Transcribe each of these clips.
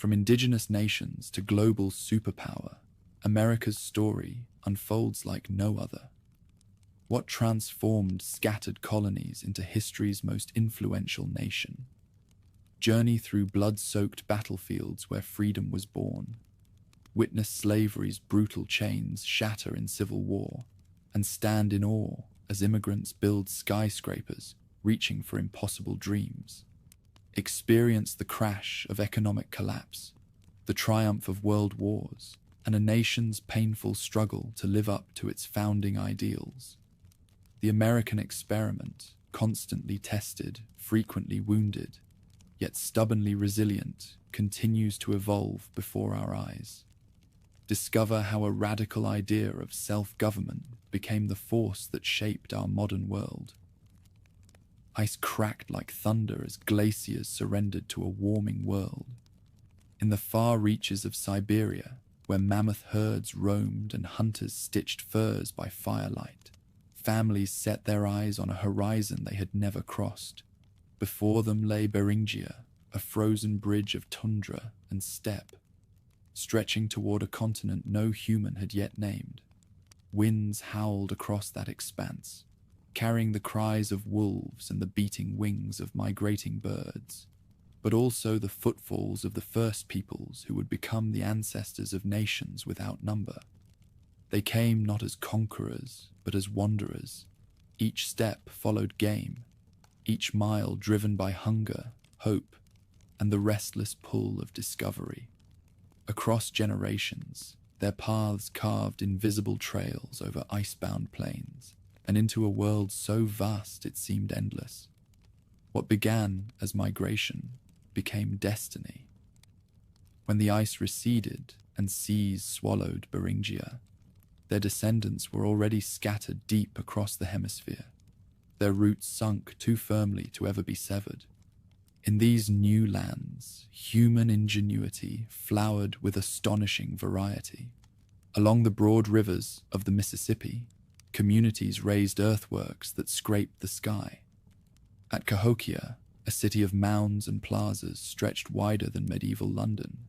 From indigenous nations to global superpower, America's story unfolds like no other. What transformed scattered colonies into history's most influential nation? Journey through blood-soaked battlefields where freedom was born. Witness slavery's brutal chains shatter in civil war, and stand in awe as immigrants build skyscrapers reaching for impossible dreams. Experience the crash of economic collapse, the triumph of world wars, and a nation's painful struggle to live up to its founding ideals. The American experiment, constantly tested, frequently wounded, yet stubbornly resilient, continues to evolve before our eyes. Discover how a radical idea of self-government became the force that shaped our modern world. Ice cracked like thunder as glaciers surrendered to a warming world. In the far reaches of Siberia, where mammoth herds roamed and hunters stitched furs by firelight, families set their eyes on a horizon they had never crossed. Before them lay Beringia, a frozen bridge of tundra and steppe, stretching toward a continent no human had yet named. Winds howled across that expanse, carrying the cries of wolves and the beating wings of migrating birds, but also the footfalls of the first peoples who would become the ancestors of nations without number. They came not as conquerors, but as wanderers. Each step followed game, each mile driven by hunger, hope, and the restless pull of discovery. Across generations, their paths carved invisible trails over icebound plains, and into a world so vast it seemed endless. What began as migration became destiny. When the ice receded and seas swallowed Beringia, their descendants were already scattered deep across the hemisphere, their roots sunk too firmly to ever be severed. In these new lands, human ingenuity flowered with astonishing variety. Along the broad rivers of the Mississippi, communities raised earthworks that scraped the sky. At Cahokia, a city of mounds and plazas stretched wider than medieval London,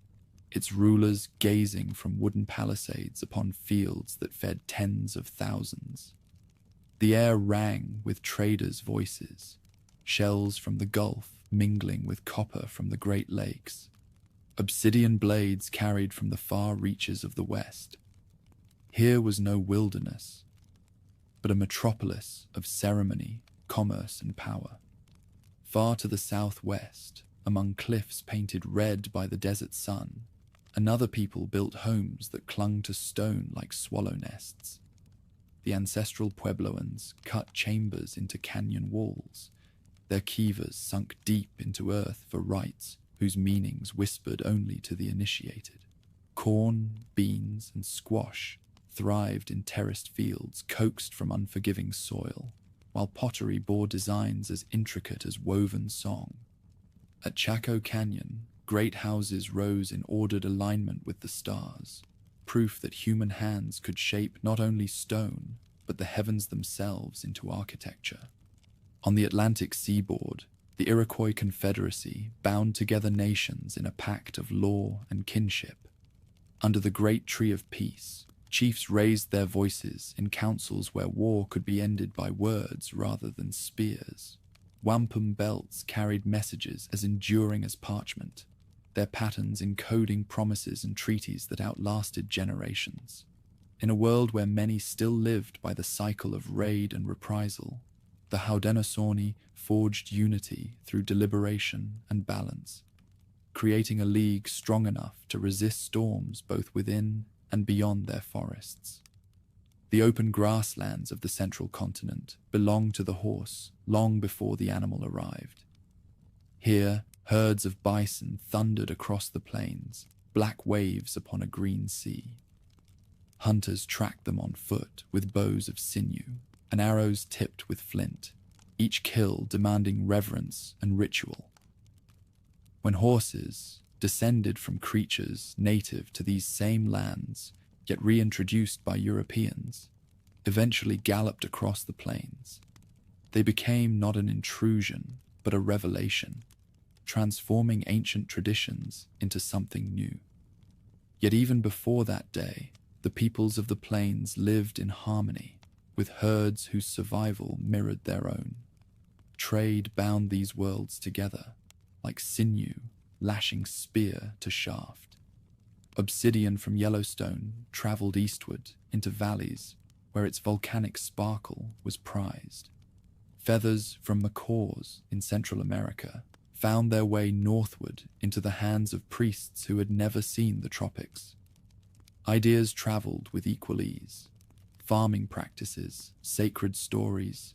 its rulers gazing from wooden palisades upon fields that fed tens of thousands. The air rang with traders' voices, shells from the Gulf mingling with copper from the Great Lakes, obsidian blades carried from the far reaches of the West. Here was no wilderness, but a metropolis of ceremony, commerce, and power. Far to the southwest, among cliffs painted red by the desert sun, another people built homes that clung to stone like swallow nests. The ancestral Puebloans cut chambers into canyon walls, their kivas sunk deep into earth for rites whose meanings whispered only to the initiated. Corn, beans, and squash thrived in terraced fields coaxed from unforgiving soil, while pottery bore designs as intricate as woven song. At Chaco Canyon, great houses rose in ordered alignment with the stars, proof that human hands could shape not only stone, but the heavens themselves into architecture. On the Atlantic seaboard, the Iroquois Confederacy bound together nations in a pact of law and kinship. Under the Great Tree of Peace, chiefs raised their voices in councils where war could be ended by words rather than spears. Wampum belts carried messages as enduring as parchment, their patterns encoding promises and treaties that outlasted generations. In a world where many still lived by the cycle of raid and reprisal, the Haudenosaunee forged unity through deliberation and balance, creating a league strong enough to resist storms both within and beyond their forests. The open grasslands of the central continent belonged to the horse long before the animal arrived. Here, herds of bison thundered across the plains, black waves upon a green sea. Hunters tracked them on foot with bows of sinew and arrows tipped with flint, each kill demanding reverence and ritual. When horses, descended from creatures native to these same lands, yet reintroduced by Europeans, eventually galloped across the plains, they became not an intrusion, but a revelation. transforming ancient traditions into something new. Yet even before that day, the peoples of the plains lived in harmony, with herds whose survival mirrored their own. Trade bound these worlds together, like sinew lashing spear to shaft. Obsidian from Yellowstone traveled eastward into valleys where its volcanic sparkle was prized. Feathers from macaws in Central America found their way northward into the hands of priests who had never seen the tropics. Ideas traveled with equal ease. Farming practices, sacred stories,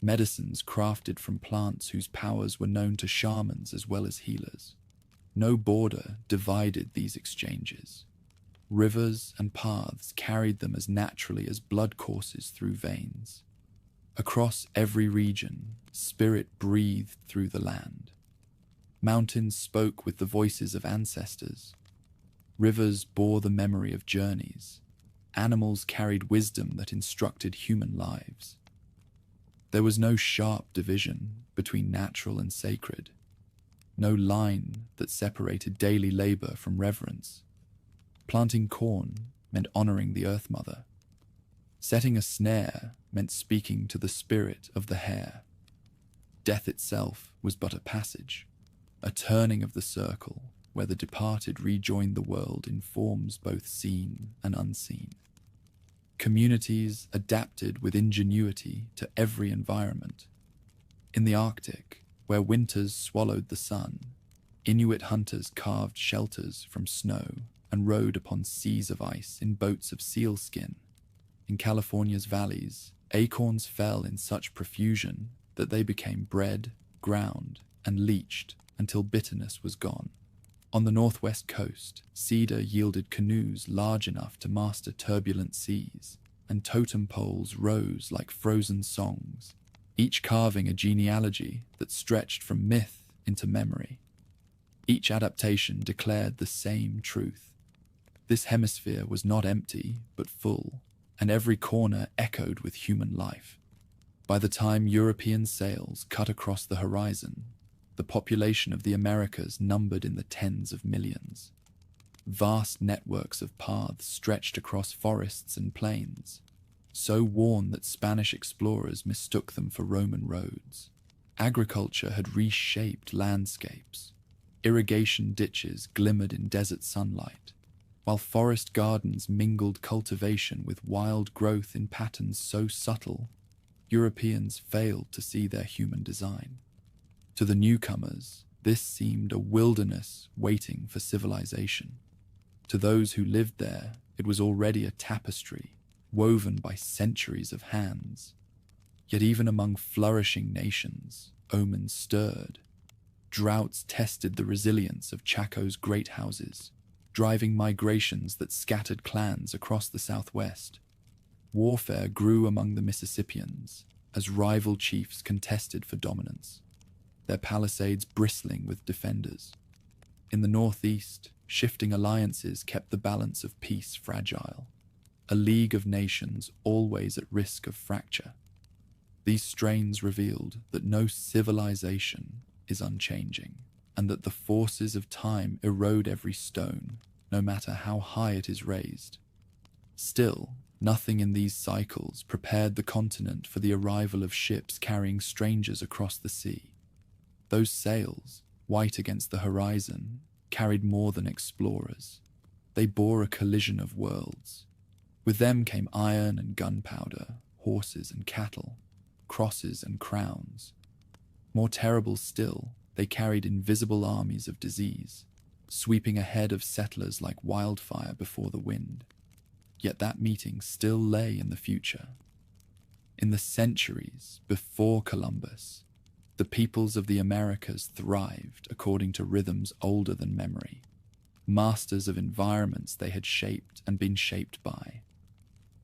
medicines crafted from plants whose powers were known to shamans as well as healers. No border divided these exchanges. Rivers and paths carried them as naturally as blood courses through veins. Across every region, spirit breathed through the land. Mountains spoke with the voices of ancestors. Rivers bore the memory of journeys. Animals carried wisdom that instructed human lives. There was no sharp division between natural and sacred, no line that separated daily labor from reverence. Planting corn meant honoring the Earth Mother. Setting a snare meant speaking to the spirit of the hare. Death itself was but a passage, a turning of the circle where the departed rejoined the world in forms both seen and unseen. Communities adapted with ingenuity to every environment. In the Arctic, where winters swallowed the sun, Inuit hunters carved shelters from snow and rode upon seas of ice in boats of sealskin. In California's valleys, acorns fell in such profusion that they became bred, ground, and leached until bitterness was gone. On the northwest coast, cedar yielded canoes large enough to master turbulent seas, and totem poles rose like frozen songs, each carving a genealogy that stretched from myth into memory. Each adaptation declared the same truth. This hemisphere was not empty, but full, and every corner echoed with human life. By the time European sails cut across the horizon, the population of the Americas numbered in the tens of millions. Vast networks of paths stretched across forests and plains, so worn that Spanish explorers mistook them for Roman roads. Agriculture had reshaped landscapes. Irrigation ditches glimmered in desert sunlight, while forest gardens mingled cultivation with wild growth in patterns so subtle, Europeans failed to see their human design. To the newcomers, this seemed a wilderness waiting for civilization. To those who lived there, it was already a tapestry, woven by centuries of hands. Yet even among flourishing nations, omens stirred. Droughts tested the resilience of Chaco's great houses, driving migrations that scattered clans across the Southwest. Warfare grew among the Mississippians as rival chiefs contested for dominance, their palisades bristling with defenders. In the Northeast, shifting alliances kept the balance of peace fragile, a league of nations always at risk of fracture. These strains revealed that no civilization is unchanging, and that the forces of time erode every stone, no matter how high it is raised. Still, nothing in these cycles prepared the continent for the arrival of ships carrying strangers across the sea. Those sails, white against the horizon, carried more than explorers. They bore a collision of worlds. With them came iron and gunpowder, horses and cattle, crosses and crowns. More terrible still, they carried invisible armies of disease, sweeping ahead of settlers like wildfire before the wind. Yet that meeting still lay in the future. In the centuries before Columbus, the peoples of the Americas thrived according to rhythms older than memory, masters of environments they had shaped and been shaped by.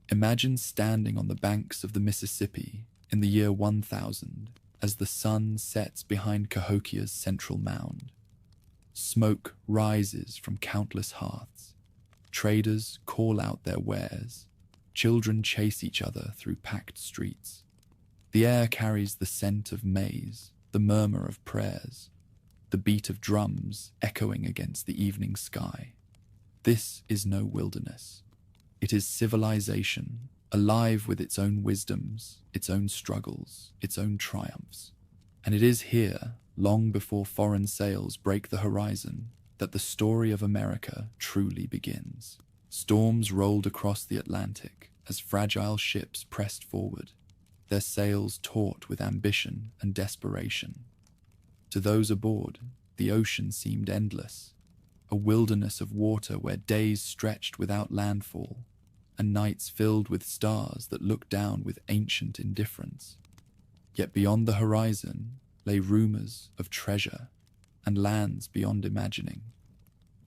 Imagine standing on the banks of the Mississippi in the year 1000 as the sun sets behind Cahokia's central mound. Smoke rises from countless hearths. Traders call out their wares. Children chase each other through packed streets. The air carries the scent of maize, the murmur of prayers. the beat of drums echoing against the evening sky. This is no wilderness. It is civilization, alive with its own wisdoms, its own struggles, its own triumphs. And it is here, long before foreign sails break the horizon, that the story of America truly begins. Storms rolled across the Atlantic as fragile ships pressed forward, their sails taut with ambition and desperation. To those aboard, the ocean seemed endless, a wilderness of water where days stretched without landfall, and nights filled with stars that looked down with ancient indifference. Yet beyond the horizon lay rumors of treasure and lands beyond imagining.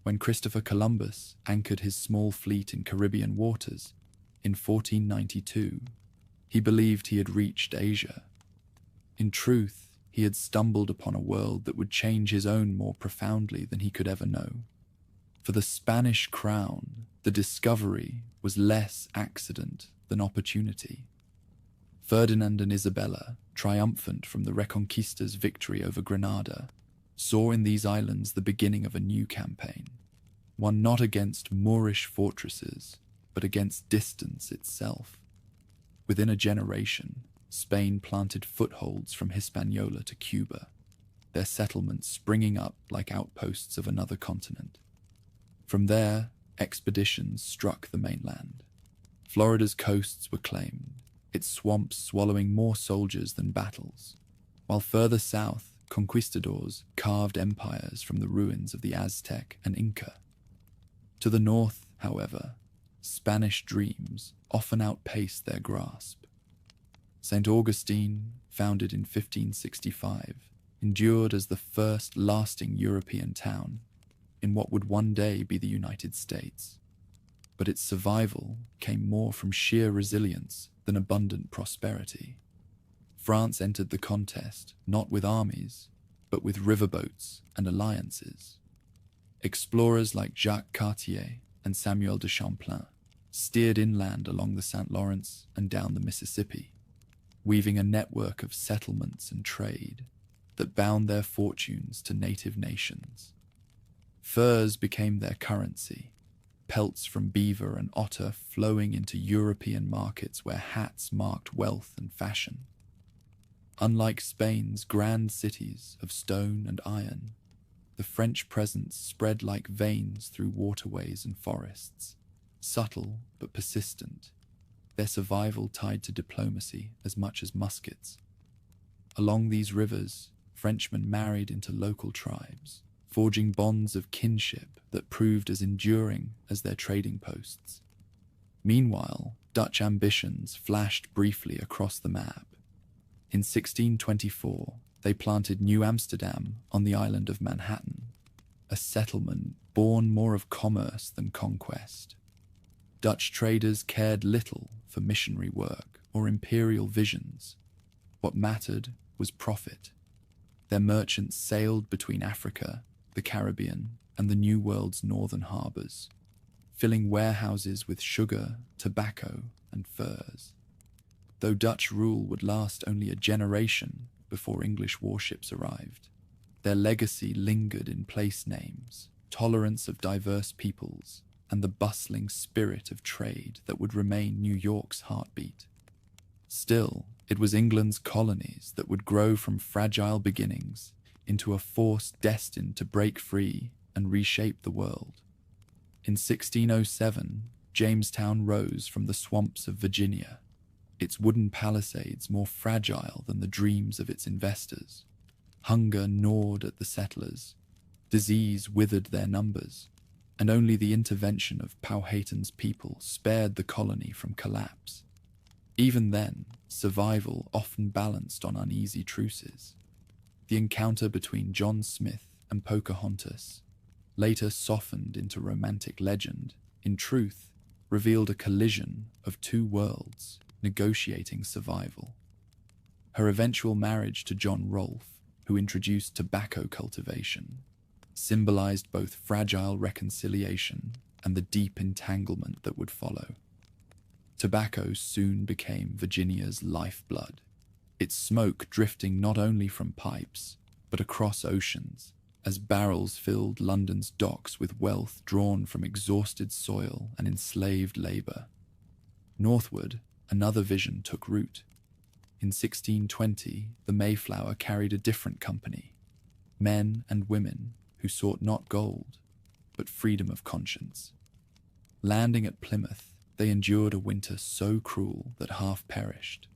When Christopher Columbus anchored his small fleet in Caribbean waters in 1492, he believed he had reached Asia. In truth, he had stumbled upon a world that would change his own more profoundly than he could ever know. For the Spanish crown, the discovery was less accident than opportunity. Ferdinand and Isabella, triumphant from the Reconquista's victory over Granada, saw in these islands the beginning of a new campaign, one not against Moorish fortresses, but against distance itself. Within a generation, Spain planted footholds from Hispaniola to Cuba, their settlements springing up like outposts of another continent. From there, expeditions struck the mainland. Florida's coasts were claimed, its swamps swallowing more soldiers than battles, while further south, conquistadors carved empires from the ruins of the Aztec and Inca. To the north, however, Spanish dreams often outpaced their grasp. St. Augustine, founded in 1565, endured as the first lasting European town in what would one day be the United States. But its survival came more from sheer resilience than abundant prosperity. France entered the contest not with armies, but with riverboats and alliances. Explorers like Jacques Cartier and Samuel de Champlain steered inland along the St. Lawrence and down the Mississippi, weaving a network of settlements and trade that bound their fortunes to native nations. Furs became their currency, pelts from beaver and otter flowing into European markets where hats marked wealth and fashion. Unlike Spain's grand cities of stone and iron, the French presence spread like veins through waterways and forests, subtle but persistent, their survival tied to diplomacy as much as muskets. Along these rivers, Frenchmen married into local tribes, forging bonds of kinship that proved as enduring as their trading posts. Meanwhile, Dutch ambitions flashed briefly across the map. In 1624, they planted New Amsterdam on the island of Manhattan, a settlement born more of commerce than conquest. Dutch traders cared little for missionary work or imperial visions. What mattered was profit. Their merchants sailed between Africa, the Caribbean, and the New World's northern harbors, filling warehouses with sugar, tobacco, and furs. Though Dutch rule would last only a generation before English warships arrived, their legacy lingered in place names, tolerance of diverse peoples, and the bustling spirit of trade that would remain New York's heartbeat. Still, it was England's colonies that would grow from fragile beginnings into a force destined to break free and reshape the world. In 1607, Jamestown rose from the swamps of Virginia, its wooden palisades more fragile than the dreams of its investors. Hunger gnawed at the settlers, disease withered their numbers, and only the intervention of Powhatan's people spared the colony from collapse. Even then, survival often balanced on uneasy truces. The encounter between John Smith and Pocahontas, later softened into romantic legend, in truth revealed a collision of two worlds negotiating survival. Her eventual marriage to John Rolfe, who introduced tobacco cultivation, symbolized both fragile reconciliation and the deep entanglement that would follow. Tobacco soon became Virginia's lifeblood, its smoke drifting not only from pipes, but across oceans, as barrels filled London's docks with wealth drawn from exhausted soil and enslaved labour. Northward, another vision took root. In 1620, the Mayflower carried a different company, men and women who sought not gold, but freedom of conscience. Landing at Plymouth, they endured a winter so cruel that half perished.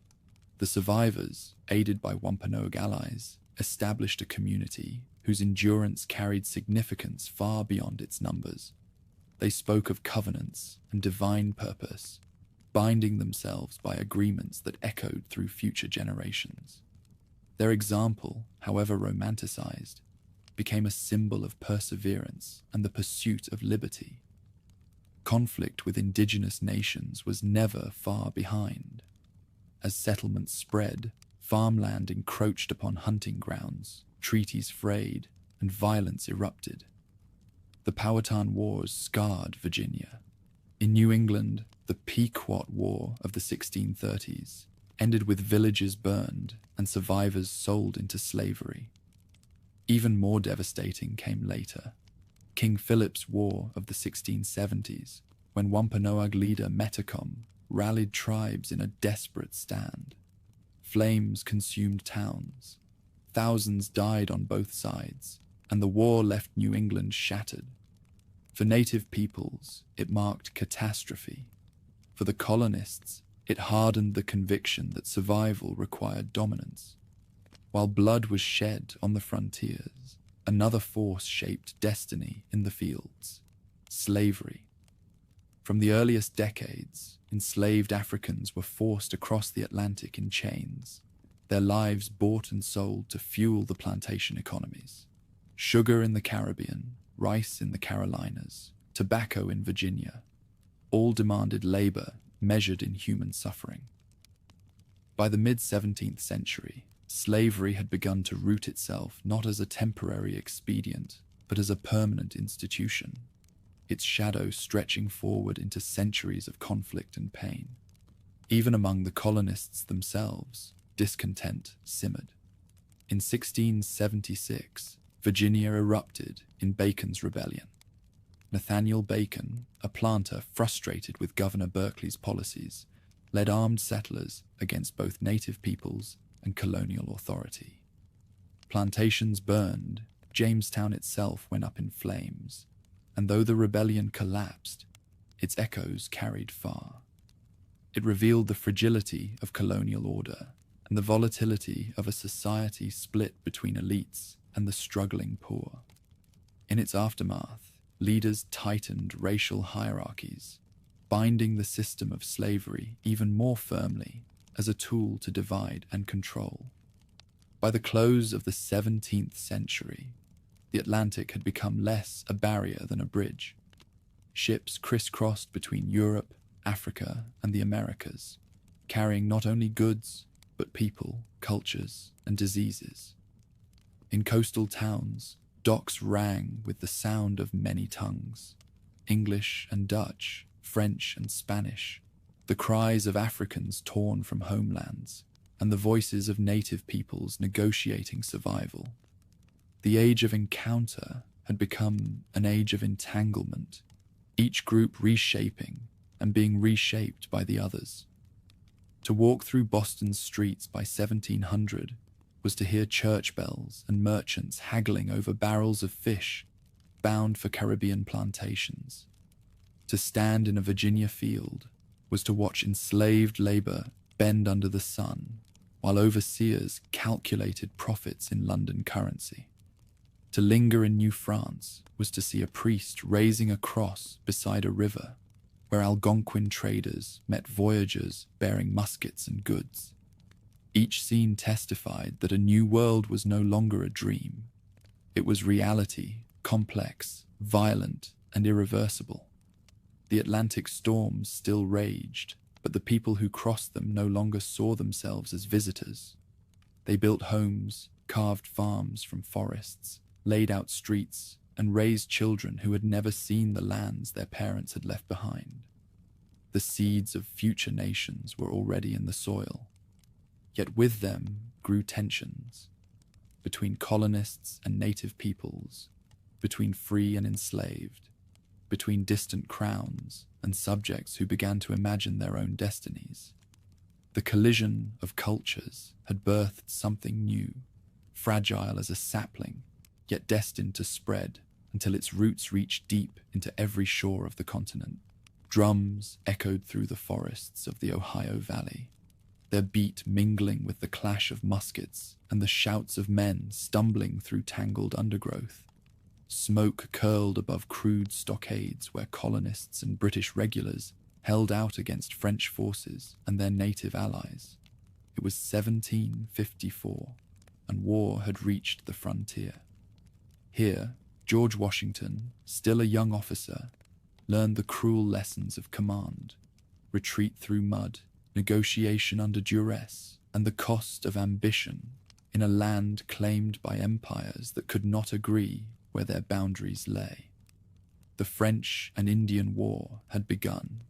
The survivors, aided by Wampanoag allies, established a community whose endurance carried significance far beyond its numbers. They spoke of covenants and divine purpose, binding themselves by agreements that echoed through future generations. Their example, however romanticized, became a symbol of perseverance and the pursuit of liberty. Conflict with indigenous nations was never far behind. As settlements spread, farmland encroached upon hunting grounds, treaties frayed, and violence erupted. The Powhatan Wars scarred Virginia. In New England, the Pequot War of the 1630s ended with villages burned and survivors sold into slavery. Even more devastating came later. King Philip's War of the 1670s, when Wampanoag leader Metacom rallied tribes in a desperate stand. Flames consumed towns. Thousands died on both sides, and the war left New England shattered. For native peoples, it marked catastrophe. For the colonists, it hardened the conviction that survival required dominance. While blood was shed on the frontiers, another force shaped destiny in the fields: slavery. From the earliest decades, enslaved Africans were forced across the Atlantic in chains, their lives bought and sold to fuel the plantation economies. Sugar in the Caribbean, rice in the Carolinas, tobacco in Virginia, all demanded labor measured in human suffering. By the mid-17th century, slavery had begun to root itself not as a temporary expedient, but as a permanent institution, its shadow stretching forward into centuries of conflict and pain. Even among the colonists themselves, discontent simmered. In 1676, Virginia erupted in Bacon's Rebellion. Nathaniel Bacon, a planter frustrated with Governor Berkeley's policies, led armed settlers against both native peoples and colonial authority. Plantations burned, Jamestown itself went up in flames, and though the rebellion collapsed, its echoes carried far. It revealed the fragility of colonial order and the volatility of a society split between elites and the struggling poor. In its aftermath, leaders tightened racial hierarchies, binding the system of slavery even more firmly as a tool to divide and control. By the close of the 17th century, the Atlantic had become less a barrier than a bridge. Ships crisscrossed between Europe, Africa, and the Americas, carrying not only goods, but people, cultures, and diseases. In coastal towns, docks rang with the sound of many tongues: English and Dutch, French and Spanish, the cries of Africans torn from homelands, and the voices of native peoples negotiating survival. The age of encounter had become an age of entanglement, each group reshaping and being reshaped by the others. To walk through Boston's streets by 1700 was to hear church bells and merchants haggling over barrels of fish bound for Caribbean plantations. To stand in a Virginia field was to watch enslaved labor bend under the sun, while overseers calculated profits in London currency. To linger in New France was to see a priest raising a cross beside a river, where Algonquin traders met voyagers bearing muskets and goods. Each scene testified that a new world was no longer a dream. It was reality, complex, violent, and irreversible. The Atlantic storms still raged, but the people who crossed them no longer saw themselves as visitors. They built homes, carved farms from forests, laid out streets, and raised children who had never seen the lands their parents had left behind. The seeds of future nations were already in the soil, yet with them grew tensions. between colonists and native peoples, between free and enslaved, between distant crowns and subjects who began to imagine their own destinies. The collision of cultures had birthed something new, fragile as a sapling, yet destined to spread until its roots reached deep into every shore of the continent. Drums echoed through the forests of the Ohio Valley, their beat mingling with the clash of muskets and the shouts of men stumbling through tangled undergrowth. Smoke curled above crude stockades where colonists and British regulars held out against French forces and their native allies. It was 1754, and war had reached the frontier. Here, George Washington, still a young officer, learned the cruel lessons of command, retreat through mud, negotiation under duress, and the cost of ambition in a land claimed by empires that could not agree where their boundaries lay. The French and Indian War had begun,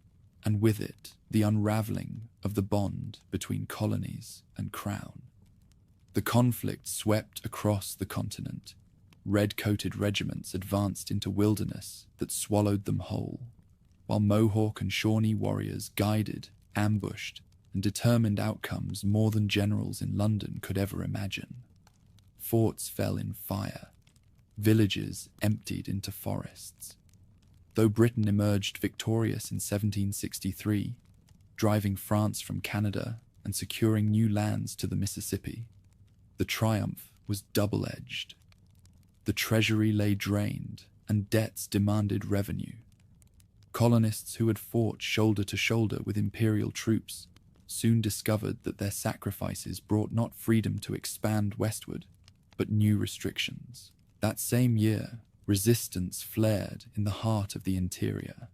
and with it the unraveling of the bond between colonies and crown. The conflict swept across the continent. Red-coated regiments advanced into wilderness that swallowed them whole, while Mohawk and Shawnee warriors guided, ambushed, and determined outcomes more than generals in London could ever imagine. Forts fell in fire. Villages emptied into forests. Though Britain emerged victorious in 1763, driving France from Canada and securing new lands to the Mississippi, the triumph was double-edged. The treasury lay drained, and debts demanded revenue. Colonists who had fought shoulder to shoulder with imperial troops soon discovered that their sacrifices brought not freedom to expand westward, but new restrictions. That same year, resistance flared in the heart of the interior.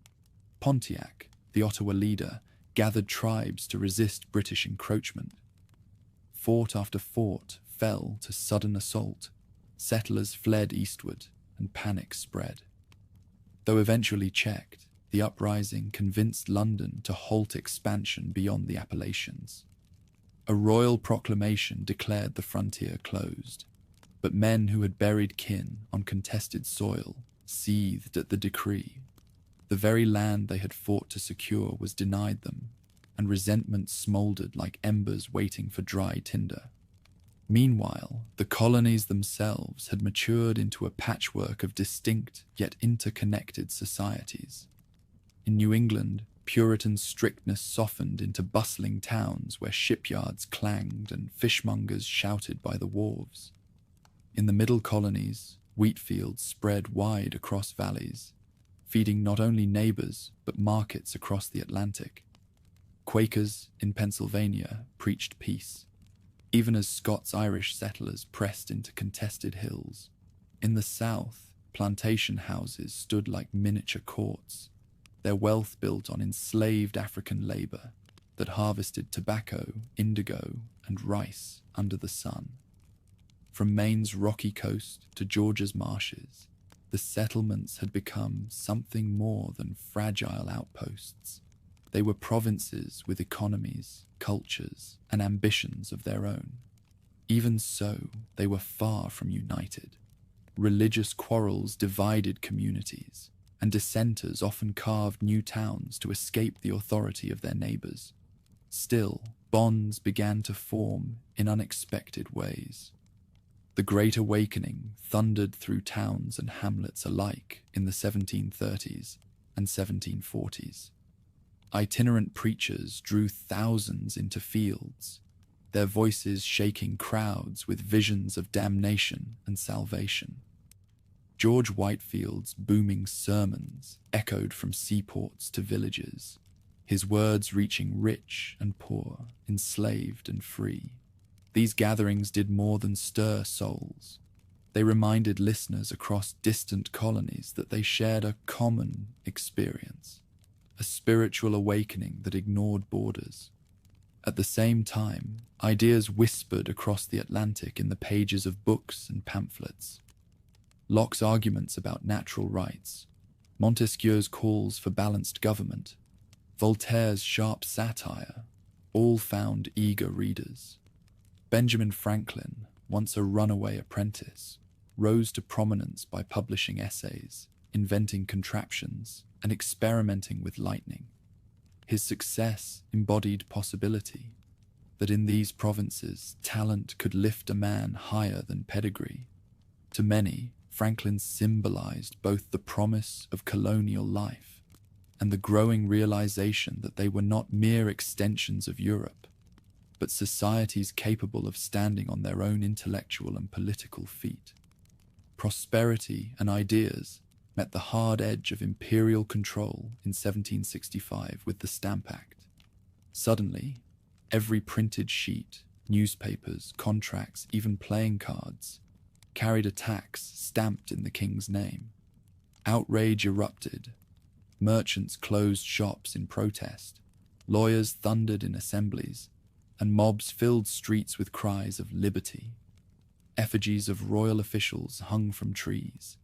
Pontiac, the Ottawa leader, gathered tribes to resist British encroachment. Fort after fort fell to sudden assault. Settlers fled eastward, and panic spread. Though eventually checked, the uprising convinced London to halt expansion beyond the Appalachians. A royal proclamation declared the frontier closed, but men who had buried kin on contested soil seethed at the decree. The very land they had fought to secure was denied them, and resentment smoldered like embers waiting for dry tinder. Meanwhile, the colonies themselves had matured into a patchwork of distinct yet interconnected societies. In New England, Puritan strictness softened into bustling towns where shipyards clanged and fishmongers shouted by the wharves. In the middle colonies, wheat fields spread wide across valleys, feeding not only neighbors but markets across the Atlantic. Quakers in Pennsylvania preached peace, even as Scots-Irish settlers pressed into contested hills. In the south, plantation houses stood like miniature courts, their wealth built on enslaved African labor that harvested tobacco, indigo, and rice under the sun. From Maine's rocky coast to Georgia's marshes, the settlements had become something more than fragile outposts. They were provinces with economies, cultures, and ambitions of their own. Even so, they were far from united. Religious quarrels divided communities, and dissenters often carved new towns to escape the authority of their neighbors. Still, bonds began to form in unexpected ways. The Great Awakening thundered through towns and hamlets alike in the 1730s and 1740s. Itinerant preachers drew thousands into fields, their voices shaking crowds with visions of damnation and salvation. George Whitefield's booming sermons echoed from seaports to villages, his words reaching rich and poor, enslaved and free. These gatherings did more than stir souls. They reminded listeners across distant colonies that they shared a common experience, a spiritual awakening that ignored borders. At the same time, ideas whispered across the Atlantic in the pages of books and pamphlets. Locke's arguments about natural rights, Montesquieu's calls for balanced government, Voltaire's sharp satire, all found eager readers. Benjamin Franklin, once a runaway apprentice, rose to prominence by publishing essays, inventing contraptions, and experimenting with lightning. His success embodied possibility, that in these provinces talent could lift a man higher than pedigree. To many, Franklin symbolized both the promise of colonial life and the growing realization that they were not mere extensions of Europe, but societies capable of standing on their own intellectual and political feet. Prosperity and ideas met the hard edge of imperial control in 1765 with the Stamp Act. Suddenly, every printed sheet, newspapers, contracts, even playing cards, carried a tax stamped in the king's name. Outrage erupted. Merchants closed shops in protest. Lawyers thundered in assemblies, and mobs filled streets with cries of liberty. Effigies of royal officials hung from trees.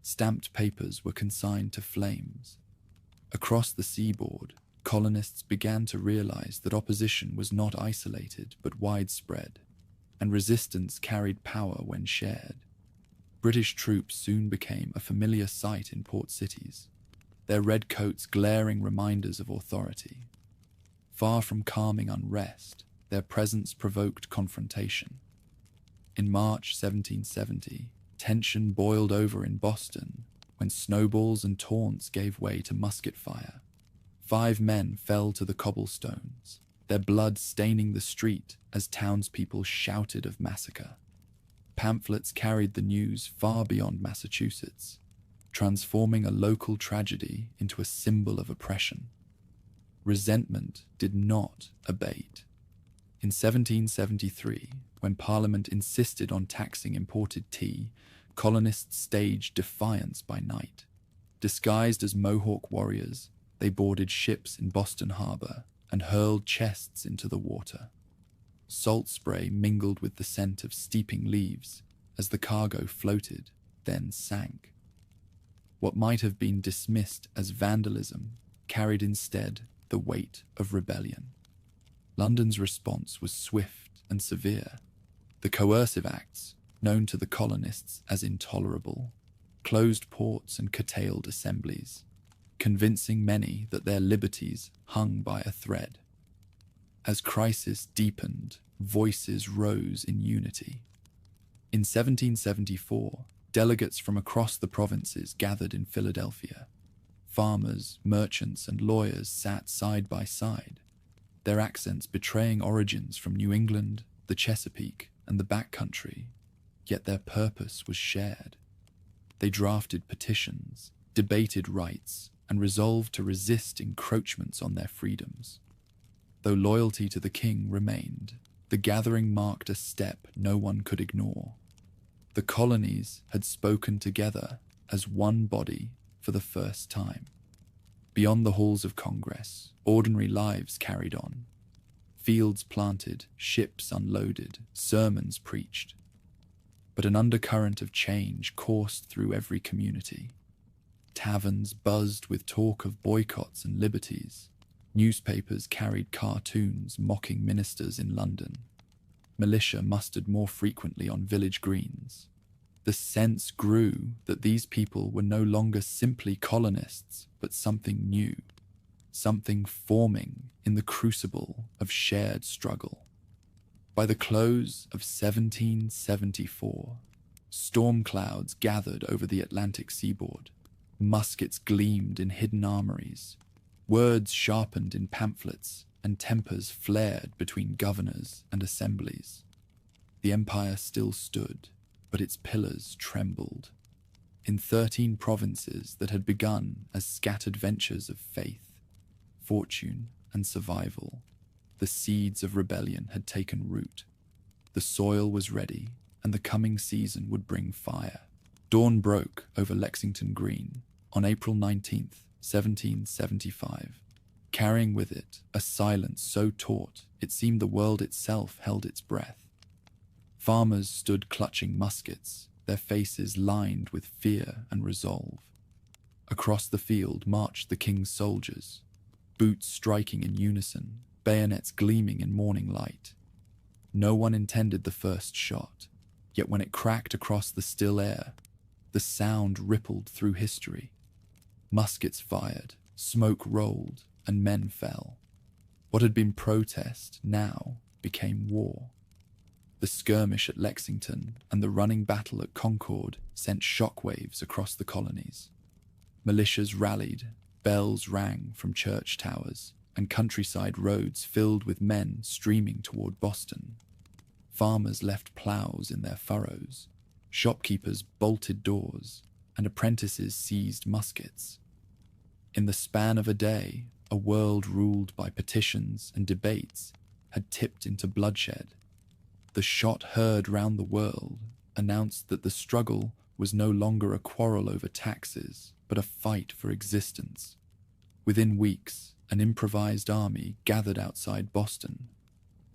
Stamped papers were consigned to flames. Across the seaboard, colonists began to realize that opposition was not isolated but widespread, and resistance carried power when shared. British troops soon became a familiar sight in port cities, their red coats glaring reminders of authority. Far from calming unrest, their presence provoked confrontation. In March 1770, tension boiled over in Boston when snowballs and taunts gave way to musket fire. 5 men fell to the cobblestones, their blood staining the street as townspeople shouted of massacre. Pamphlets carried the news far beyond Massachusetts, transforming a local tragedy into a symbol of oppression. Resentment did not abate. In 1773, when Parliament insisted on taxing imported tea, colonists staged defiance by night. Disguised as Mohawk warriors, they boarded ships in Boston Harbor and hurled chests into the water. Salt spray mingled with the scent of steeping leaves as the cargo floated, then sank. What might have been dismissed as vandalism carried instead the weight of rebellion. London's response was swift and severe. The coercive acts, known to the colonists as intolerable, closed ports and curtailed assemblies, convincing many that their liberties hung by a thread. As crisis deepened, voices rose in unity. In 1774, delegates from across the provinces gathered in Philadelphia. Farmers, merchants, and lawyers sat side by side, their accents betraying origins from New England, the Chesapeake, and the backcountry, yet their purpose was shared. They drafted petitions, debated rights, and resolved to resist encroachments on their freedoms. Though loyalty to the king remained, the gathering marked a step no one could ignore. The colonies had spoken together as one body for the first time. Beyond the halls of Congress, ordinary lives carried on. Fields planted, ships unloaded, sermons preached. But an undercurrent of change coursed through every community. Taverns buzzed with talk of boycotts and liberties. Newspapers carried cartoons mocking ministers in London. Militia mustered more frequently on village greens. The sense grew that these people were no longer simply colonists, but something new, something forming in the crucible of shared struggle. By the close of 1774, storm clouds gathered over the Atlantic seaboard. Muskets gleamed in hidden armories. Words sharpened in pamphlets, and tempers flared between governors and assemblies. The empire still stood, but its pillars trembled. In 13 provinces that had begun as scattered ventures of faith, fortune, and survival, the seeds of rebellion had taken root. The soil was ready, and the coming season would bring fire. Dawn broke over Lexington Green on April 19th, 1775, carrying with it a silence so taut it seemed the world itself held its breath. Farmers stood clutching muskets, their faces lined with fear and resolve. Across the field marched the king's soldiers, boots striking in unison, bayonets gleaming in morning light. No one intended the first shot, Yet when it cracked across the still air, the sound rippled through history. Muskets fired, smoke rolled, and men fell. What had been protest now became war. The skirmish at Lexington and the running battle at Concord sent shockwaves across the colonies. Militias rallied, bells rang from church towers, and countryside roads filled with men streaming toward Boston. Farmers left plows in their furrows, shopkeepers bolted doors, and apprentices seized muskets. In the span of a day, a world ruled by petitions and debates had tipped into bloodshed. The shot heard round the world announced that the struggle was no longer a quarrel over taxes, but a fight for existence. Within weeks, an improvised army gathered outside Boston.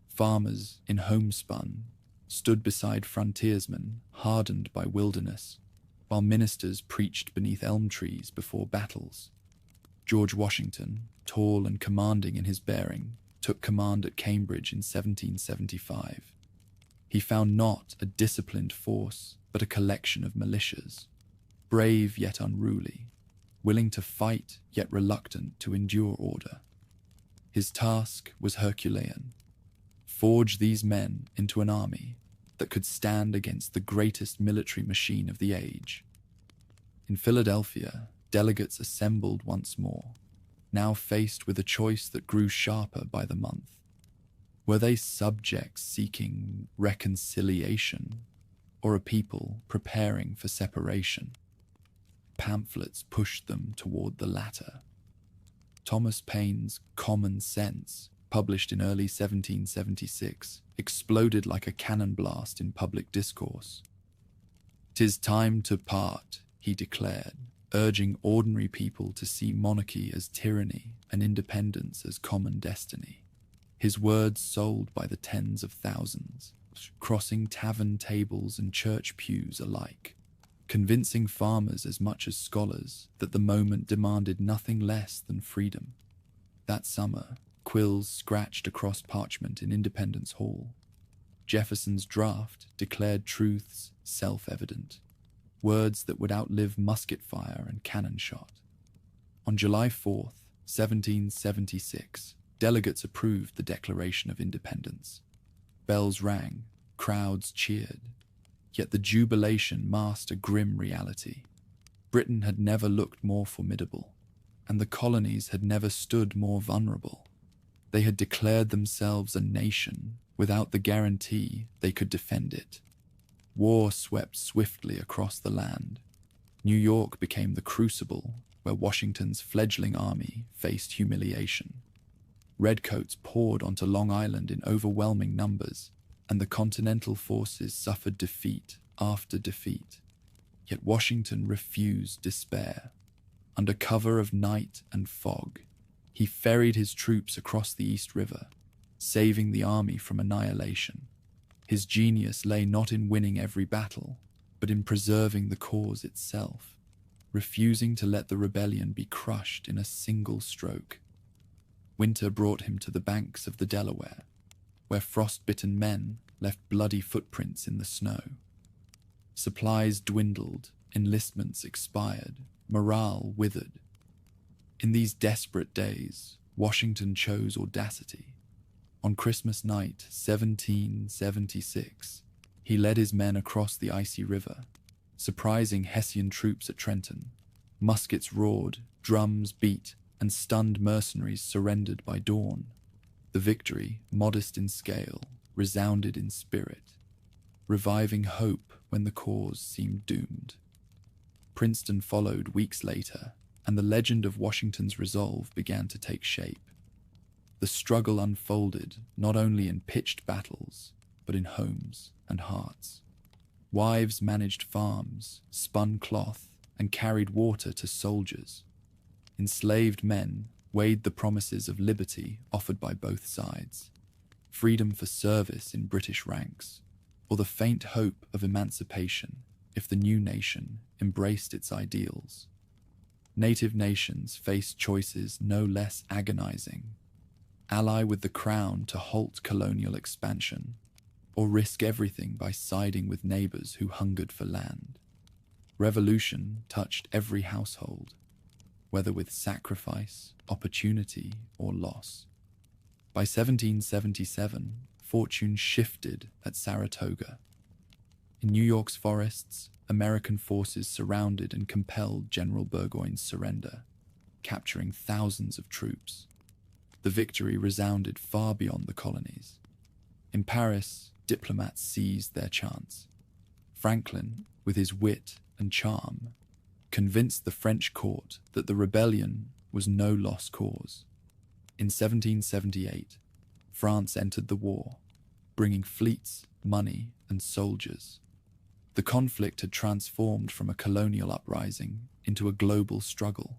Farmers in homespun stood beside frontiersmen hardened by wilderness, while ministers preached beneath elm trees before battles. George Washington, tall and commanding in his bearing, took command at Cambridge in 1775. He found not a disciplined force, but a collection of militias, brave yet unruly, willing to fight yet reluctant to endure order. His task was Herculean: forge these men into an army that could stand against the greatest military machine of the age. In Philadelphia, delegates assembled once more, now faced with a choice that grew sharper by the month. Were they subjects seeking reconciliation, or a people preparing for separation? Pamphlets pushed them toward the latter. Thomas Paine's Common Sense, published in early 1776, exploded like a cannon blast in public discourse. "'Tis time to part," he declared, urging ordinary people to see monarchy as tyranny and independence as common destiny. His words sold by the tens of thousands, crossing tavern tables and church pews alike, convincing farmers as much as scholars that the moment demanded nothing less than freedom. That summer, quills scratched across parchment in Independence Hall. Jefferson's draft declared truths self-evident, words that would outlive musket fire and cannon shot. On July 4th, 1776, delegates approved the Declaration of Independence. Bells rang, crowds cheered, yet the jubilation masked a grim reality. Britain had never looked more formidable, and the colonies had never stood more vulnerable. They had declared themselves a nation without the guarantee they could defend it. War swept swiftly across the land. New York became the crucible where Washington's fledgling army faced humiliation. Redcoats poured onto Long Island in overwhelming numbers, and the Continental forces suffered defeat after defeat. Yet Washington refused despair. Under cover of night and fog, he ferried his troops across the East River, saving the army from annihilation. His genius lay not in winning every battle, but in preserving the cause itself, refusing to let the rebellion be crushed in a single stroke. Winter brought him to the banks of the Delaware, where frost-bitten men left bloody footprints in the snow. Supplies dwindled, enlistments expired, morale withered. In these desperate days, Washington chose audacity. On Christmas night, 1776, he led his men across the icy river, surprising Hessian troops at Trenton. Muskets roared, drums beat, and stunned mercenaries surrendered by dawn. The victory, modest in scale, resounded in spirit, reviving hope when the cause seemed doomed. Princeton followed weeks later, and the legend of Washington's resolve began to take shape. The struggle unfolded not only in pitched battles, but in homes and hearts. Wives managed farms, spun cloth, and carried water to soldiers. Enslaved men weighed the promises of liberty offered by both sides, freedom for service in British ranks, or the faint hope of emancipation if the new nation embraced its ideals. Native nations faced choices no less agonizing: ally with the crown to halt colonial expansion, or risk everything by siding with neighbors who hungered for land. Revolution touched every household, whether with sacrifice, opportunity, or loss. By 1777, fortune shifted at Saratoga. In New York's forests, American forces surrounded and compelled General Burgoyne's surrender, capturing thousands of troops. The victory resounded far beyond the colonies. In Paris, diplomats seized their chance. Franklin, with his wit and charm, convinced the French court that the rebellion was no lost cause. In 1778, France entered the war, bringing fleets, money, and soldiers. The conflict had transformed from a colonial uprising into a global struggle,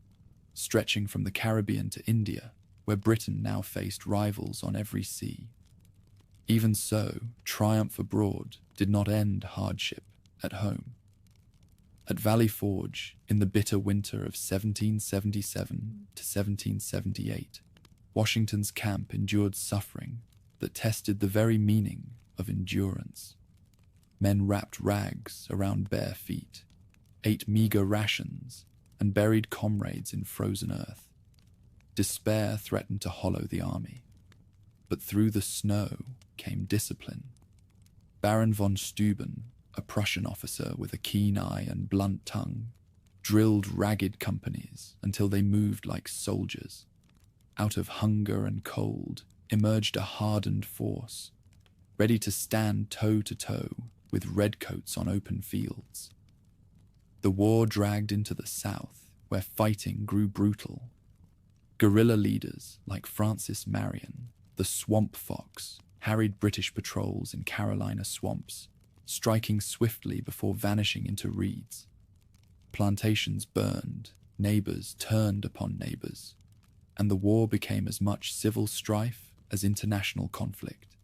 stretching from the Caribbean to India, where Britain now faced rivals on every sea. Even so, triumph abroad did not end hardship at home. At Valley Forge, in the bitter winter of 1777 to 1778, Washington's camp endured suffering that tested the very meaning of endurance. Men wrapped rags around bare feet, ate meager rations, and buried comrades in frozen earth. Despair threatened to hollow the army. But through the snow came discipline. Baron von Steuben, a Prussian officer with a keen eye and blunt tongue, drilled ragged companies until they moved like soldiers. Out of hunger and cold emerged a hardened force, ready to stand toe-to-toe with redcoats on open fields. The war dragged into the South, where fighting grew brutal. Guerrilla leaders like Francis Marion, the Swamp Fox, harried British patrols in Carolina swamps, striking swiftly before vanishing into reeds. Plantations burned, neighbors turned upon neighbors, and the war became as much civil strife as international conflict.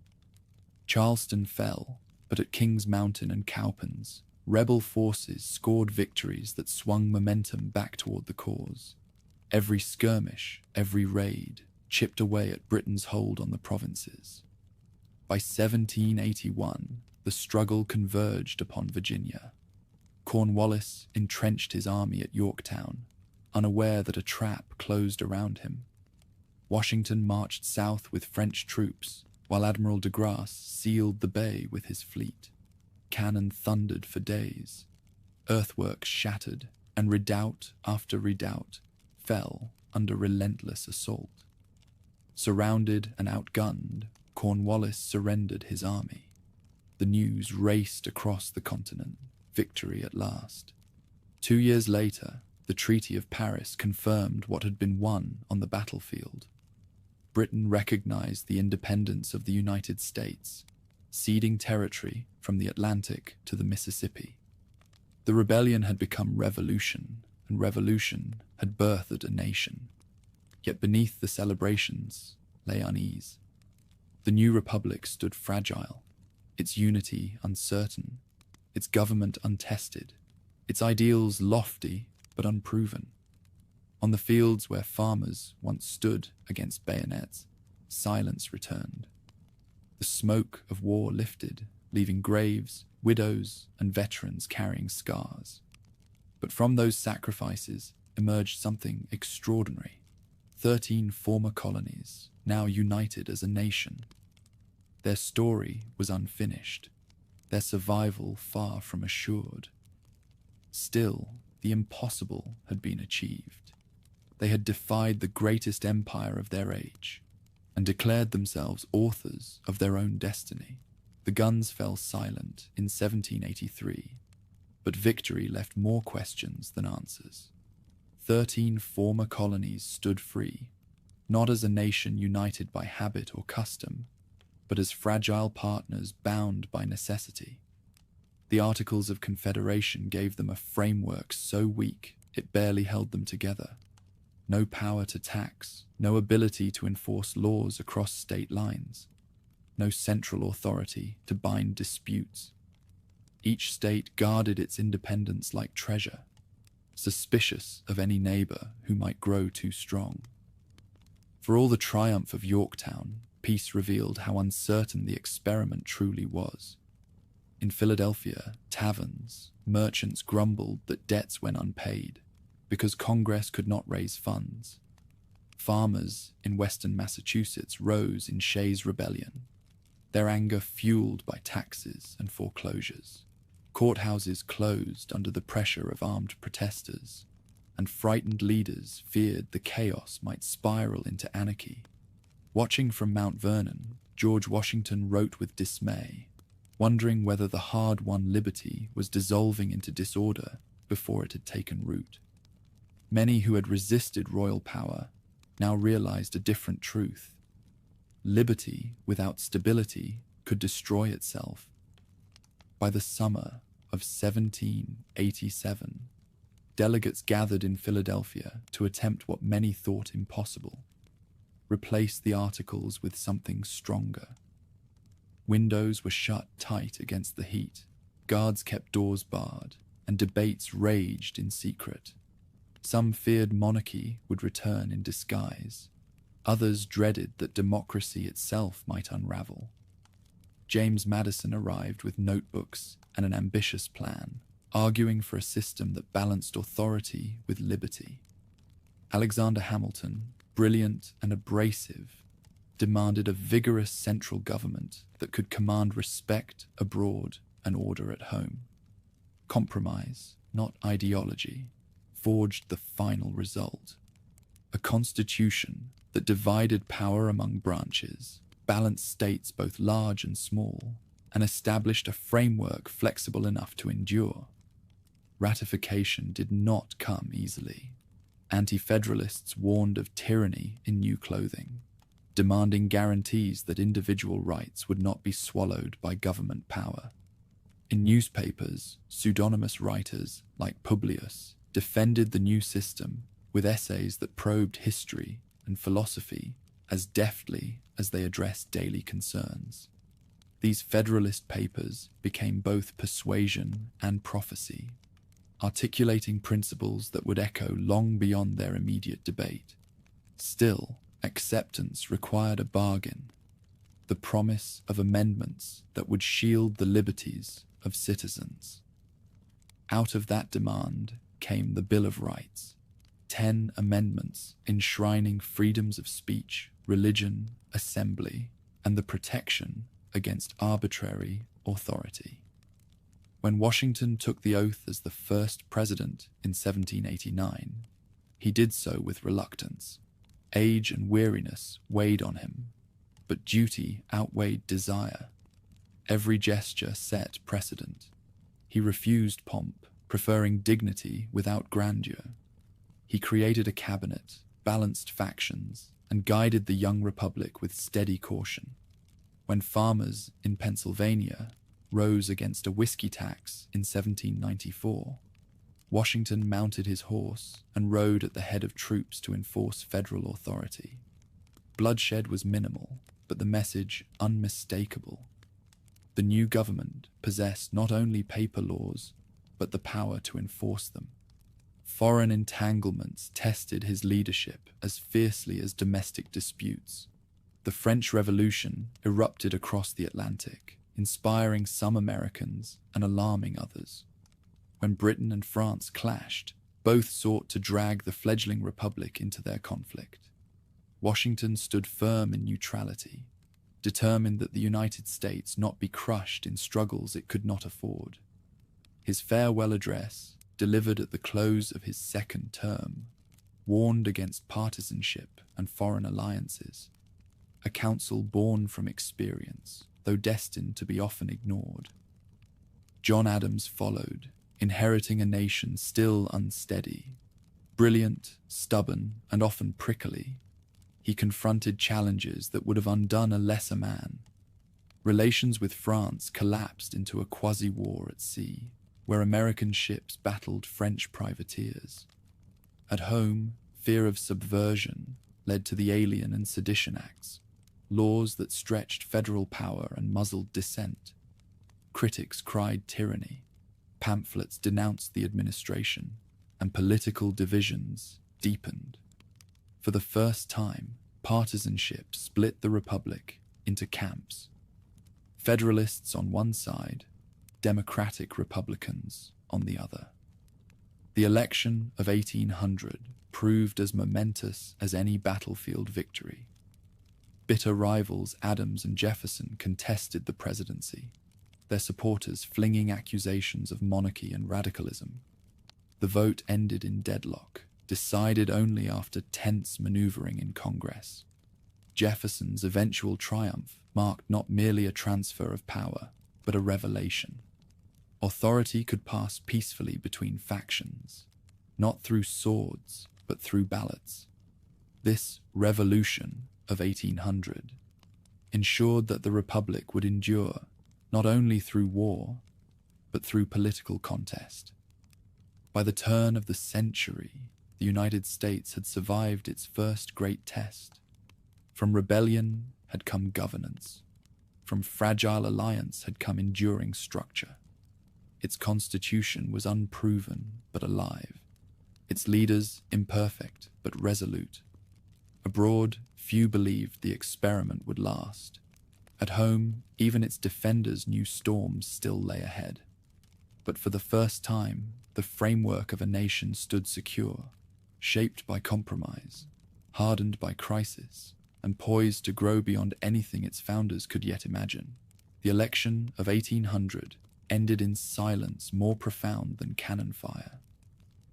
Charleston fell, but at Kings Mountain and Cowpens, rebel forces scored victories that swung momentum back toward the cause. Every skirmish, every raid, chipped away at Britain's hold on the provinces. By 1781, the struggle converged upon Virginia. Cornwallis entrenched his army at Yorktown, unaware that a trap closed around him. Washington marched south with French troops, while Admiral de Grasse sealed the bay with his fleet. Cannon thundered for days. Earthworks shattered, and redoubt after redoubt fell under relentless assault. Surrounded and outgunned, Cornwallis surrendered his army. The news raced across the continent, victory at last. 2 years later, the Treaty of Paris confirmed what had been won on the battlefield. Britain recognized the independence of the United States, ceding territory from the Atlantic to the Mississippi. The rebellion had become revolution, and revolution had birthed a nation. Yet beneath the celebrations lay unease. The new republic stood fragile, its unity uncertain, its government untested, its ideals lofty but unproven. On the fields where farmers once stood against bayonets, silence returned. The smoke of war lifted, leaving graves, widows, and veterans carrying scars. But from those sacrifices emerged something extraordinary. 13 former colonies, now united as a nation. Their story was unfinished, their survival far from assured. Still, the impossible had been achieved. They had defied the greatest empire of their age, and declared themselves authors of their own destiny. The guns fell silent in 1783, but victory left more questions than answers. 13 former colonies stood free, not as a nation united by habit or custom, but as fragile partners bound by necessity. The Articles of Confederation gave them a framework so weak it barely held them together. No power to tax, no ability to enforce laws across state lines, no central authority to bind disputes. Each state guarded its independence like treasure, suspicious of any neighbor who might grow too strong. For all the triumph of Yorktown, peace revealed how uncertain the experiment truly was. In Philadelphia, taverns, merchants grumbled that debts went unpaid because Congress could not raise funds. Farmers in western Massachusetts rose in Shays' Rebellion, their anger fueled by taxes and foreclosures. Courthouses closed under the pressure of armed protesters, and frightened leaders feared the chaos might spiral into anarchy. Watching from Mount Vernon, George Washington wrote with dismay, wondering whether the hard-won liberty was dissolving into disorder before it had taken root. Many who had resisted royal power now realized a different truth. Liberty without stability could destroy itself. By the summer of 1787, delegates gathered in Philadelphia to attempt what many thought impossible: replace the Articles with something stronger. Windows were shut tight against the heat, guards kept doors barred, and debates raged in secret. Some feared monarchy would return in disguise. Others dreaded that democracy itself might unravel. James Madison arrived with notebooks and an ambitious plan, arguing for a system that balanced authority with liberty. Alexander Hamilton, brilliant and abrasive, demanded a vigorous central government that could command respect abroad and order at home. Compromise, not ideology, forged the final result: a constitution that divided power among branches, balanced states both large and small, and established a framework flexible enough to endure. Ratification did not come easily. Anti-federalists warned of tyranny in new clothing, demanding guarantees that individual rights would not be swallowed by government power. In newspapers, pseudonymous writers like Publius defended the new system with essays that probed history and philosophy as deftly as they addressed daily concerns. These Federalist papers became both persuasion and prophecy, articulating principles that would echo long beyond their immediate debate. Still, acceptance required a bargain: the promise of amendments that would shield the liberties of citizens. Out of that demand came the Bill of Rights, 10 amendments enshrining freedoms of speech, religion, assembly, and the protection against arbitrary authority. When Washington took the oath as the first president in 1789, he did so with reluctance. Age and weariness weighed on him, but duty outweighed desire. Every gesture set precedent. He refused pomp, preferring dignity without grandeur. He created a cabinet, balanced factions, and guided the young republic with steady caution. When farmers in Pennsylvania rose against a whiskey tax in 1794, Washington mounted his horse and rode at the head of troops to enforce federal authority. Bloodshed was minimal, but the message unmistakable. The new government possessed not only paper laws, but the power to enforce them. Foreign entanglements tested his leadership as fiercely as domestic disputes. The French Revolution erupted across the Atlantic, inspiring some Americans and alarming others. When Britain and France clashed, both sought to drag the fledgling republic into their conflict. Washington stood firm in neutrality, determined that the United States not be crushed in struggles it could not afford. His farewell address, delivered at the close of his second term, warned against partisanship and foreign alliances, a counsel born from experience, though destined to be often ignored. John Adams followed, inheriting a nation still unsteady. Brilliant, stubborn, and often prickly, he confronted challenges that would have undone a lesser man. Relations with France collapsed into a quasi-war at sea, where American ships battled French privateers. At home, fear of subversion led to the Alien and Sedition Acts, laws that stretched federal power and muzzled dissent. Critics cried tyranny, pamphlets denounced the administration, and political divisions deepened. For the first time, partisanship split the Republic into camps. Federalists on one side, Democratic Republicans on the other. The election of 1800 proved as momentous as any battlefield victory. Bitter rivals Adams and Jefferson contested the presidency, their supporters flinging accusations of monarchy and radicalism. The vote ended in deadlock, decided only after tense maneuvering in Congress. Jefferson's eventual triumph marked not merely a transfer of power, but a revelation. Authority could pass peacefully between factions, not through swords, but through ballots. This revolution of 1800 ensured that the Republic would endure not only through war, but through political contest. By the turn of the century, the United States had survived its first great test. From rebellion had come governance. From fragile alliance had come enduring structure. Its constitution was unproven but alive. Its leaders imperfect but resolute. Abroad, few believed the experiment would last. At home, even its defenders knew storms still lay ahead. But for the first time, the framework of a nation stood secure, shaped by compromise, hardened by crisis, and poised to grow beyond anything its founders could yet imagine. The election of 1800 ended in silence more profound than cannon fire.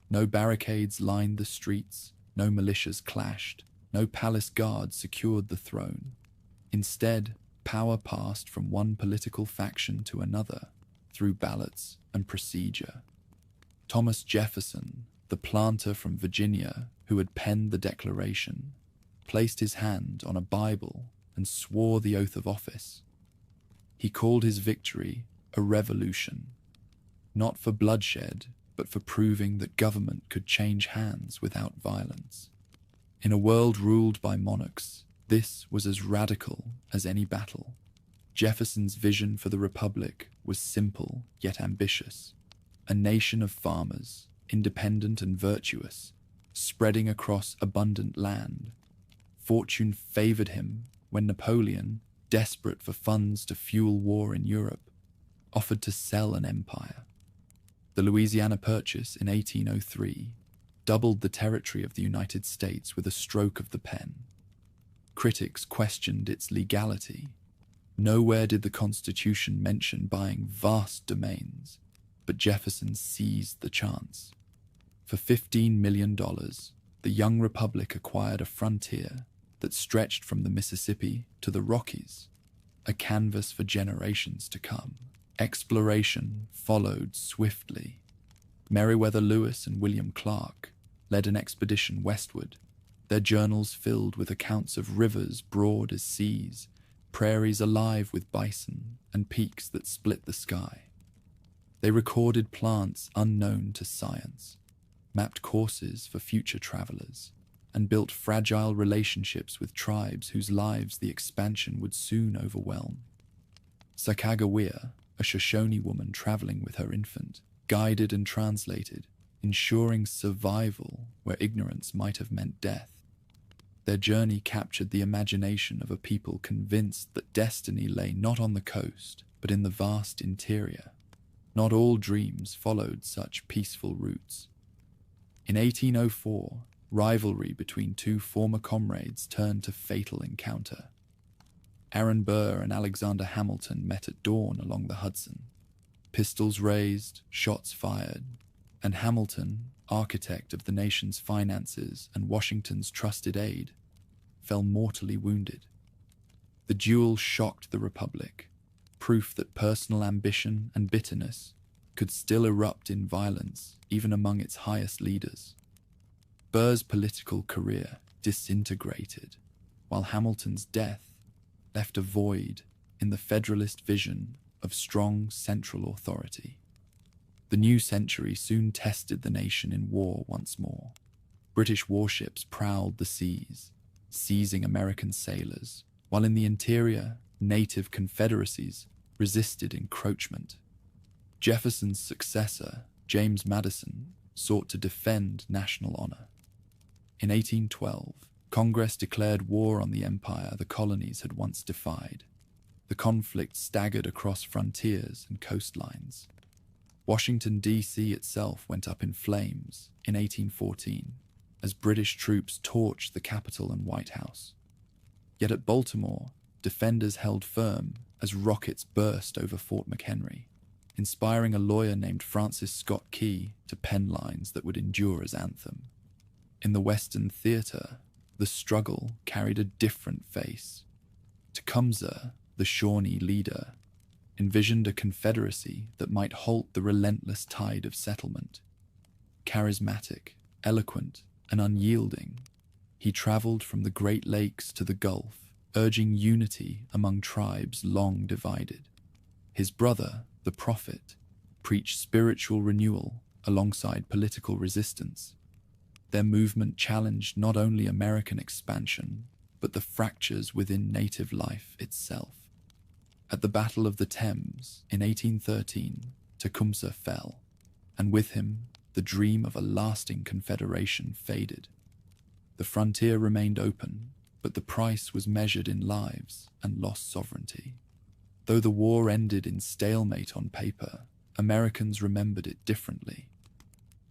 No barricades lined the streets, no militias clashed, no palace guards secured the throne. Instead, power passed from one political faction to another through ballots and procedure. Thomas Jefferson, the planter from Virginia who had penned the Declaration, placed his hand on a Bible and swore the oath of office. He called his victory a revolution, not for bloodshed, but for proving that government could change hands without violence. In a world ruled by monarchs, this was as radical as any battle. Jefferson's vision for the Republic was simple yet ambitious. A nation of farmers, independent and virtuous, spreading across abundant land. Fortune favored him when Napoleon, desperate for funds to fuel war in Europe, offered to sell an empire. The Louisiana Purchase in 1803 doubled the territory of the United States with a stroke of the pen. Critics questioned its legality. Nowhere did the Constitution mention buying vast domains, but Jefferson seized the chance. For $15 million, the young republic acquired a frontier that stretched from the Mississippi to the Rockies, a canvas for generations to come. Exploration followed swiftly. Meriwether Lewis and William Clark led an expedition westward, their journals filled with accounts of rivers broad as seas, prairies alive with bison, and peaks that split the sky. They recorded plants unknown to science, mapped courses for future travelers, and built fragile relationships with tribes whose lives the expansion would soon overwhelm. Sacagawea, a Shoshone woman traveling with her infant, guided and translated, ensuring survival where ignorance might have meant death. Their journey captured the imagination of a people convinced that destiny lay not on the coast, but in the vast interior. Not all dreams followed such peaceful routes. In 1804, rivalry between two former comrades turned to fatal encounter. Aaron Burr and Alexander Hamilton met at dawn along the Hudson. Pistols raised, shots fired, and Hamilton, architect of the nation's finances and Washington's trusted aide, fell mortally wounded. The duel shocked the Republic, proof that personal ambition and bitterness could still erupt in violence even among its highest leaders. Burr's political career disintegrated, while Hamilton's death left a void in the Federalist vision of strong central authority. The new century soon tested the nation in war once more. British warships prowled the seas, seizing American sailors, while in the interior, native confederacies resisted encroachment. Jefferson's successor, James Madison, sought to defend national honor. In 1812, Congress declared war on the empire the colonies had once defied. The conflict staggered across frontiers and coastlines. Washington, D.C. itself went up in flames in 1814 as British troops torched the Capitol and White House. Yet at Baltimore, defenders held firm as rockets burst over Fort McHenry, inspiring a lawyer named Francis Scott Key to pen lines that would endure as anthem. In the Western theater, the struggle carried a different face. Tecumseh, the Shawnee leader, envisioned a confederacy that might halt the relentless tide of settlement. Charismatic, eloquent, and unyielding, he traveled from the Great Lakes to the Gulf, urging unity among tribes long divided. His brother, the Prophet, preached spiritual renewal alongside political resistance. Their movement challenged not only American expansion, but the fractures within native life itself. At the Battle of the Thames in 1813, Tecumseh fell, and with him, the dream of a lasting confederation faded. The frontier remained open, but the price was measured in lives and lost sovereignty. Though the war ended in stalemate on paper, Americans remembered it differently.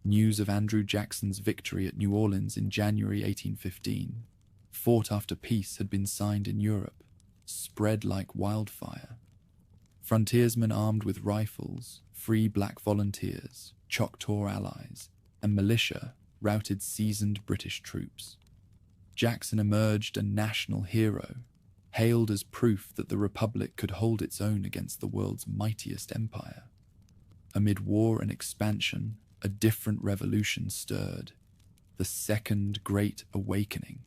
News of Andrew Jackson's victory at New Orleans in January 1815, fought after peace had been signed in Europe, spread like wildfire. Frontiersmen armed with rifles, free black volunteers, Choctaw allies, and militia routed seasoned British troops. Jackson emerged a national hero, hailed as proof that the Republic could hold its own against the world's mightiest empire. Amid war and expansion, a different revolution stirred, the Second Great Awakening.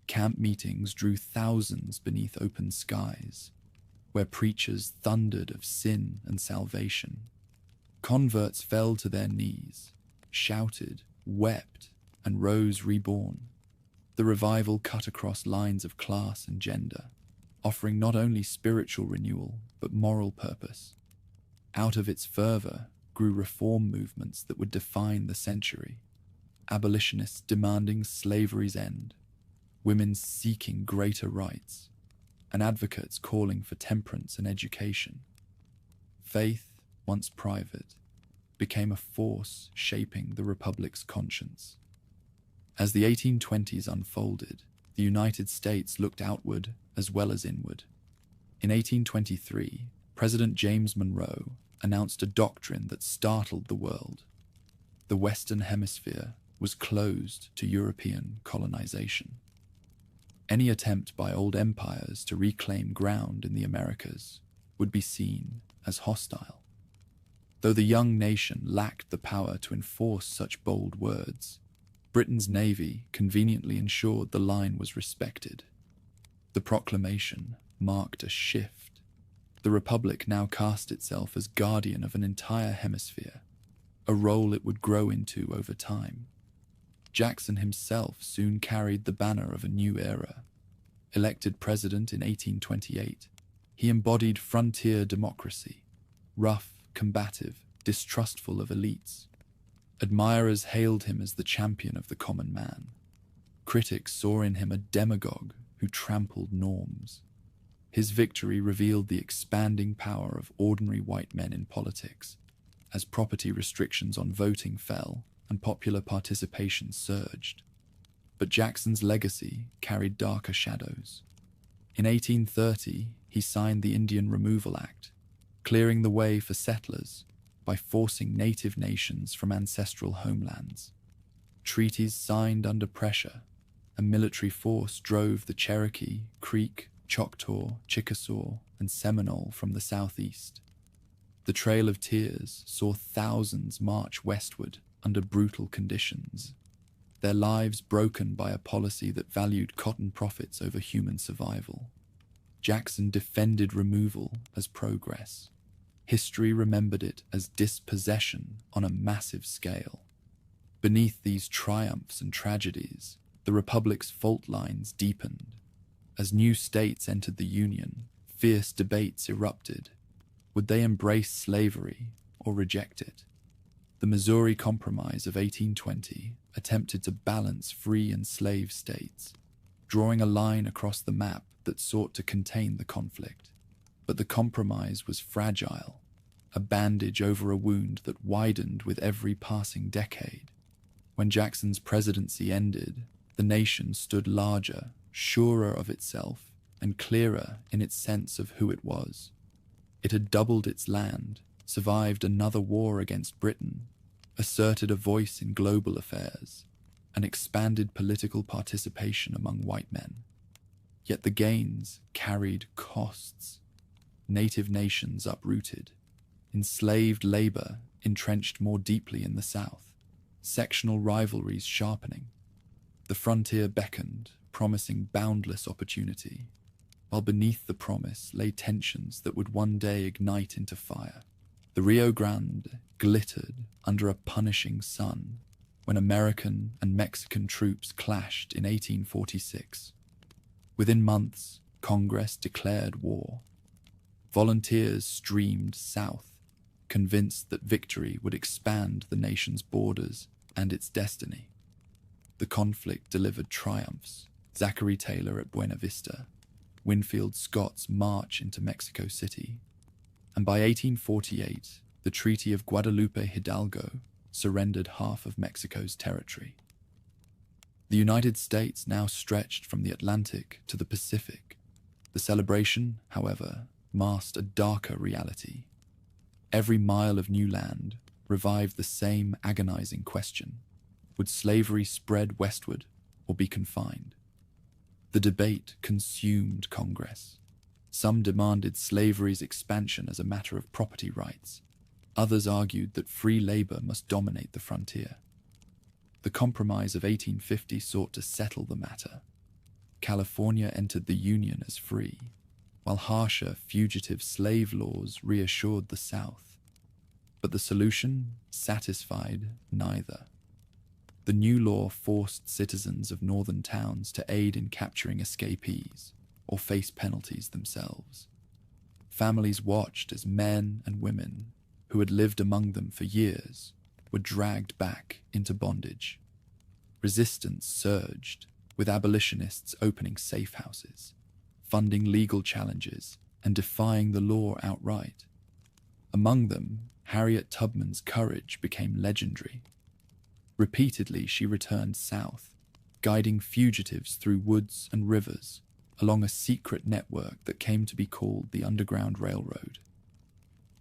Camp meetings drew thousands beneath open skies, where preachers thundered of sin and salvation. Converts fell to their knees, shouted, wept, and rose reborn. The revival cut across lines of class and gender, offering not only spiritual renewal, but moral purpose. Out of its fervor grew reform movements that would define the century. Abolitionists demanding slavery's end, women seeking greater rights, and advocates calling for temperance and education. Faith, once private, became a force shaping the Republic's conscience. As the 1820s unfolded, the United States looked outward as well as inward. In 1823, President James Monroe announced a doctrine that startled the world. The Western Hemisphere was closed to European colonization. Any attempt by old empires to reclaim ground in the Americas would be seen as hostile. Though the young nation lacked the power to enforce such bold words, Britain's navy conveniently ensured the line was respected. The proclamation marked a shift. The Republic now cast itself as guardian of an entire hemisphere, a role it would grow into over time. Jackson himself soon carried the banner of a new era. Elected president in 1828, he embodied frontier democracy, rough, combative, distrustful of elites. Admirers hailed him as the champion of the common man. Critics saw in him a demagogue who trampled norms. His victory revealed the expanding power of ordinary white men in politics, as property restrictions on voting fell and popular participation surged. But Jackson's legacy carried darker shadows. In 1830, he signed the Indian Removal Act, clearing the way for settlers by forcing native nations from ancestral homelands. Treaties signed under pressure, a military force drove the Cherokee, Creek, Choctaw, Chickasaw, and Seminole from the southeast. The Trail of Tears saw thousands march westward under brutal conditions, their lives broken by a policy that valued cotton profits over human survival. Jackson defended removal as progress. History remembered it as dispossession on a massive scale. Beneath these triumphs and tragedies, the Republic's fault lines deepened. As new states entered the Union, fierce debates erupted. Would they embrace slavery or reject it? The Missouri Compromise of 1820 attempted to balance free and slave states, drawing a line across the map that sought to contain the conflict. But the compromise was fragile, a bandage over a wound that widened with every passing decade. When Jackson's presidency ended, the nation stood larger, surer of itself, and clearer in its sense of who it was. It had doubled its land, survived another war against Britain, asserted a voice in global affairs, and expanded political participation among white men. Yet the gains carried costs. Native nations uprooted, enslaved labor entrenched more deeply in the South, sectional rivalries sharpening. The frontier beckoned, promising boundless opportunity, while beneath the promise lay tensions that would one day ignite into fire. The Rio Grande glittered under a punishing sun when American and Mexican troops clashed in 1846. Within months, Congress declared war. Volunteers streamed south, convinced that victory would expand the nation's borders and its destiny. The conflict delivered triumphs: Zachary Taylor at Buena Vista, Winfield Scott's march into Mexico City, and by 1848, the Treaty of Guadalupe Hidalgo surrendered half of Mexico's territory. The United States now stretched from the Atlantic to the Pacific. The celebration, however, masked a darker reality. Every mile of new land revived the same agonizing question: would slavery spread westward or be confined? The debate consumed Congress. Some demanded slavery's expansion as a matter of property rights. Others argued that free labor must dominate the frontier. The Compromise of 1850 sought to settle the matter. California entered the Union as free, while harsher fugitive slave laws reassured the South. But the solution satisfied neither. The new law forced citizens of northern towns to aid in capturing escapees or face penalties themselves. Families watched as men and women who had lived among them for years were dragged back into bondage. Resistance surged, with abolitionists opening safe houses, funding legal challenges, and defying the law outright. Among them, Harriet Tubman's courage became legendary. Repeatedly, she returned south, guiding fugitives through woods and rivers along a secret network that came to be called the Underground Railroad.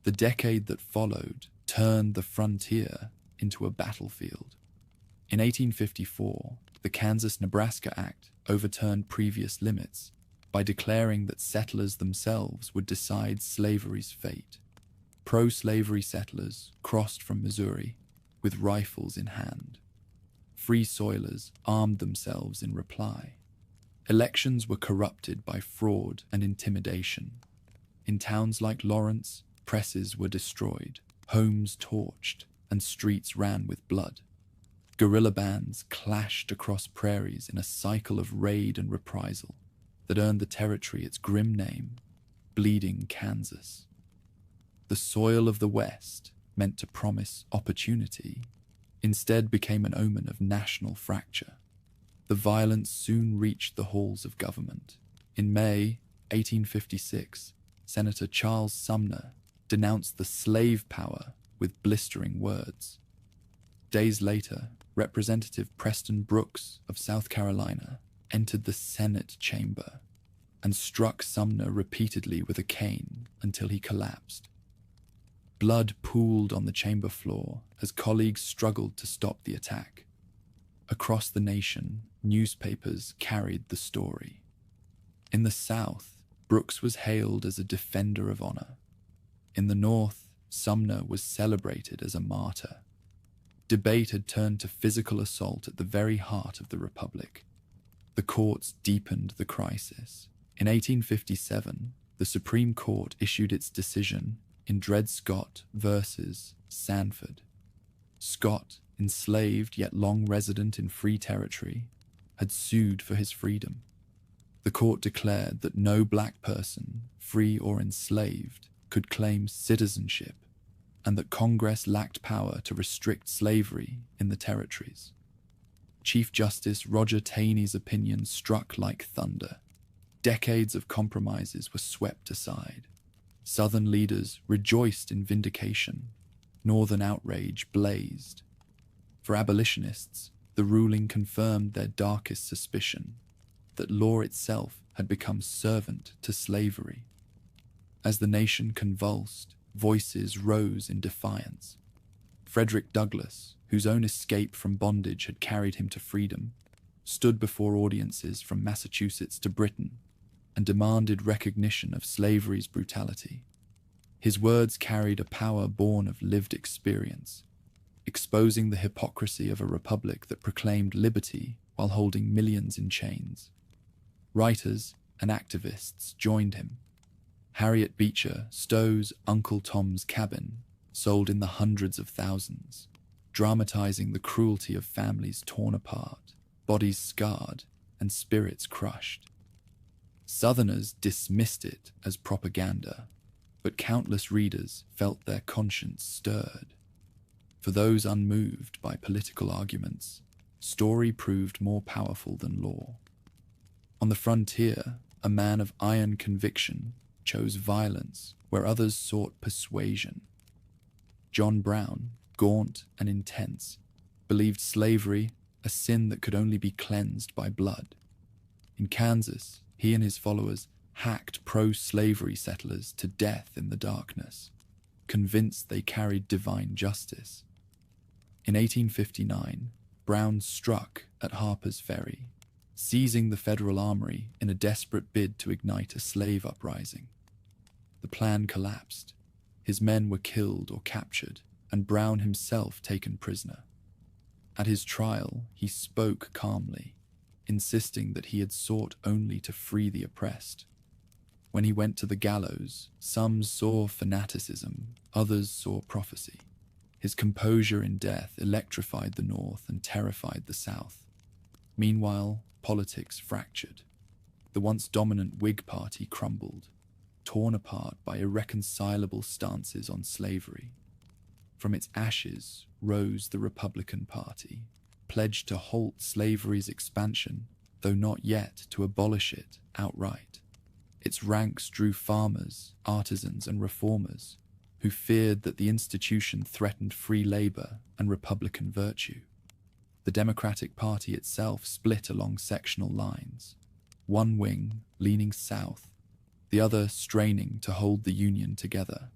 The decade that followed turned the frontier into a battlefield. In 1854, the Kansas-Nebraska Act overturned previous limits by declaring that settlers themselves would decide slavery's fate. Pro-slavery settlers crossed from Missouri with rifles in hand. Free soilers armed themselves in reply. Elections were corrupted by fraud and intimidation. In towns like Lawrence, presses were destroyed, homes torched, and streets ran with blood. Guerrilla bands clashed across prairies in a cycle of raid and reprisal that earned the territory its grim name, Bleeding Kansas. The soil of the West, meant to promise opportunity, instead became an omen of national fracture. The violence soon reached the halls of government. In May 1856, Senator Charles Sumner denounced the slave power with blistering words. Days later, Representative Preston Brooks of South Carolina entered the Senate chamber and struck Sumner repeatedly with a cane until he collapsed. Blood pooled on the chamber floor as colleagues struggled to stop the attack. Across the nation, newspapers carried the story. In the South, Brooks was hailed as a defender of honor. In the North, Sumner was celebrated as a martyr. Debate had turned to physical assault at the very heart of the Republic. The courts deepened the crisis. In 1857, the Supreme Court issued its decision in Dred Scott versus Sanford. Scott, enslaved yet long resident in free territory, had sued for his freedom. The court declared that no black person, free or enslaved, could claim citizenship, and that Congress lacked power to restrict slavery in the territories. Chief Justice Roger Taney's opinion struck like thunder. Decades of compromises were swept aside. Southern leaders rejoiced in vindication. Northern outrage blazed. For abolitionists, the ruling confirmed their darkest suspicion, that law itself had become servant to slavery. As the nation convulsed, voices rose in defiance. Frederick Douglass, whose own escape from bondage had carried him to freedom, stood before audiences from Massachusetts to Britain and demanded recognition of slavery's brutality. His words carried a power born of lived experience, exposing the hypocrisy of a republic that proclaimed liberty while holding millions in chains. Writers and activists joined him. Harriet Beecher Stowe's Uncle Tom's Cabin sold in the hundreds of thousands, dramatizing the cruelty of families torn apart, bodies scarred, and spirits crushed. Southerners dismissed it as propaganda, but countless readers felt their conscience stirred. For those unmoved by political arguments, story proved more powerful than law. On the frontier, a man of iron conviction chose violence where others sought persuasion. John Brown, gaunt and intense, believed slavery a sin that could only be cleansed by blood. In Kansas, he and his followers hacked pro-slavery settlers to death in the darkness, convinced they carried divine justice. In 1859, Brown struck at Harper's Ferry, seizing the Federal Armory in a desperate bid to ignite a slave uprising. The plan collapsed. His men were killed or captured, and Brown himself taken prisoner. At his trial, he spoke calmly, insisting that he had sought only to free the oppressed. When he went to the gallows, some saw fanaticism, others saw prophecy. His composure in death electrified the North and terrified the South. Meanwhile, politics fractured. The once dominant Whig Party crumbled, torn apart by irreconcilable stances on slavery. From its ashes rose the Republican Party, pledged to halt slavery's expansion, though not yet to abolish it outright. Its ranks drew farmers, artisans, and reformers who feared that the institution threatened free labor and Republican virtue. The Democratic Party itself split along sectional lines, one wing leaning south, the other straining to hold the Union together.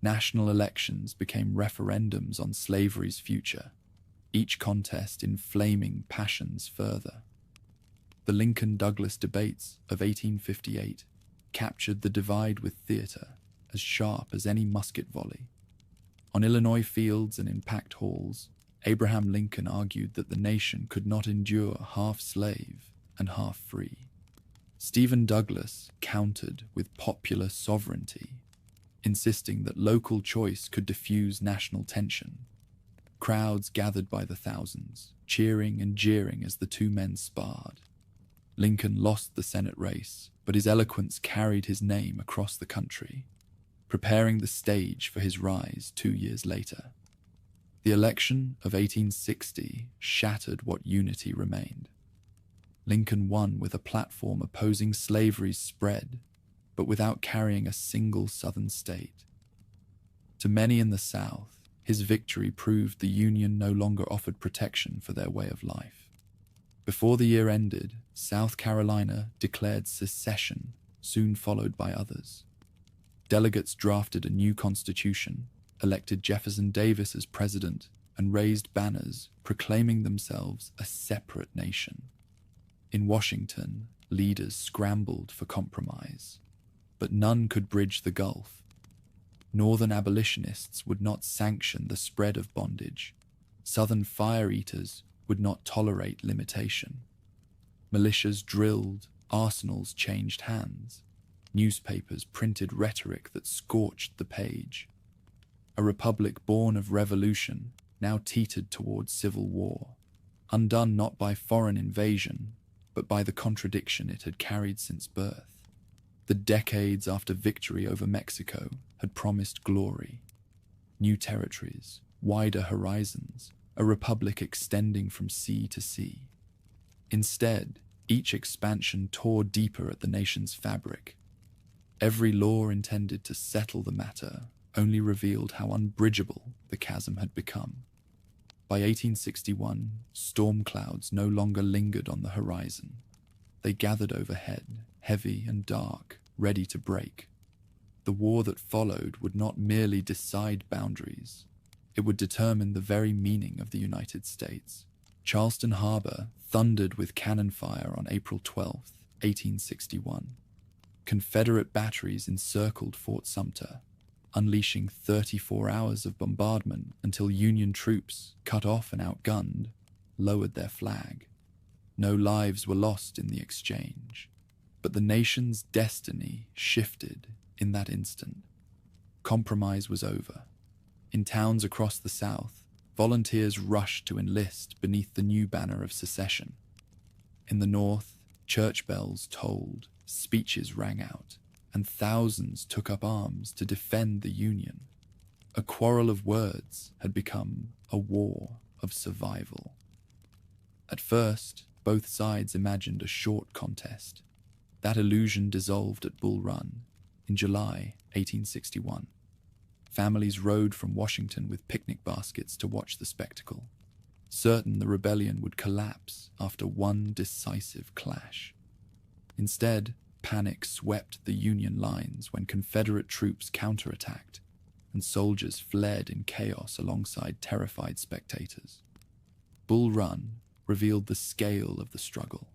National elections became referendums on slavery's future, each contest inflaming passions further. The Lincoln-Douglas debates of 1858 captured the divide with theater as sharp as any musket volley. On Illinois fields and in packed halls, Abraham Lincoln argued that the nation could not endure half slave and half free. Stephen Douglas countered with popular sovereignty, insisting that local choice could diffuse national tension. Crowds gathered by the thousands, cheering and jeering as the two men sparred. Lincoln lost the Senate race, but his eloquence carried his name across the country, preparing the stage for his rise 2 years later. The election of 1860 shattered what unity remained. Lincoln won with a platform opposing slavery's spread, but without carrying a single Southern state. To many in the South, his victory proved the Union no longer offered protection for their way of life. Before the year ended, South Carolina declared secession, soon followed by others. Delegates drafted a new constitution, elected Jefferson Davis as president, and raised banners proclaiming themselves a separate nation. In Washington, leaders scrambled for compromise, but none could bridge the gulf. Northern abolitionists would not sanction the spread of bondage. Southern fire-eaters would not tolerate limitation. Militias drilled, arsenals changed hands. Newspapers printed rhetoric that scorched the page. A republic born of revolution now teetered towards civil war, undone not by foreign invasion, but by the contradiction it had carried since birth. The decades after victory over Mexico had promised glory, new territories, wider horizons, a republic extending from sea to sea. Instead, each expansion tore deeper at the nation's fabric. Every law intended to settle the matter only revealed how unbridgeable the chasm had become. By 1861, storm clouds no longer lingered on the horizon. They gathered overhead, heavy and dark, ready to break. The war that followed would not merely decide boundaries, it would determine the very meaning of the United States. Charleston Harbor thundered with cannon fire on April 12, 1861. Confederate batteries encircled Fort Sumter, unleashing 34 hours of bombardment until Union troops, cut off and outgunned, lowered their flag. No lives were lost in the exchange, but the nation's destiny shifted in that instant. Compromise was over. In towns across the South, volunteers rushed to enlist beneath the new banner of secession. In the North, church bells tolled, speeches rang out, and thousands took up arms to defend the Union. A quarrel of words had become a war of survival. At first, both sides imagined a short contest. That illusion dissolved at Bull Run in July 1861. Families rode from Washington with picnic baskets to watch the spectacle, certain the rebellion would collapse after one decisive clash. Instead, panic swept the Union lines when Confederate troops counterattacked, and soldiers fled in chaos alongside terrified spectators. Bull Run revealed the scale of the struggle.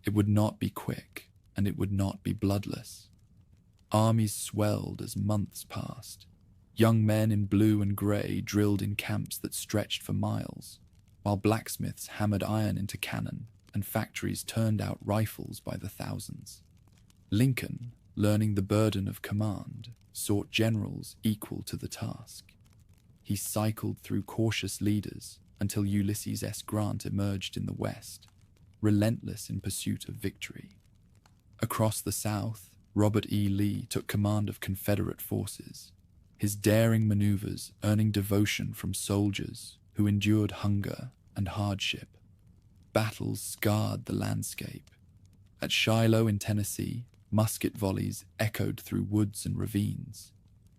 It would not be quick, and it would not be bloodless. Armies swelled as months passed. Young men in blue and grey drilled in camps that stretched for miles, while blacksmiths hammered iron into cannon and factories turned out rifles by the thousands. Lincoln, learning the burden of command, sought generals equal to the task. He cycled through cautious leaders until Ulysses S. Grant emerged in the West, relentless in pursuit of victory. Across the South, Robert E. Lee took command of Confederate forces, his daring maneuvers earning devotion from soldiers who endured hunger and hardship. Battles scarred the landscape. At Shiloh in Tennessee, musket volleys echoed through woods and ravines,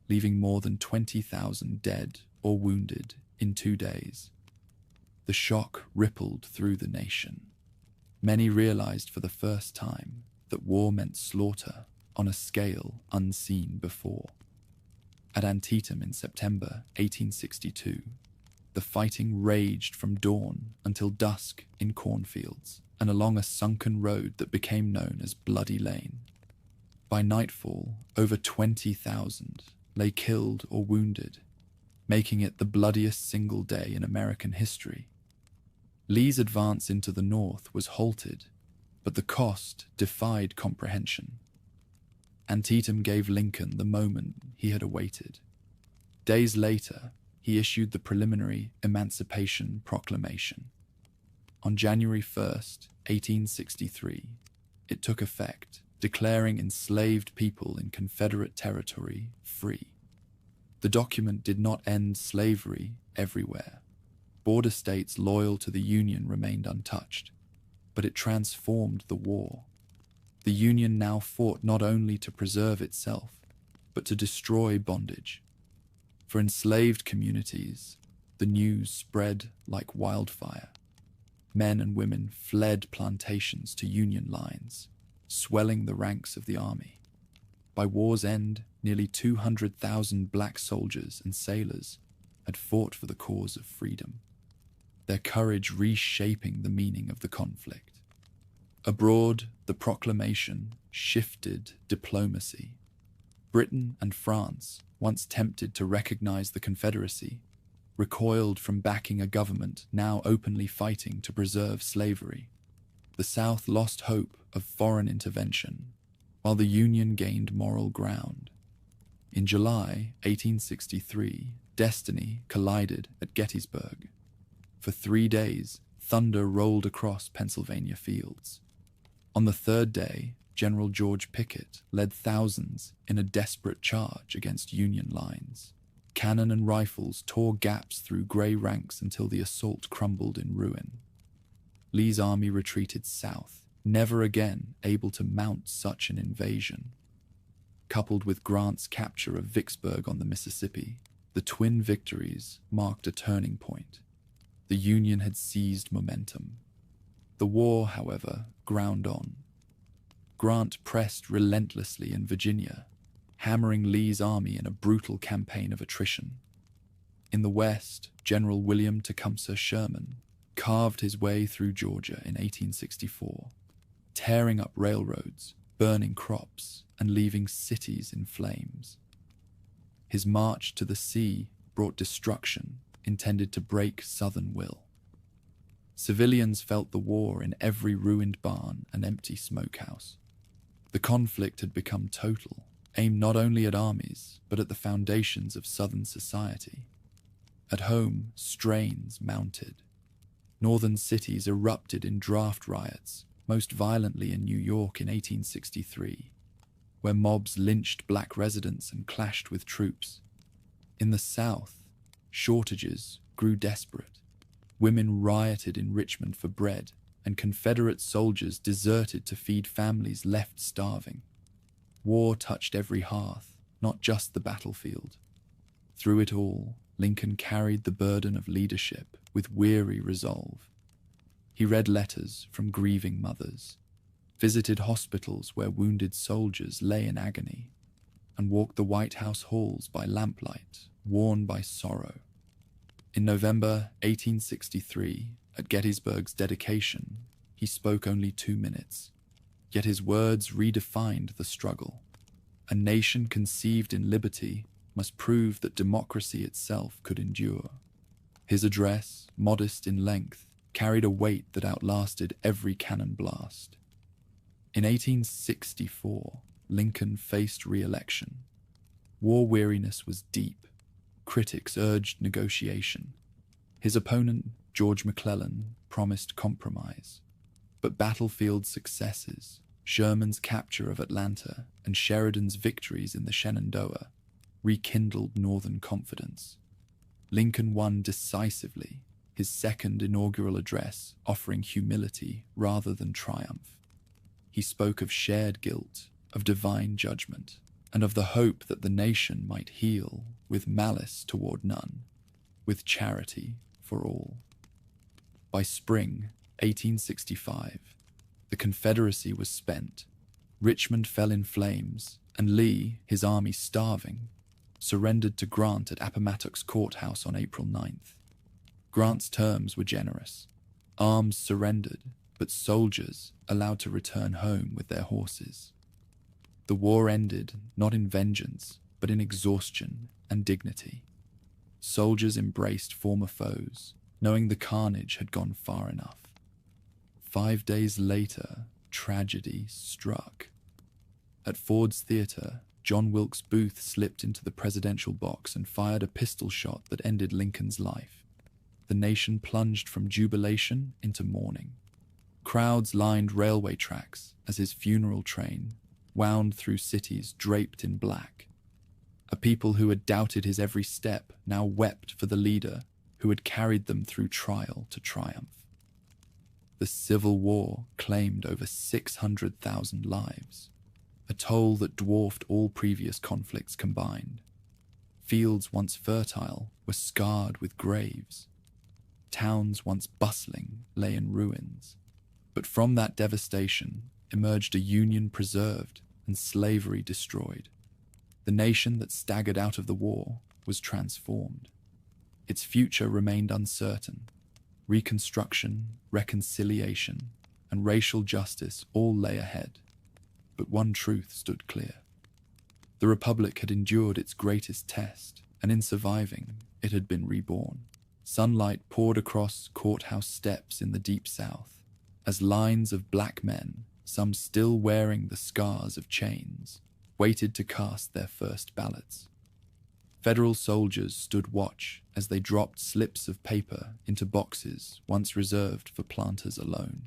leaving more than 20,000 dead or wounded in 2 days. The shock rippled through the nation. Many realized for the first time that war meant slaughter on a scale unseen before. At Antietam in September 1862, the fighting raged from dawn until dusk in cornfields and along a sunken road that became known as Bloody Lane. By nightfall, over 20,000 lay killed or wounded, making it the bloodiest single day in American history. Lee's advance into the North was halted, but the cost defied comprehension. Antietam gave Lincoln the moment he had awaited. Days later, he issued the preliminary Emancipation Proclamation. On January 1st, 1863, it took effect, declaring enslaved people in Confederate territory free. The document did not end slavery everywhere. Border states loyal to the Union remained untouched, but it transformed the war. The Union now fought not only to preserve itself, but to destroy bondage. For enslaved communities, the news spread like wildfire. Men and women fled plantations to Union lines, swelling the ranks of the army. By war's end, nearly 200,000 black soldiers and sailors had fought for the cause of freedom, their courage reshaping the meaning of the conflict. Abroad, the proclamation shifted diplomacy. Britain and France, once tempted to recognize the Confederacy, recoiled from backing a government now openly fighting to preserve slavery. The South lost hope of foreign intervention, while the Union gained moral ground. In July 1863, destiny collided at Gettysburg. For 3 days, thunder rolled across Pennsylvania fields. On the third day, General George Pickett led thousands in a desperate charge against Union lines. Cannon and rifles tore gaps through grey ranks until the assault crumbled in ruin. Lee's army retreated south, never again able to mount such an invasion. Coupled with Grant's capture of Vicksburg on the Mississippi, the twin victories marked a turning point. The Union had seized momentum. The war, however, ground on. Grant pressed relentlessly in Virginia, hammering Lee's army in a brutal campaign of attrition. In the West, General William Tecumseh Sherman carved his way through Georgia in 1864, tearing up railroads, burning crops, and leaving cities in flames. His march to the sea brought destruction intended to break Southern will. Civilians felt the war in every ruined barn and empty smokehouse. The conflict had become total, aimed not only at armies, but at the foundations of Southern society. At home, strains mounted. Northern cities erupted in draft riots, most violently in New York in 1863, where mobs lynched black residents and clashed with troops. In the South, shortages grew desperate. Women rioted in Richmond for bread, and Confederate soldiers deserted to feed families left starving. War touched every hearth, not just the battlefield. Through it all, Lincoln carried the burden of leadership with weary resolve. He read letters from grieving mothers, visited hospitals where wounded soldiers lay in agony, and walked the White House halls by lamplight, worn by sorrow. In November 1863, at Gettysburg's dedication, he spoke only 2 minutes, yet his words redefined the struggle. A nation conceived in liberty must prove that democracy itself could endure. His address, modest in length, carried a weight that outlasted every cannon blast. In 1864, Lincoln faced re-election. War weariness was deep. Critics urged negotiation. His opponent, George McClellan, promised compromise. But battlefield successes, Sherman's capture of Atlanta and Sheridan's victories in the Shenandoah, rekindled Northern confidence. Lincoln won decisively, his second inaugural address offering humility rather than triumph. He spoke of shared guilt, of divine judgment, and of the hope that the nation might heal with malice toward none, with charity for all. By spring 1865, the Confederacy was spent. Richmond fell in flames, and Lee, his army starving, surrendered to Grant at Appomattox Courthouse on April 9th. Grant's terms were generous. Arms surrendered, but soldiers allowed to return home with their horses. The war ended not in vengeance, but in exhaustion and dignity. Soldiers embraced former foes, knowing the carnage had gone far enough. 5 days later, tragedy struck. At Ford's Theater, John Wilkes Booth slipped into the presidential box and fired a pistol shot that ended Lincoln's life. The nation plunged from jubilation into mourning. Crowds lined railway tracks as his funeral train wound through cities draped in black. A people who had doubted his every step now wept for the leader who had carried them through trial to triumph. The Civil War claimed over 600,000 lives, a toll that dwarfed all previous conflicts combined. Fields once fertile were scarred with graves. Towns once bustling lay in ruins. But from that devastation emerged a union preserved and slavery destroyed. The nation that staggered out of the war was transformed. Its future remained uncertain. Reconstruction, reconciliation, and racial justice all lay ahead. But one truth stood clear. The Republic had endured its greatest test, and in surviving, it had been reborn. Sunlight poured across courthouse steps in the Deep South, as lines of black men, some still wearing the scars of chains, waited to cast their first ballots. Federal soldiers stood watch as they dropped slips of paper into boxes once reserved for planters alone.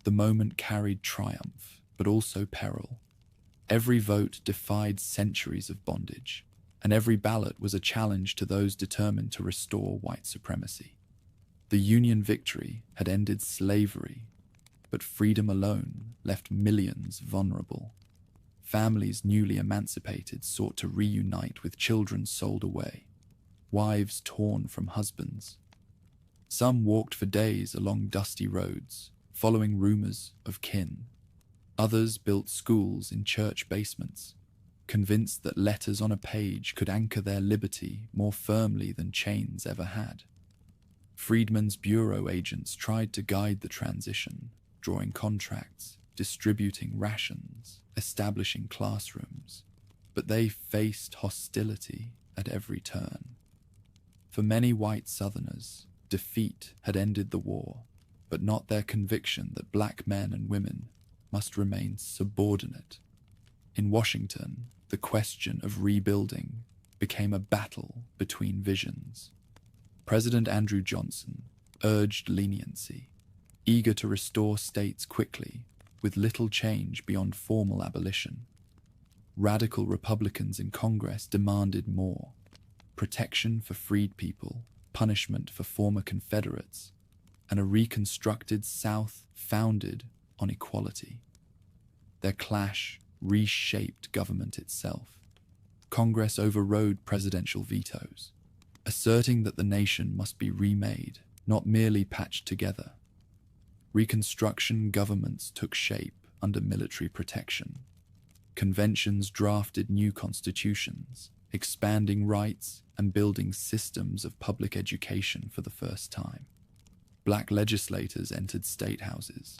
The moment carried triumph, but also peril. Every vote defied centuries of bondage, and every ballot was a challenge to those determined to restore white supremacy. The Union victory had ended slavery, but freedom alone left millions vulnerable. Families newly emancipated sought to reunite with children sold away, wives torn from husbands. Some walked for days along dusty roads, following rumors of kin. Others built schools in church basements, convinced that letters on a page could anchor their liberty more firmly than chains ever had. Freedmen's Bureau agents tried to guide the transition, drawing contracts, distributing rations, establishing classrooms, but they faced hostility at every turn. For many white Southerners, defeat had ended the war, but not their conviction that black men and women must remain subordinate. In Washington, the question of rebuilding became a battle between visions. President Andrew Johnson urged leniency, eager to restore states quickly, with little change beyond formal abolition. Radical Republicans in Congress demanded more: protection for freed people, punishment for former Confederates, and a reconstructed South founded on equality. Their clash reshaped government itself. Congress overrode presidential vetoes, asserting that the nation must be remade, not merely patched together. Reconstruction governments took shape under military protection. Conventions drafted new constitutions, expanding rights and building systems of public education for the first time. Black legislators entered state houses,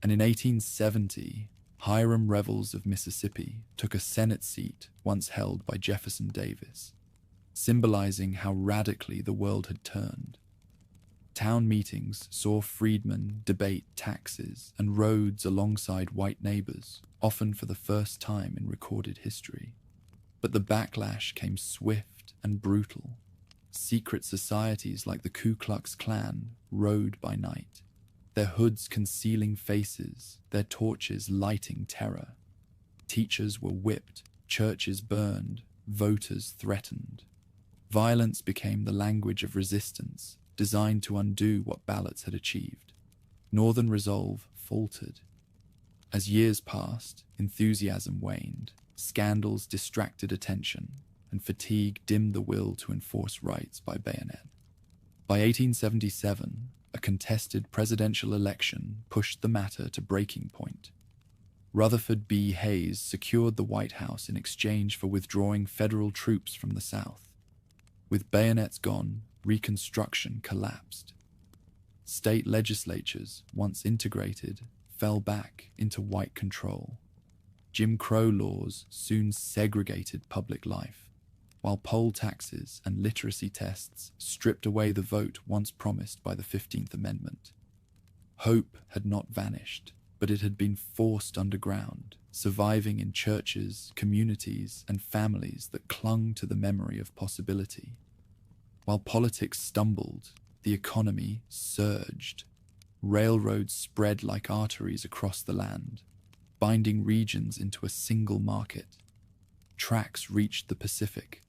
and in 1870, Hiram Revels of Mississippi took a Senate seat once held by Jefferson Davis, symbolizing how radically the world had turned. Town meetings saw freedmen debate taxes and roads alongside white neighbors, often for the first time in recorded history. But the backlash came swift and brutal. Secret societies like the Ku Klux Klan rode by night, their hoods concealing faces, their torches lighting terror. Teachers were whipped, churches burned, voters threatened. Violence became the language of resistance, designed to undo what ballots had achieved. Northern resolve faltered. As years passed, enthusiasm waned, scandals distracted attention, and fatigue dimmed the will to enforce rights by bayonet. By 1877, a contested presidential election pushed the matter to breaking point. Rutherford B. Hayes secured the White House in exchange for withdrawing federal troops from the South. With bayonets gone, Reconstruction collapsed. State legislatures, once integrated, fell back into white control. Jim Crow laws soon segregated public life, while poll taxes and literacy tests stripped away the vote once promised by the 15th Amendment. Hope had not vanished, but it had been forced underground, surviving in churches, communities, and families that clung to the memory of possibility. While politics stumbled, the economy surged. Railroads spread like arteries across the land, binding regions into a single market. Tracks reached the Pacific,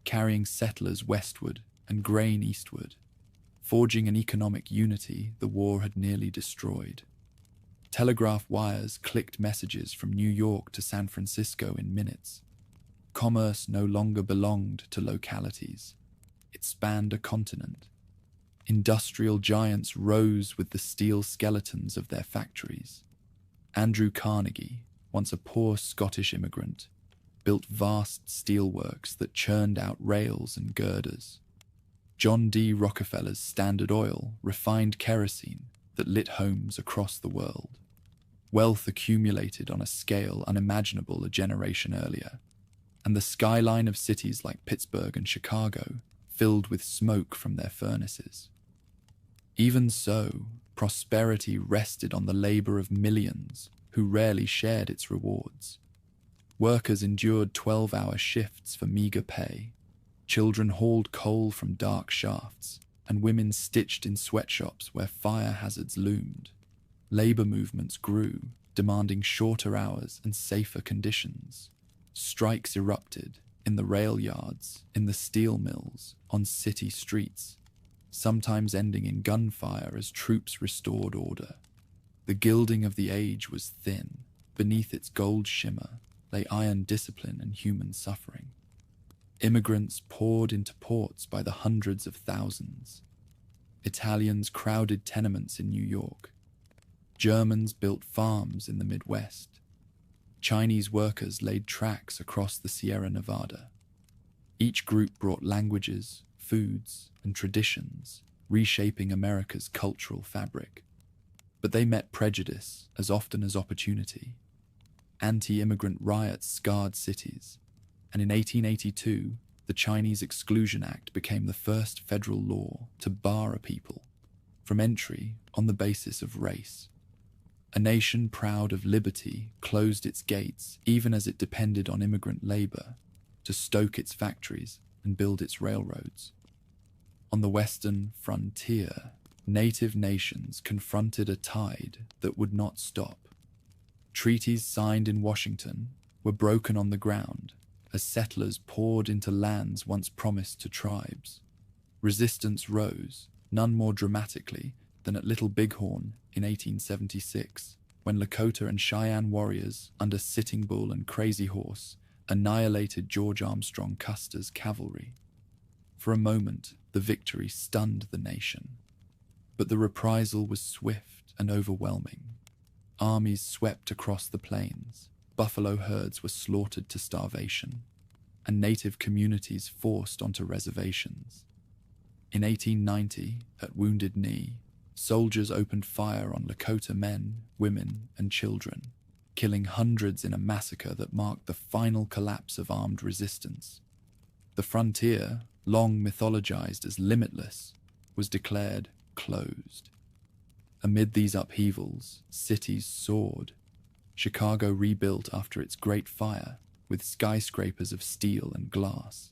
carrying settlers westward and grain eastward, forging an economic unity the war had nearly destroyed. Telegraph wires clicked messages from New York to San Francisco in minutes. Commerce no longer belonged to localities. It spanned a continent. Industrial giants rose with the steel skeletons of their factories. Andrew Carnegie, once a poor Scottish immigrant, built vast steelworks that churned out rails and girders. John D. Rockefeller's Standard Oil refined kerosene that lit homes across the world. Wealth accumulated on a scale unimaginable a generation earlier, and the skyline of cities like Pittsburgh and Chicago filled with smoke from their furnaces. Even so, prosperity rested on the labor of millions who rarely shared its rewards. Workers endured 12-hour shifts for meager pay. Children hauled coal from dark shafts, and women stitched in sweatshops where fire hazards loomed. Labor movements grew, demanding shorter hours and safer conditions. Strikes erupted, in the rail yards, in the steel mills, on city streets, sometimes ending in gunfire as troops restored order. The gilding of the age was thin. Beneath its gold shimmer lay iron discipline and human suffering. Immigrants poured into ports by the hundreds of thousands. Italians crowded tenements in New York. Germans built farms in the Midwest. Chinese workers laid tracks across the Sierra Nevada. Each group brought languages, foods, and traditions, reshaping America's cultural fabric. But they met prejudice as often as opportunity. Anti-immigrant riots scarred cities, and in 1882, the Chinese Exclusion Act became the first federal law to bar a people from entry on the basis of race. A nation proud of liberty closed its gates even as it depended on immigrant labor to stoke its factories and build its railroads. On the western frontier, native nations confronted a tide that would not stop. Treaties signed in Washington were broken on the ground as settlers poured into lands once promised to tribes. Resistance rose, none more dramatically than at Little Bighorn in 1876, when Lakota and Cheyenne warriors under Sitting Bull and Crazy Horse annihilated George Armstrong Custer's cavalry. For a moment, the victory stunned the nation. But the reprisal was swift and overwhelming. Armies swept across the plains, buffalo herds were slaughtered to starvation, and native communities forced onto reservations. In 1890, at Wounded Knee, soldiers opened fire on Lakota men, women, and children, killing hundreds in a massacre that marked the final collapse of armed resistance. The frontier, long mythologized as limitless, was declared closed. Amid these upheavals, cities soared. Chicago rebuilt after its Great Fire, with skyscrapers of steel and glass.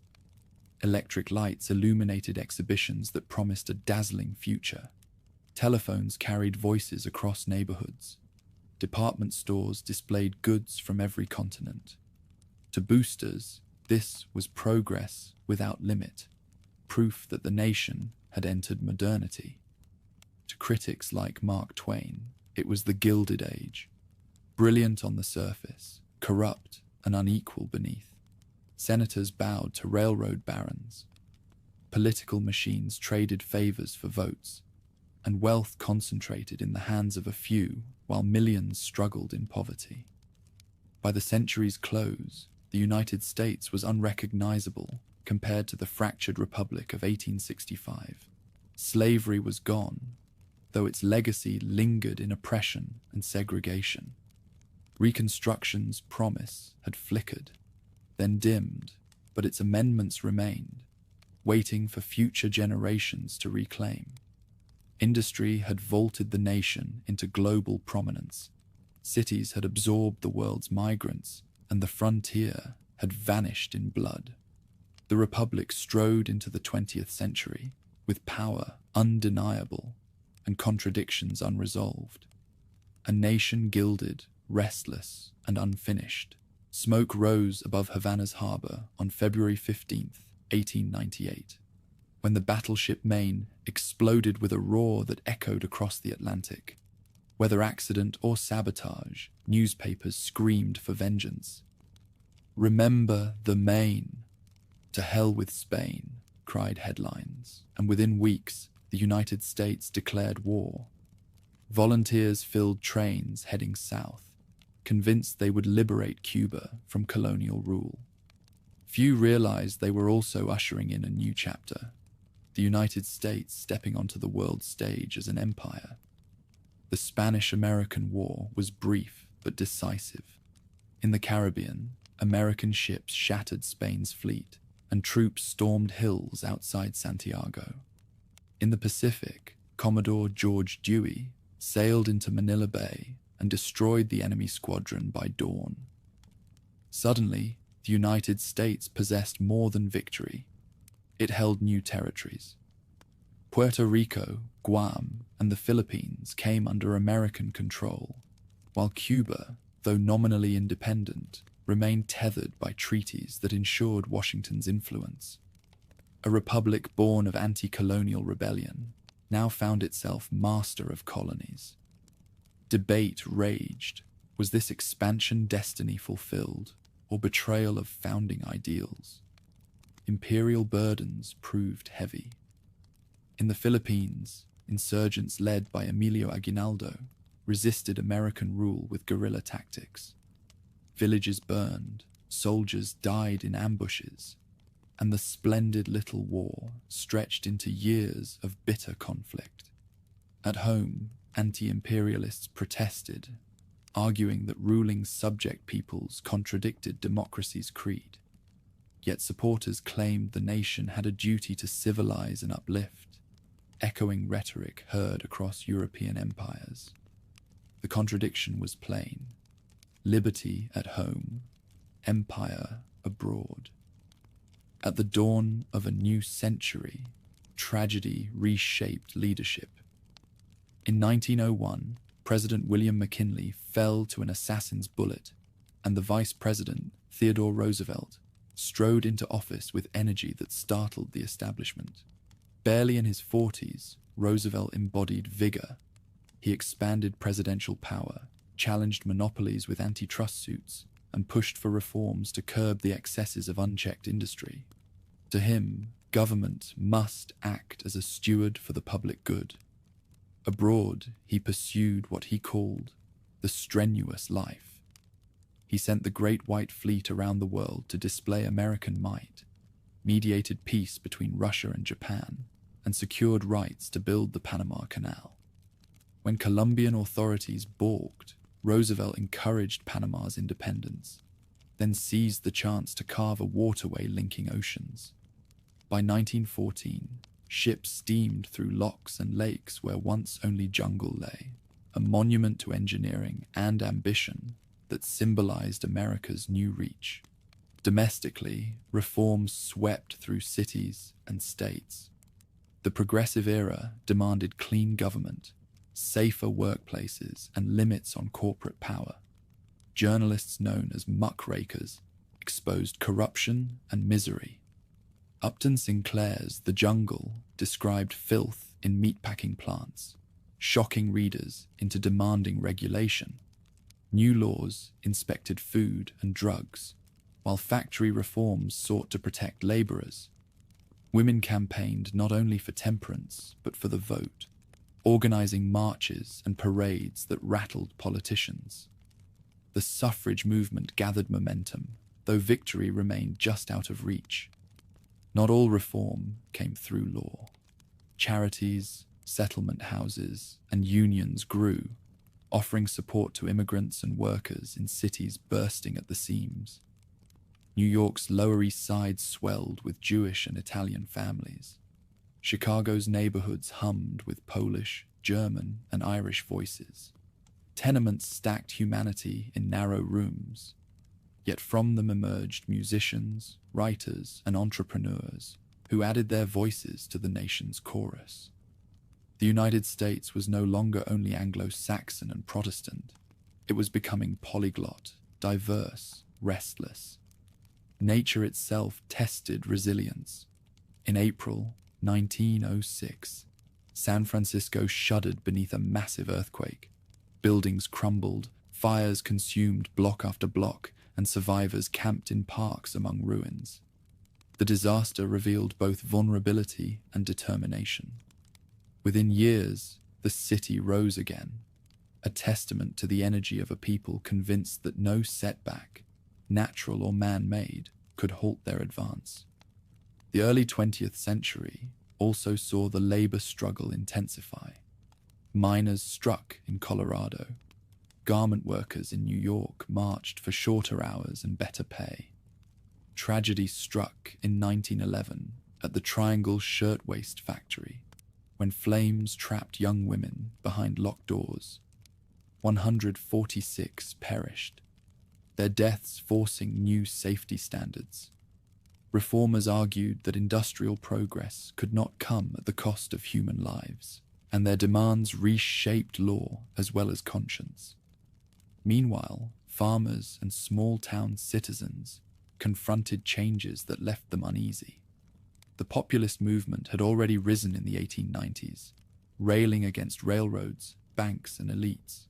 Electric lights illuminated exhibitions that promised a dazzling future. Telephones carried voices across neighborhoods. Department stores displayed goods from every continent. To boosters, this was progress without limit, proof that the nation had entered modernity. To critics like Mark Twain, it was the Gilded Age, brilliant on the surface, corrupt and unequal beneath. Senators bowed to railroad barons. Political machines traded favors for votes, and wealth concentrated in the hands of a few while millions struggled in poverty. By the century's close, the United States was unrecognizable compared to the fractured Republic of 1865. Slavery was gone, though its legacy lingered in oppression and segregation. Reconstruction's promise had flickered, then dimmed, but its amendments remained, waiting for future generations to reclaim. Industry had vaulted the nation into global prominence. Cities had absorbed the world's migrants, and the frontier had vanished in blood. The Republic strode into the 20th century with power undeniable and contradictions unresolved. A nation gilded, restless, and unfinished. Smoke rose above Havana's harbor on February 15th, 1898, when the battleship Maine exploded with a roar that echoed across the Atlantic. Whether accident or sabotage, newspapers screamed for vengeance. "Remember the Maine! To hell with Spain!" cried headlines, and within weeks, the United States declared war. Volunteers filled trains heading south, convinced they would liberate Cuba from colonial rule. Few realized they were also ushering in a new chapter, the United States stepping onto the world stage as an empire. The Spanish-American War was brief but decisive. In the Caribbean, American ships shattered Spain's fleet, and troops stormed hills outside Santiago. In the Pacific, Commodore George Dewey sailed into Manila Bay and destroyed the enemy squadron by dawn. Suddenly, the United States possessed more than victory. It held new territories. Puerto Rico, Guam, and the Philippines came under American control, while Cuba, though nominally independent, remained tethered by treaties that ensured Washington's influence. A republic born of anti-colonial rebellion now found itself master of colonies. Debate raged. Was this expansion destiny fulfilled, or betrayal of founding ideals? Imperial burdens proved heavy. In the Philippines, insurgents led by Emilio Aguinaldo resisted American rule with guerrilla tactics. Villages burned, soldiers died in ambushes, and the splendid little war stretched into years of bitter conflict. At home, anti-imperialists protested, arguing that ruling subject peoples contradicted democracy's creed. Yet supporters claimed the nation had a duty to civilize and uplift, echoing rhetoric heard across European empires. The contradiction was plain: liberty at home, empire abroad. At the dawn of a new century, tragedy reshaped leadership. In 1901, President William McKinley fell to an assassin's bullet, and the Vice President, Theodore Roosevelt, strode into office with energy that startled the establishment. Barely in his 40s, Roosevelt embodied vigor. He expanded presidential power, challenged monopolies with antitrust suits, and pushed for reforms to curb the excesses of unchecked industry. To him, government must act as a steward for the public good. Abroad, he pursued what he called the strenuous life. He sent the Great White Fleet around the world to display American might, mediated peace between Russia and Japan, and secured rights to build the Panama Canal. When Colombian authorities balked, Roosevelt encouraged Panama's independence, then seized the chance to carve a waterway linking oceans. By 1914, ships steamed through locks and lakes where once only jungle lay, a monument to engineering and ambition that symbolized America's new reach. Domestically, reforms swept through cities and states. The progressive era demanded clean government, safer workplaces, and limits on corporate power. Journalists known as muckrakers exposed corruption and misery. Upton Sinclair's The Jungle described filth in meatpacking plants, shocking readers into demanding regulation. New laws inspected food and drugs, while factory reforms sought to protect laborers. Women campaigned not only for temperance, but for the vote, organizing marches and parades that rattled politicians. The suffrage movement gathered momentum, though victory remained just out of reach. Not all reform came through law. Charities, settlement houses, and unions grew, offering support to immigrants and workers in cities bursting at the seams. New York's Lower East Side swelled with Jewish and Italian families. Chicago's neighborhoods hummed with Polish, German, and Irish voices. Tenements stacked humanity in narrow rooms, yet from them emerged musicians, writers, and entrepreneurs who added their voices to the nation's chorus. The United States was no longer only Anglo-Saxon and Protestant. It was becoming polyglot, diverse, restless. Nature itself tested resilience. In April 1906, San Francisco shuddered beneath a massive earthquake. Buildings crumbled, fires consumed block after block, and survivors camped in parks among ruins. The disaster revealed both vulnerability and determination. Within years, the city rose again, a testament to the energy of a people convinced that no setback, natural or man-made, could halt their advance. The early 20th century also saw the labor struggle intensify. Miners struck in Colorado. Garment workers in New York marched for shorter hours and better pay. Tragedy struck in 1911 at the Triangle Shirtwaist Factory, when flames trapped young women behind locked doors. 146 perished, their deaths forcing new safety standards. Reformers argued that industrial progress could not come at the cost of human lives, and their demands reshaped law as well as conscience. Meanwhile, farmers and small-town citizens confronted changes that left them uneasy. The populist movement had already risen in the 1890s, railing against railroads, banks, and elites.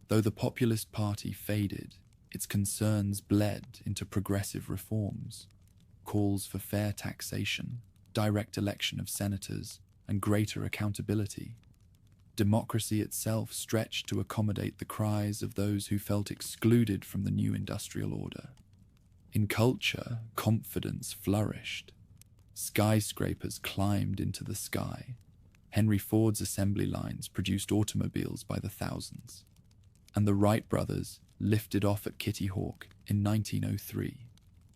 Though the Populist Party faded, its concerns bled into progressive reforms, calls for fair taxation, direct election of senators, and greater accountability. Democracy itself stretched to accommodate the cries of those who felt excluded from the new industrial order. In culture, confidence flourished. Skyscrapers climbed into the sky. Henry Ford's assembly lines produced automobiles by the thousands. And the Wright brothers lifted off at Kitty Hawk in 1903,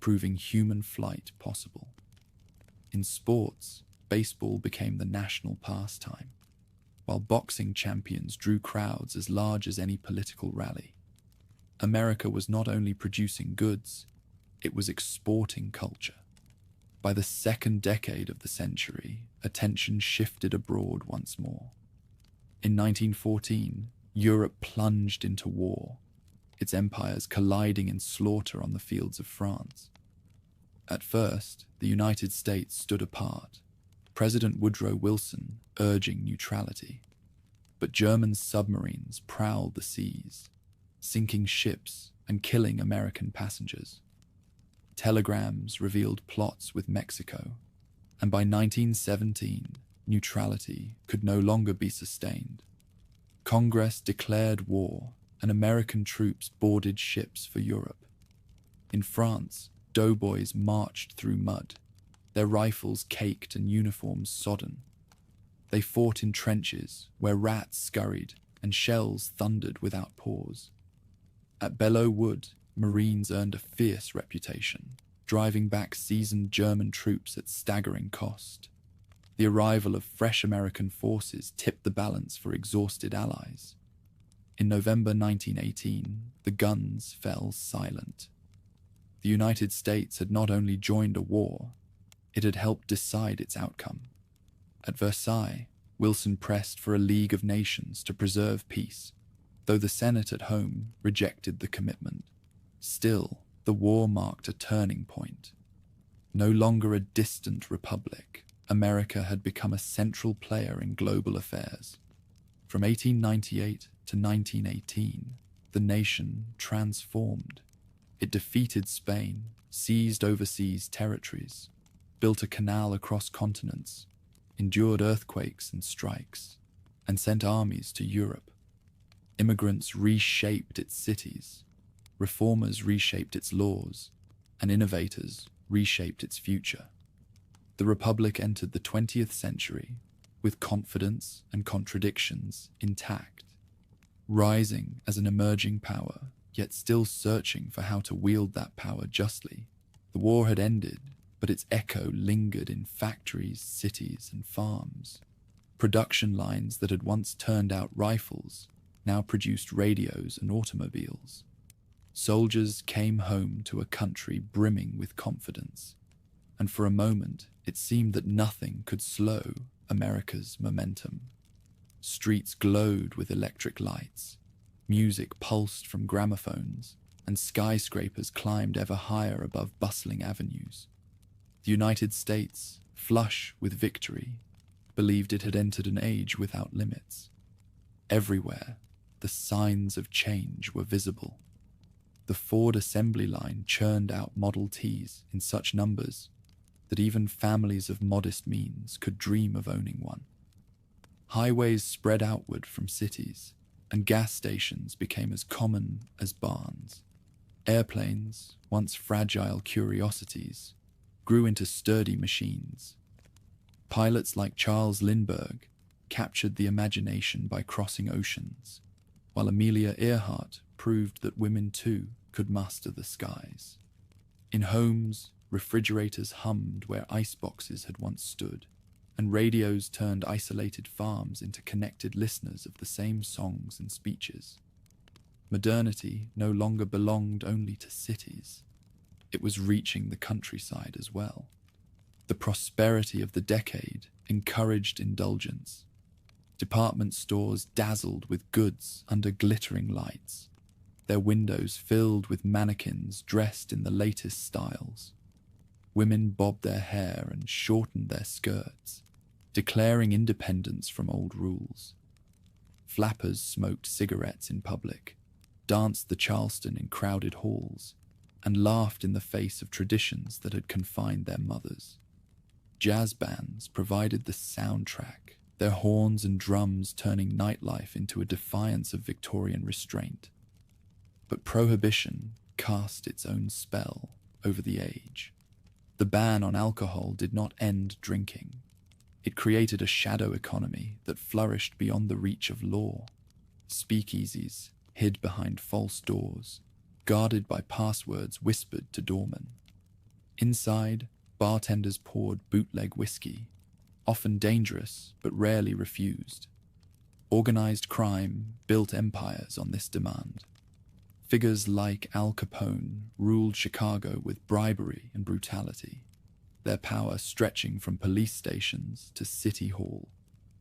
proving human flight possible. In sports, baseball became the national pastime, while boxing champions drew crowds as large as any political rally. America was not only producing goods, it was exporting culture. By the second decade of the century, attention shifted abroad once more. In 1914, Europe plunged into war, its empires colliding in slaughter on the fields of France. At first, the United States stood apart, President Woodrow Wilson urging neutrality. But German submarines prowled the seas, sinking ships and killing American passengers. Telegrams revealed plots with Mexico, and by 1917, neutrality could no longer be sustained. Congress declared war, and American troops boarded ships for Europe. In France, doughboys marched through mud, their rifles caked and uniforms sodden. They fought in trenches where rats scurried and shells thundered without pause. At Belleau Wood, Marines earned a fierce reputation, driving back seasoned German troops at staggering cost. The arrival of fresh American forces tipped the balance for exhausted allies. In November 1918, the guns fell silent. The United States had not only joined a war, it had helped decide its outcome. At Versailles, Wilson pressed for a League of Nations to preserve peace, though the Senate at home rejected the commitment. Still, the war marked a turning point. No longer a distant republic, America had become a central player in global affairs. From 1898 to 1918, the nation transformed. It defeated Spain, seized overseas territories, built a canal across continents, endured earthquakes and strikes, and sent armies to Europe. Immigrants reshaped its cities, reformers reshaped its laws, and innovators reshaped its future. The Republic entered the 20th century with confidence and contradictions intact, rising as an emerging power, yet still searching for how to wield that power justly. The war had ended, but its echo lingered in factories, cities, and farms. Production lines that had once turned out rifles now produced radios and automobiles. Soldiers came home to a country brimming with confidence, and for a moment it seemed that nothing could slow America's momentum. Streets glowed with electric lights, music pulsed from gramophones, and skyscrapers climbed ever higher above bustling avenues. The United States, flush with victory, believed it had entered an age without limits. Everywhere, the signs of change were visible. The Ford assembly line churned out Model Ts in such numbers that even families of modest means could dream of owning one. Highways spread outward from cities, and gas stations became as common as barns. Airplanes, once fragile curiosities, grew into sturdy machines. Pilots like Charles Lindbergh captured the imagination by crossing oceans, while Amelia Earhart proved that women too could master the skies. In homes, refrigerators hummed where iceboxes had once stood, and radios turned isolated farms into connected listeners of the same songs and speeches. Modernity no longer belonged only to cities. It was reaching the countryside as well. The prosperity of the decade encouraged indulgence. Department stores dazzled with goods under glittering lights. their windows filled with mannequins dressed in the latest styles. Women bobbed their hair and shortened their skirts, declaring independence from old rules. Flappers smoked cigarettes in public, danced the Charleston in crowded halls, and laughed in the face of traditions that had confined their mothers. Jazz bands provided the soundtrack, their horns and drums turning nightlife into a defiance of Victorian restraint. But prohibition cast its own spell over the age. The ban on alcohol did not end drinking. It created a shadow economy that flourished beyond the reach of law. Speakeasies hid behind false doors, guarded by passwords whispered to doormen. Inside, bartenders poured bootleg whiskey, often dangerous but rarely refused. Organized crime built empires on this demand. Figures like Al Capone ruled Chicago with bribery and brutality, their power stretching from police stations to City Hall.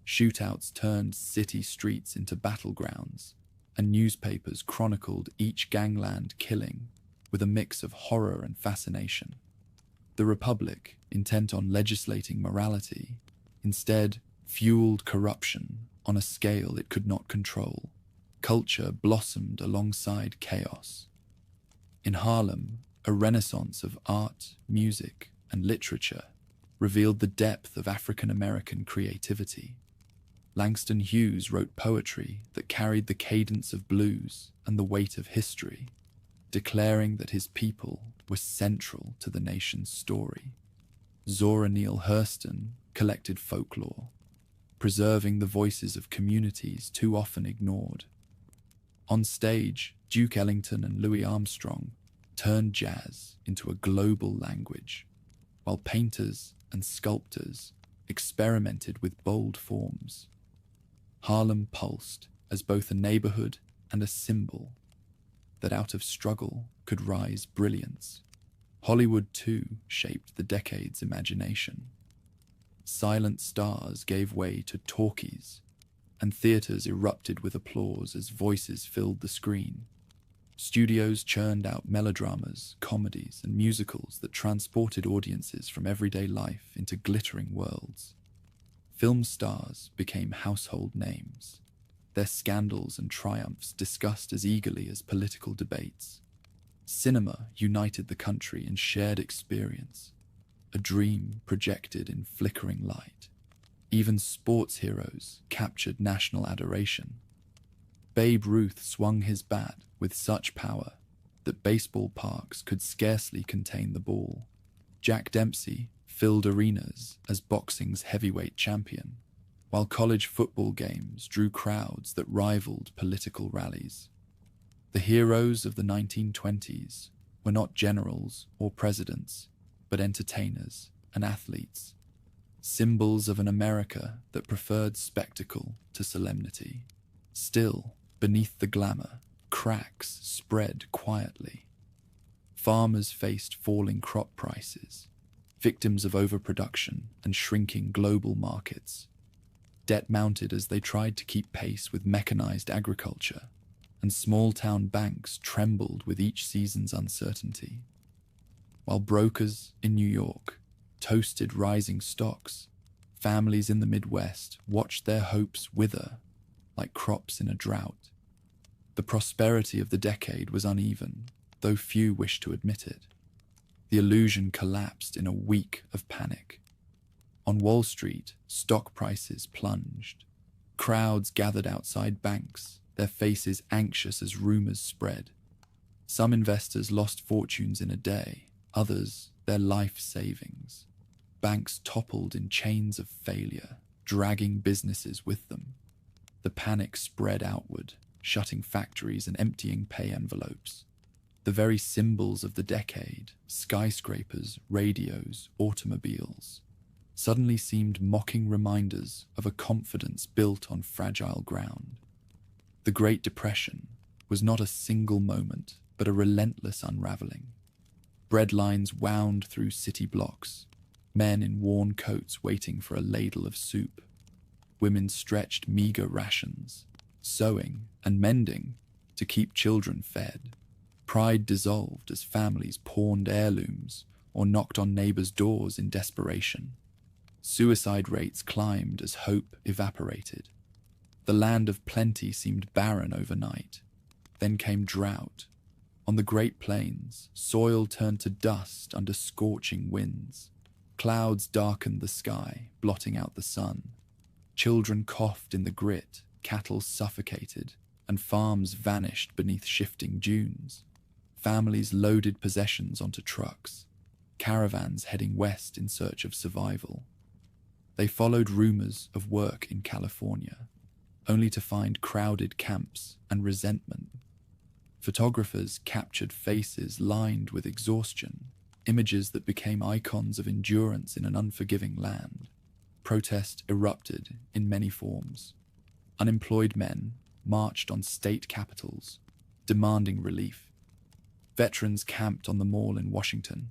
Shootouts turned city streets into battlegrounds, and newspapers chronicled each gangland killing with a mix of horror and fascination. The Republic, intent on legislating morality, instead fueled corruption on a scale it could not control. Culture blossomed alongside chaos. In Harlem, a renaissance of art, music, and literature revealed the depth of African American creativity. Langston Hughes wrote poetry that carried the cadence of blues and the weight of history, declaring that his people were central to the nation's story. Zora Neale Hurston collected folklore, preserving the voices of communities too often ignored. On stage, Duke Ellington and Louis Armstrong turned jazz into a global language, while painters and sculptors experimented with bold forms. Harlem pulsed as both a neighborhood and a symbol that out of struggle could rise brilliance. Hollywood, too, shaped the decade's imagination. Silent stars gave way to talkies, and theaters erupted with applause as voices filled the screen. Studios churned out melodramas, comedies, and musicals that transported audiences from everyday life into glittering worlds. Film stars became household names, their scandals and triumphs discussed as eagerly as political debates. Cinema united the country in shared experience, a dream projected in flickering light. Even sports heroes captured national adoration. Babe Ruth swung his bat with such power that baseball parks could scarcely contain the ball. Jack Dempsey filled arenas as boxing's heavyweight champion, while college football games drew crowds that rivaled political rallies. The heroes of the 1920s were not generals or presidents, but entertainers and athletes, symbols of an America that preferred spectacle to solemnity. Still, beneath the glamour, cracks spread quietly. Farmers faced falling crop prices, victims of overproduction and shrinking global markets. Debt mounted as they tried to keep pace with mechanized agriculture, and small-town banks trembled with each season's uncertainty. While brokers in New York toasted rising stocks, families in the Midwest watched their hopes wither like crops in a drought. The prosperity of the decade was uneven, though few wished to admit it. The illusion collapsed in a week of panic. On Wall Street, stock prices plunged. Crowds gathered outside banks, their faces anxious as rumors spread. Some investors lost fortunes in a day, others their life savings. Banks toppled in chains of failure, dragging businesses with them. The panic spread outward, shutting factories and emptying pay envelopes. The very symbols of the decade, skyscrapers, radios, automobiles, suddenly seemed mocking reminders of a confidence built on fragile ground. The Great Depression was not a single moment, but a relentless unraveling. Bread lines wound through city blocks, men in worn coats waiting for a ladle of soup. Women stretched meager rations, sewing and mending to keep children fed. Pride dissolved as families pawned heirlooms or knocked on neighbors' doors in desperation. Suicide rates climbed as hope evaporated. The land of plenty seemed barren overnight. Then came drought. On the Great Plains, soil turned to dust under scorching winds. Clouds darkened the sky, blotting out the sun. Children coughed in the grit, cattle suffocated, and farms vanished beneath shifting dunes. Families loaded possessions onto trucks, caravans heading west in search of survival. They followed rumors of work in California, only to find crowded camps and resentment. Photographers captured faces lined with exhaustion, images that became icons of endurance in an unforgiving land. Protest erupted in many forms. Unemployed men marched on state capitals, demanding relief. Veterans camped on the Mall in Washington,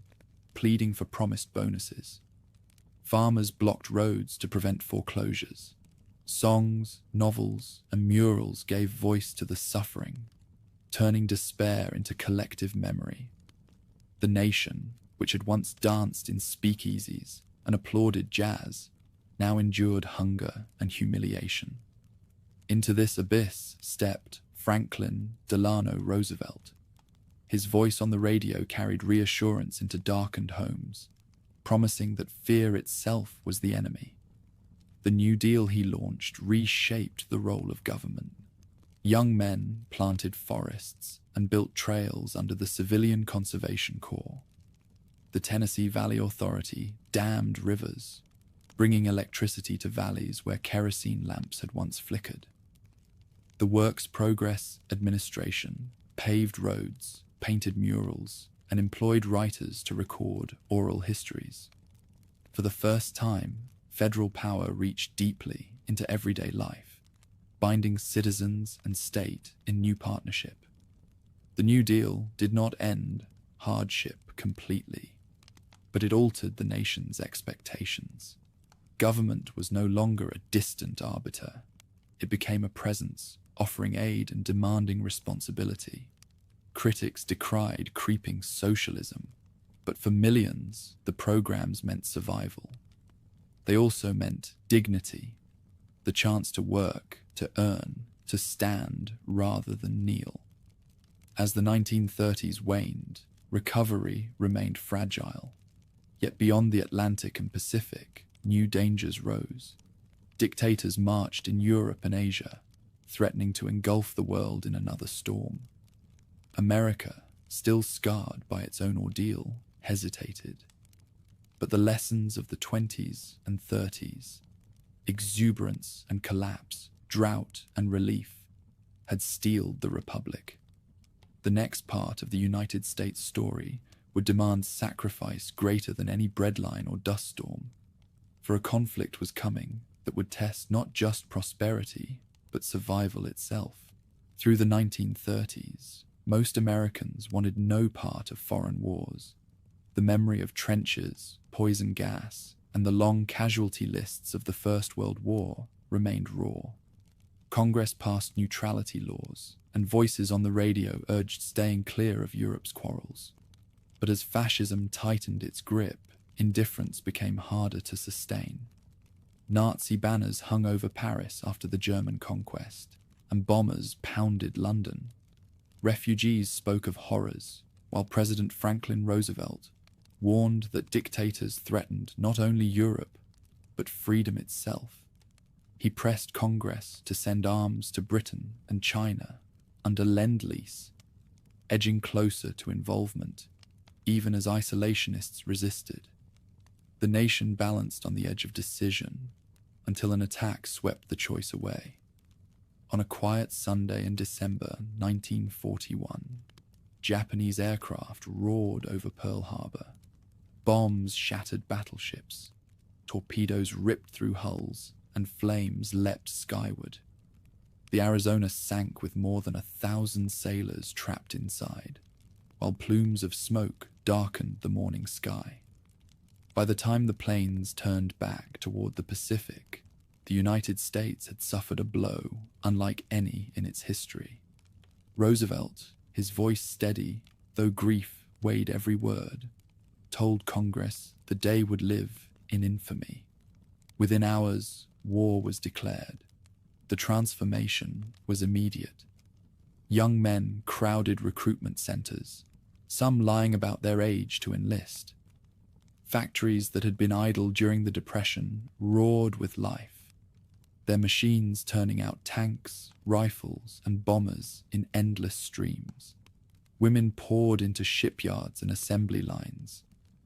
pleading for promised bonuses. Farmers blocked roads to prevent foreclosures. Songs, novels, and murals gave voice to the suffering, turning despair into collective memory. The nation, which had once danced in speakeasies and applauded jazz, now endured hunger and humiliation. Into this abyss stepped Franklin Delano Roosevelt. His voice on the radio carried reassurance into darkened homes, promising that fear itself was the enemy. The New Deal he launched reshaped the role of government. Young men planted forests and built trails under the Civilian Conservation Corps. The Tennessee Valley Authority dammed rivers, bringing electricity to valleys where kerosene lamps had once flickered. The Works Progress Administration paved roads, painted murals, and employed writers to record oral histories. For the first time, federal power reached deeply into everyday life, binding citizens and state in new partnership. The New Deal did not end hardship completely, but it altered the nation's expectations. Government was no longer a distant arbiter. It became a presence, offering aid and demanding responsibility. Critics decried creeping socialism, but for millions, the programs meant survival. They also meant dignity, the chance to work, to earn, to stand rather than kneel. As the 1930s waned, recovery remained fragile. Yet beyond the Atlantic and Pacific, new dangers rose. Dictators marched in Europe and Asia, threatening to engulf the world in another storm. America, still scarred by its own ordeal, hesitated. But the lessons of the 20s and 30s, exuberance and collapse, drought and relief, had steeled the Republic. The next part of the United States story would demand sacrifice greater than any breadline or dust storm, for a conflict was coming that would test not just prosperity, but survival itself. Through the 1930s, most Americans wanted no part of foreign wars. The memory of trenches, poison gas, and the long casualty lists of the First World War remained raw. Congress passed neutrality laws, and voices on the radio urged staying clear of Europe's quarrels. But as fascism tightened its grip, indifference became harder to sustain. Nazi banners hung over Paris after the German conquest, and bombers pounded London. Refugees spoke of horrors, while President Franklin Roosevelt warned that dictators threatened not only Europe, but freedom itself. He pressed Congress to send arms to Britain and China under Lend-Lease, edging closer to involvement, even as isolationists resisted. The nation balanced on the edge of decision until an attack swept the choice away. On a quiet Sunday in December 1941, Japanese aircraft roared over Pearl Harbor. Bombs shattered battleships, torpedoes ripped through hulls, and flames leapt skyward. The Arizona sank with more than 1,000 sailors trapped inside, while plumes of smoke darkened the morning sky. By the time the planes turned back toward the Pacific, the United States had suffered a blow unlike any in its history. Roosevelt, his voice steady, though grief weighed every word, told Congress the day would live in infamy. Within hours, war was declared. The transformation was immediate. Young men crowded recruitment centers, some lying about their age to enlist. Factories that had been idle during the Depression roared with life, their machines turning out tanks, rifles, and bombers in endless streams. Women poured into shipyards and assembly lines,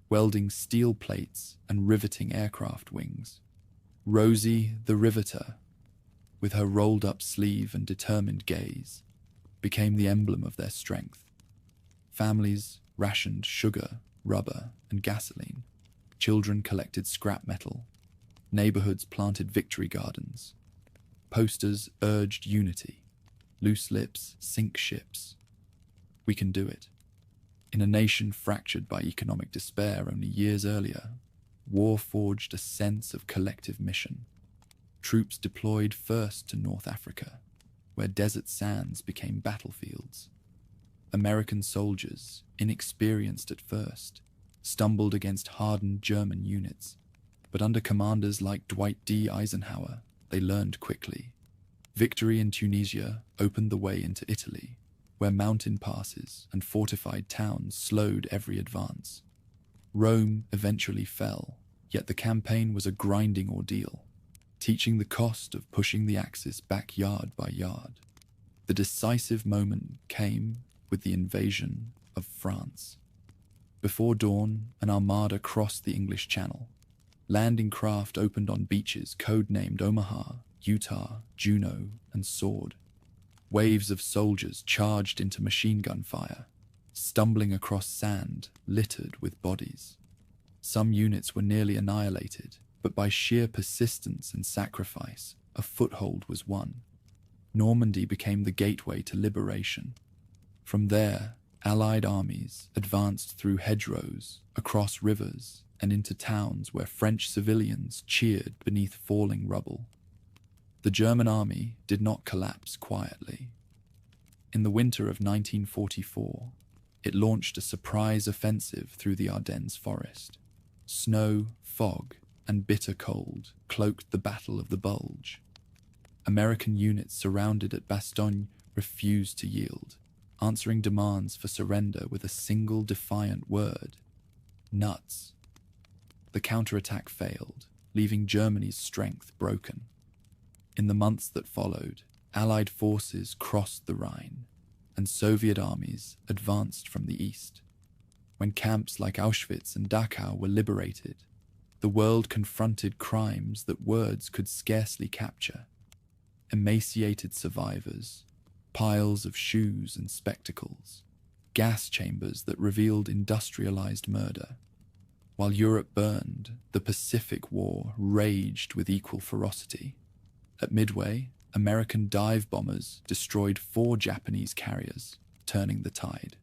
welding steel plates and riveting aircraft wings. Rosie the Riveter, with her rolled-up sleeve and determined gaze, became the emblem of their strength. Families rationed sugar, rubber, and gasoline. Children collected scrap metal. Neighborhoods planted victory gardens. Posters urged unity. Loose lips sink ships. We can do it. In a nation fractured by economic despair only years earlier, war forged a sense of collective mission. Troops deployed first to North Africa, where desert sands became battlefields. American soldiers, inexperienced at first, stumbled against hardened German units, but under commanders like Dwight D. Eisenhower, they learned quickly. Victory in Tunisia opened the way into Italy, where mountain passes and fortified towns slowed every advance. Rome eventually fell, yet the campaign was a grinding ordeal, teaching the cost of pushing the Axis back yard by yard. The decisive moment came with the invasion of France. Before dawn, an armada crossed the English Channel. Landing craft opened on beaches codenamed Omaha, Utah, Juno, and Sword. Waves of soldiers charged into machine gun fire, stumbling across sand littered with bodies. Some units were nearly annihilated, but by sheer persistence and sacrifice, a foothold was won. Normandy became the gateway to liberation. From there, Allied armies advanced through hedgerows, across rivers, and into towns where French civilians cheered beneath falling rubble. The German army did not collapse quietly. In the winter of 1944, it launched a surprise offensive through the Ardennes forest. Snow, fog, and bitter cold cloaked the Battle of the Bulge. American units surrounded at Bastogne refused to yield, answering demands for surrender with a single defiant word: nuts. The counterattack failed, leaving Germany's strength broken. In the months that followed, Allied forces crossed the Rhine, and Soviet armies advanced from the east. When camps like Auschwitz and Dachau were liberated, the world confronted crimes that words could scarcely capture. Emaciated survivors, piles of shoes and spectacles, gas chambers that revealed industrialized murder. While Europe burned, the Pacific War raged with equal ferocity. At Midway, American dive bombers destroyed 4 Japanese carriers, turning the tide.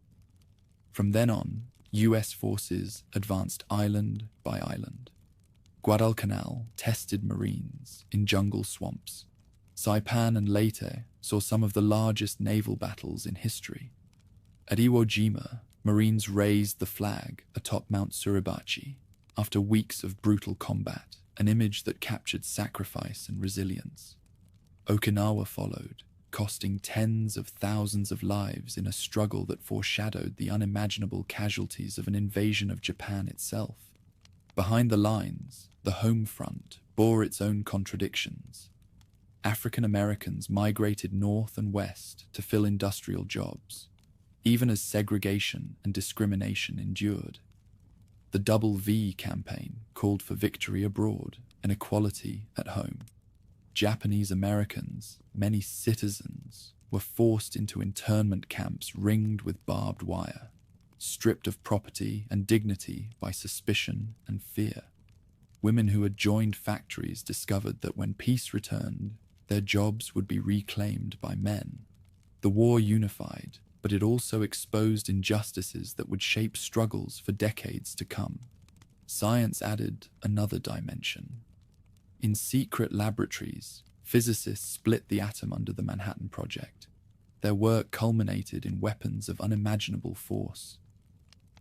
From then on, US forces advanced island by island. Guadalcanal tested Marines in jungle swamps. Saipan and Leyte saw some of the largest naval battles in history. At Iwo Jima, Marines raised the flag atop Mount Suribachi after weeks of brutal combat, an image that captured sacrifice and resilience. Okinawa followed, costing tens of thousands of lives in a struggle that foreshadowed the unimaginable casualties of an invasion of Japan itself. Behind the lines, the home front bore its own contradictions. African Americans migrated north and west to fill industrial jobs, even as segregation and discrimination endured. The Double V campaign called for victory abroad and equality at home. Japanese Americans, many citizens, were forced into internment camps ringed with barbed wire, stripped of property and dignity by suspicion and fear. Women who had joined factories discovered that when peace returned, their jobs would be reclaimed by men. The war unified, but it also exposed injustices that would shape struggles for decades to come. Science added another dimension. In secret laboratories, physicists split the atom under the Manhattan Project. Their work culminated in weapons of unimaginable force.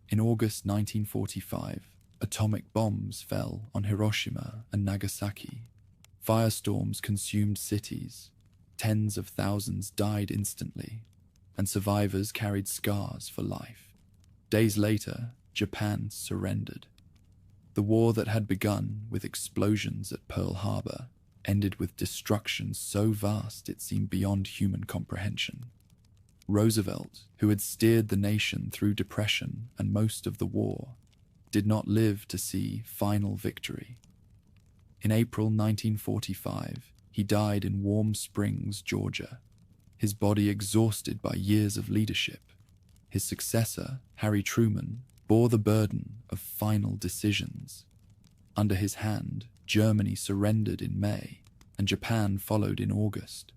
In August 1945, atomic bombs fell on Hiroshima and Nagasaki. Firestorms consumed cities. Tens of thousands died instantly, and survivors carried scars for life. Days later, Japan surrendered. The war that had begun with explosions at Pearl Harbor ended with destruction so vast it seemed beyond human comprehension. Roosevelt, who had steered the nation through depression and most of the war, did not live to see final victory. In April 1945, he died in Warm Springs, Georgia, his body exhausted by years of leadership. His successor, Harry Truman, bore the burden of final decisions. Under his hand, Germany surrendered in May, and Japan followed in August.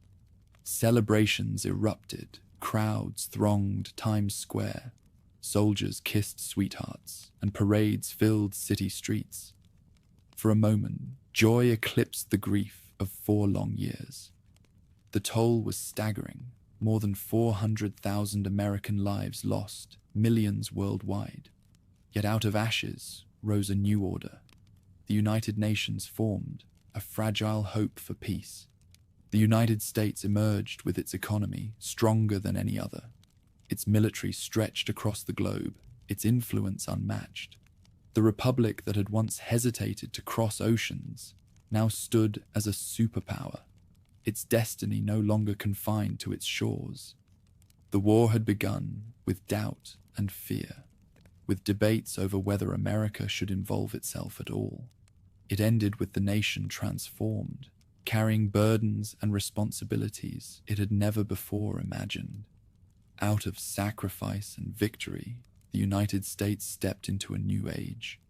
Celebrations erupted, crowds thronged Times Square, soldiers kissed sweethearts, and parades filled city streets. For a moment, joy eclipsed the grief of 4 long years. The toll was staggering. More than 400,000 American lives lost, millions worldwide. Yet out of ashes rose a new order. The United Nations formed, a fragile hope for peace. The United States emerged with its economy stronger than any other. Its military stretched across the globe, its influence unmatched. The republic that had once hesitated to cross oceans now stood as a superpower, its destiny no longer confined to its shores. The war had begun with doubt and fear, with debates over whether America should involve itself at all. It ended with the nation transformed, carrying burdens and responsibilities it had never before imagined. Out of sacrifice and victory, the United States stepped into a new age,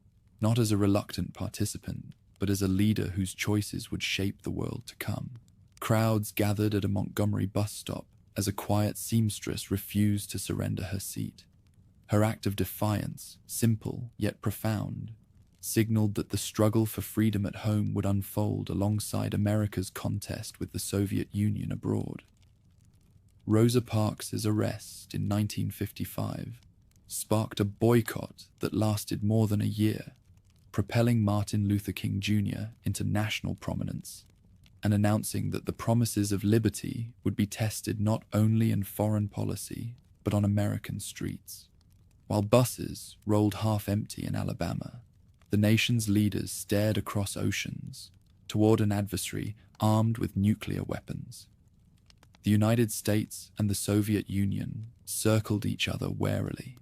not as a reluctant participant, but as a leader whose choices would shape the world to come. Crowds gathered at a Montgomery bus stop as a quiet seamstress refused to surrender her seat. Her act of defiance, simple yet profound, signaled that the struggle for freedom at home would unfold alongside America's contest with the Soviet Union abroad. Rosa Parks' arrest in 1955 sparked a boycott that lasted more than a year, propelling Martin Luther King Jr. into national prominence and announcing that the promises of liberty would be tested not only in foreign policy, but on American streets. While buses rolled half-empty in Alabama, the nation's leaders stared across oceans toward an adversary armed with nuclear weapons. The United States and the Soviet Union circled each other warily,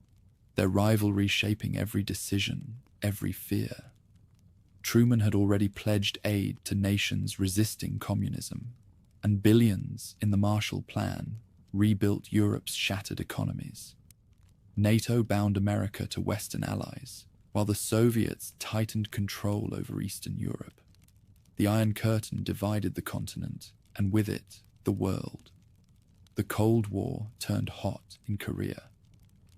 their rivalry shaping every decision, every fear. Truman had already pledged aid to nations resisting communism, and billions in the Marshall Plan rebuilt Europe's shattered economies. NATO bound America to Western allies, while the Soviets tightened control over Eastern Europe. The Iron Curtain divided the continent, and with it, the world. The Cold War turned hot in Korea.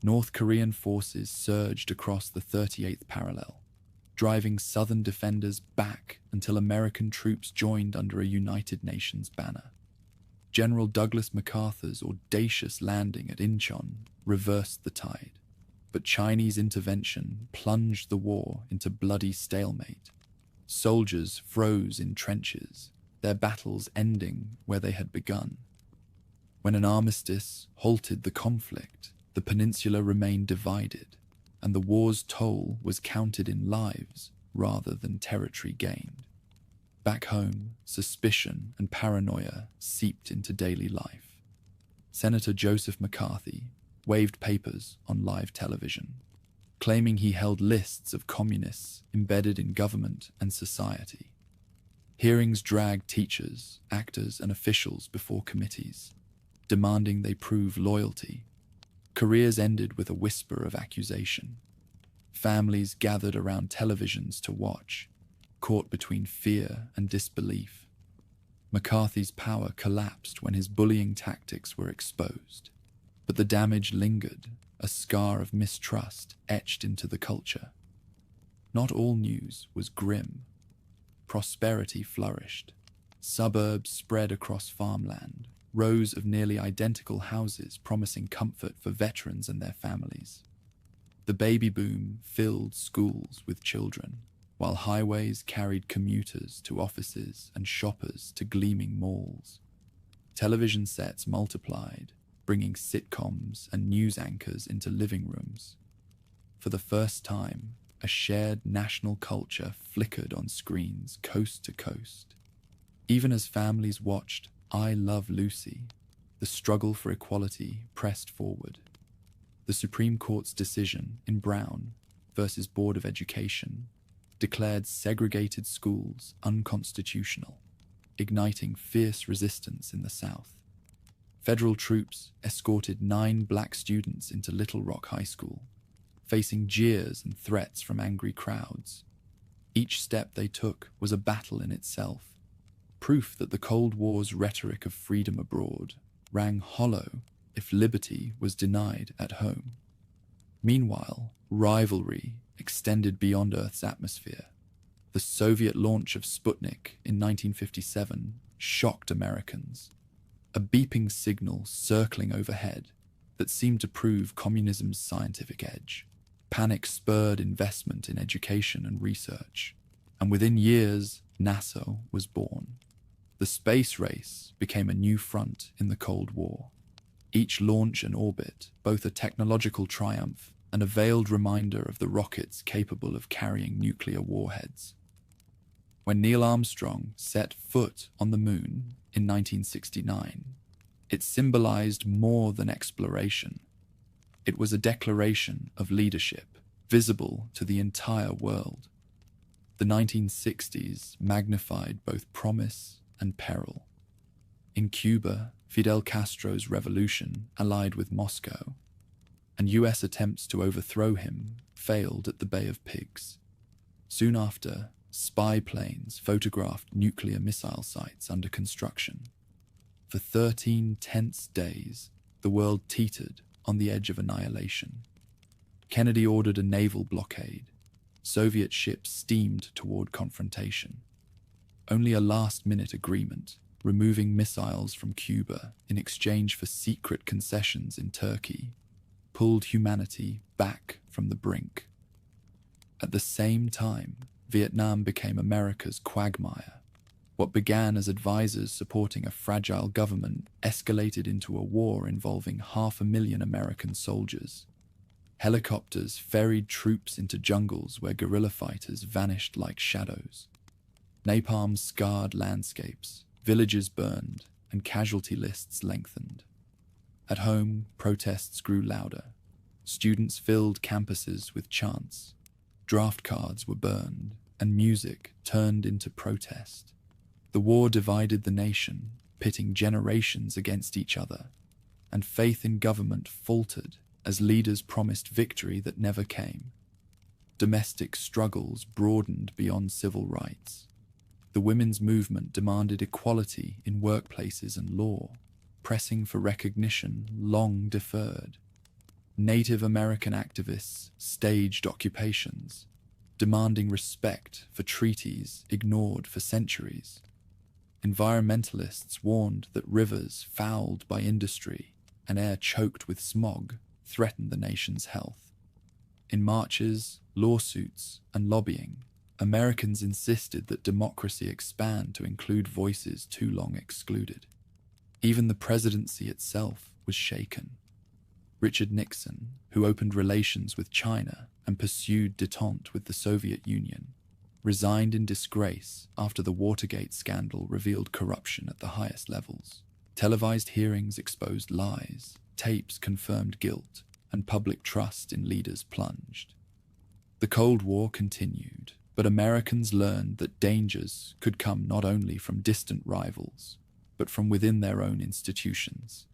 North Korean forces surged across the 38th parallel, driving Southern defenders back until American troops joined under a United Nations banner. General Douglas MacArthur's audacious landing at Incheon reversed the tide, but Chinese intervention plunged the war into bloody stalemate. Soldiers froze in trenches, their battles ending where they had begun. When an armistice halted the conflict, the peninsula remained divided, and the war's toll was counted in lives rather than territory gained. Back home, suspicion and paranoia seeped into daily life. Senator Joseph McCarthy waved papers on live television, claiming he held lists of communists embedded in government and society. Hearings dragged teachers, actors, and officials before committees, demanding they prove loyalty. Careers ended with a whisper of accusation. Families gathered around televisions to watch, caught between fear and disbelief. McCarthy's power collapsed when his bullying tactics were exposed, but the damage lingered, a scar of mistrust etched into the culture. Not all news was grim. Prosperity flourished. Suburbs spread across farmland. rows of nearly identical houses promising comfort for veterans and their families. The baby boom filled schools with children, while highways carried commuters to offices and shoppers to gleaming malls. Television sets multiplied, bringing sitcoms and news anchors into living rooms. For the first time, a shared national culture flickered on screens coast to coast. Even as families watched I Love Lucy, the struggle for equality pressed forward. The Supreme Court's decision in Brown versus Board of Education declared segregated schools unconstitutional, igniting fierce resistance in the South. Federal troops escorted 9 black students into Little Rock High School, facing jeers and threats from angry crowds. Each step they took was a battle in itself, proof that the Cold War's rhetoric of freedom abroad rang hollow if liberty was denied at home. Meanwhile, rivalry extended beyond Earth's atmosphere. The Soviet launch of Sputnik in 1957 shocked Americans, a beeping signal circling overhead that seemed to prove communism's scientific edge. Panic spurred investment in education and research, and within years, NASA was born. The space race became a new front in the Cold War. Each launch and orbit, both a technological triumph and a veiled reminder of the rockets capable of carrying nuclear warheads. When Neil Armstrong set foot on the moon in 1969, it symbolized more than exploration. It was a declaration of leadership, visible to the entire world. The 1960s magnified both promise and peril. In Cuba, Fidel Castro's revolution allied with Moscow, and US attempts to overthrow him failed at the Bay of Pigs. Soon after, spy planes photographed nuclear missile sites under construction. For 13 tense days, the world teetered on the edge of annihilation. Kennedy ordered a naval blockade. Soviet ships steamed toward confrontation. Only a last-minute agreement, removing missiles from Cuba in exchange for secret concessions in Turkey, pulled humanity back from the brink. At the same time, Vietnam became America's quagmire. What began as advisors supporting a fragile government escalated into a war involving 500,000 American soldiers. Helicopters ferried troops into jungles where guerrilla fighters vanished like shadows. Napalm scarred landscapes, villages burned, and casualty lists lengthened. At home, protests grew louder. Students filled campuses with chants. Draft cards were burned, and music turned into protest. The war divided the nation, pitting generations against each other, and faith in government faltered as leaders promised victory that never came. Domestic struggles broadened beyond civil rights. The women's movement demanded equality in workplaces and law, pressing for recognition long deferred. Native American activists staged occupations, demanding respect for treaties ignored for centuries. Environmentalists warned that rivers fouled by industry and air choked with smog threatened the nation's health. In marches, lawsuits, and lobbying, Americans insisted that democracy expand to include voices too long excluded. Even the presidency itself was shaken. Richard Nixon, who opened relations with China and pursued détente with the Soviet Union, resigned in disgrace after the Watergate scandal revealed corruption at the highest levels. Televised hearings exposed lies, tapes confirmed guilt, and public trust in leaders plunged. The Cold War continued, but Americans learned that dangers could come not only from distant rivals, but from within their own institutions.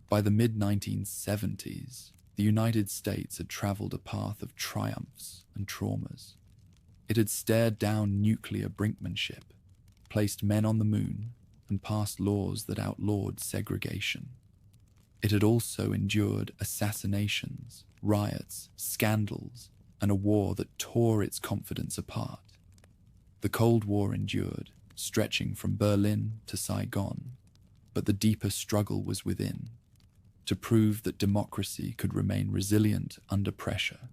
By the mid-1970s, the United States had traveled a path of triumphs and traumas. It had stared down nuclear brinkmanship, placed men on the moon, and passed laws that outlawed segregation. It had also endured assassinations, riots, scandals, and a war that tore its confidence apart. The Cold War endured, stretching from Berlin to Saigon. But the deeper struggle was within, to prove that democracy could remain resilient under pressure,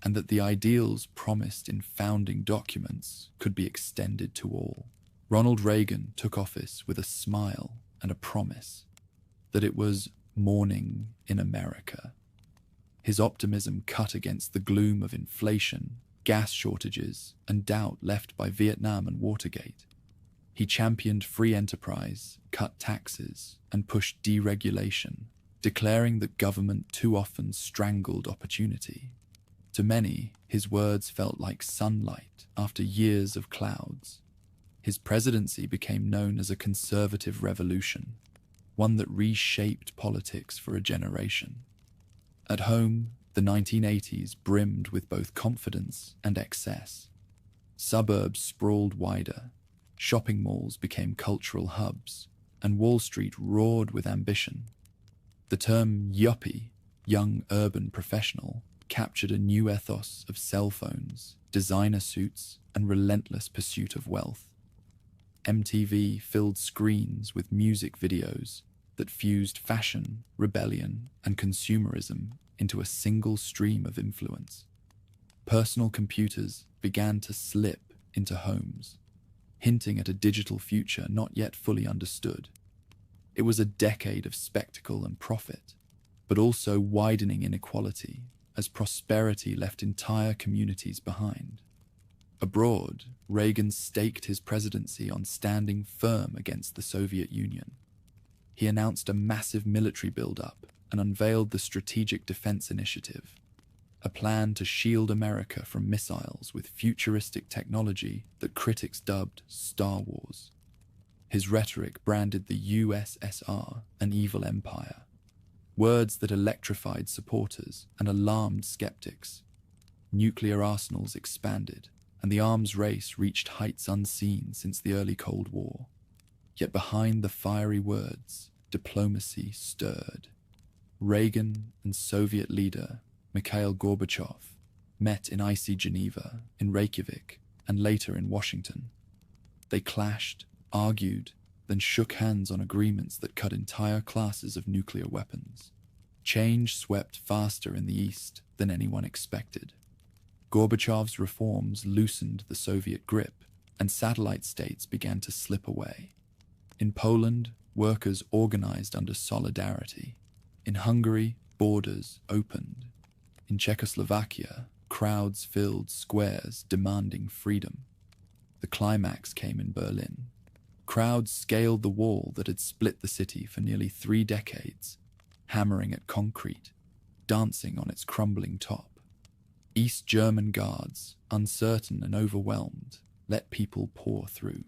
and that the ideals promised in founding documents could be extended to all. Ronald Reagan took office with a smile and a promise that it was morning in America. His optimism cut against the gloom of inflation, gas shortages, and doubt left by Vietnam and Watergate. He championed free enterprise, cut taxes, and pushed deregulation, declaring that government too often strangled opportunity. To many, his words felt like sunlight after years of clouds. His presidency became known as a conservative revolution, one that reshaped politics for a generation. At home, the 1980s brimmed with both confidence and excess. Suburbs sprawled wider, shopping malls became cultural hubs, and Wall Street roared with ambition. The term yuppie, young urban professional, captured a new ethos of cell phones, designer suits, and relentless pursuit of wealth. MTV filled screens with music videos that fused fashion, rebellion, and consumerism into a single stream of influence. Personal computers began to slip into homes, hinting at a digital future not yet fully understood. It was a decade of spectacle and profit, but also widening inequality as prosperity left entire communities behind. Abroad, Reagan staked his presidency on standing firm against the Soviet Union. He announced a massive military buildup and unveiled the Strategic Defense Initiative, a plan to shield America from missiles with futuristic technology that critics dubbed Star Wars. His rhetoric branded the USSR an evil empire, words that electrified supporters and alarmed skeptics. Nuclear arsenals expanded, and the arms race reached heights unseen since the early Cold War. Yet behind the fiery words, diplomacy stirred. Reagan and Soviet leader Mikhail Gorbachev met in icy Geneva, in Reykjavik, and later in Washington. They clashed, argued, then shook hands on agreements that cut entire classes of nuclear weapons. Change swept faster in the East than anyone expected. Gorbachev's reforms loosened the Soviet grip, and satellite states began to slip away. In Poland, workers organized under solidarity. In Hungary, borders opened. In Czechoslovakia, crowds filled squares demanding freedom. The climax came in Berlin. Crowds scaled the wall that had split the city for nearly 3 decades, hammering at concrete, dancing on its crumbling top. East German guards, uncertain and overwhelmed, let people pour through.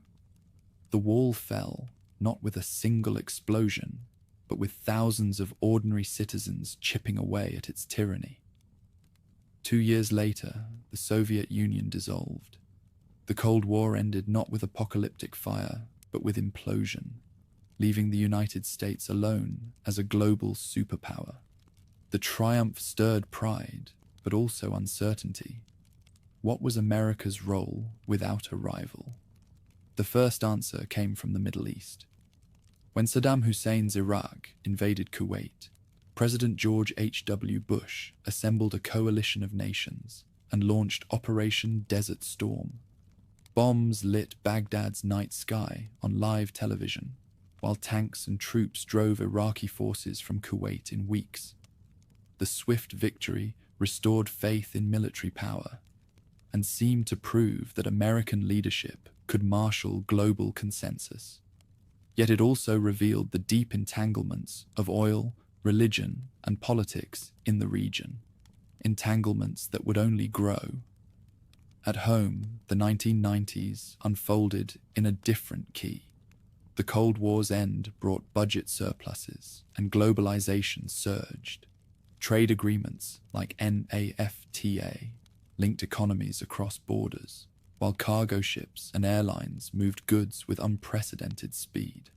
The wall fell, not with a single explosion, but with thousands of ordinary citizens chipping away at its tyranny. 2 years later, the Soviet Union dissolved. The Cold War ended not with apocalyptic fire, but with implosion, leaving the United States alone as a global superpower. The triumph stirred pride, but also uncertainty. What was America's role without a rival? The first answer came from the Middle East. When Saddam Hussein's Iraq invaded Kuwait, President George H.W. Bush assembled a coalition of nations and launched Operation Desert Storm. Bombs lit Baghdad's night sky on live television, while tanks and troops drove Iraqi forces from Kuwait in weeks. The swift victory restored faith in military power and seemed to prove that American leadership could marshal global consensus. Yet it also revealed the deep entanglements of oil, religion, and politics in the region, entanglements that would only grow. At home, the 1990s unfolded in a different key. The Cold War's end brought budget surpluses, and globalization surged. Trade agreements like NAFTA linked economies across borders, while cargo ships and airlines moved goods with unprecedented speed.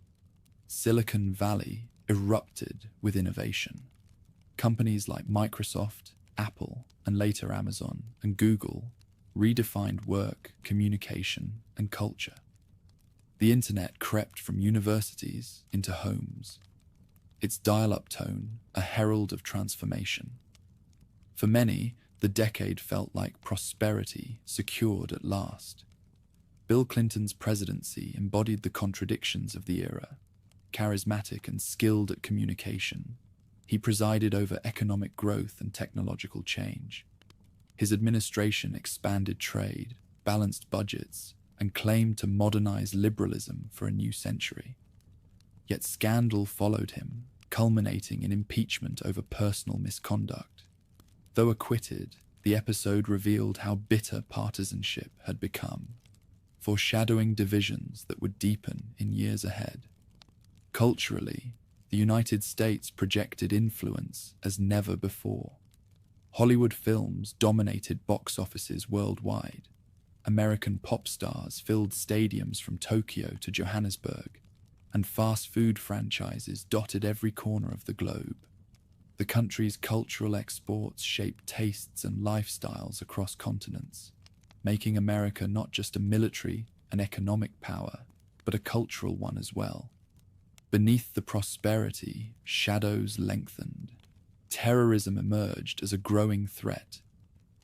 Silicon Valley erupted with innovation. Companies like Microsoft, Apple, and later Amazon and Google redefined work, communication, and culture. The internet crept from universities into homes, its dial-up tone a herald of transformation. For many, the decade felt like prosperity secured at last. Bill Clinton's presidency embodied the contradictions of the era. Charismatic and skilled at communication, he presided over economic growth and technological change. His administration expanded trade, balanced budgets, and claimed to modernize liberalism for a new century. Yet scandal followed him, culminating in impeachment over personal misconduct. Though acquitted, the episode revealed how bitter partisanship had become, foreshadowing divisions that would deepen in years ahead. Culturally, the United States projected influence as never before. Hollywood films dominated box offices worldwide. American pop stars filled stadiums from Tokyo to Johannesburg, and fast food franchises dotted every corner of the globe. The country's cultural exports shaped tastes and lifestyles across continents, making America not just a military and economic power, but a cultural one as well. Beneath the prosperity, shadows lengthened. Terrorism emerged as a growing threat.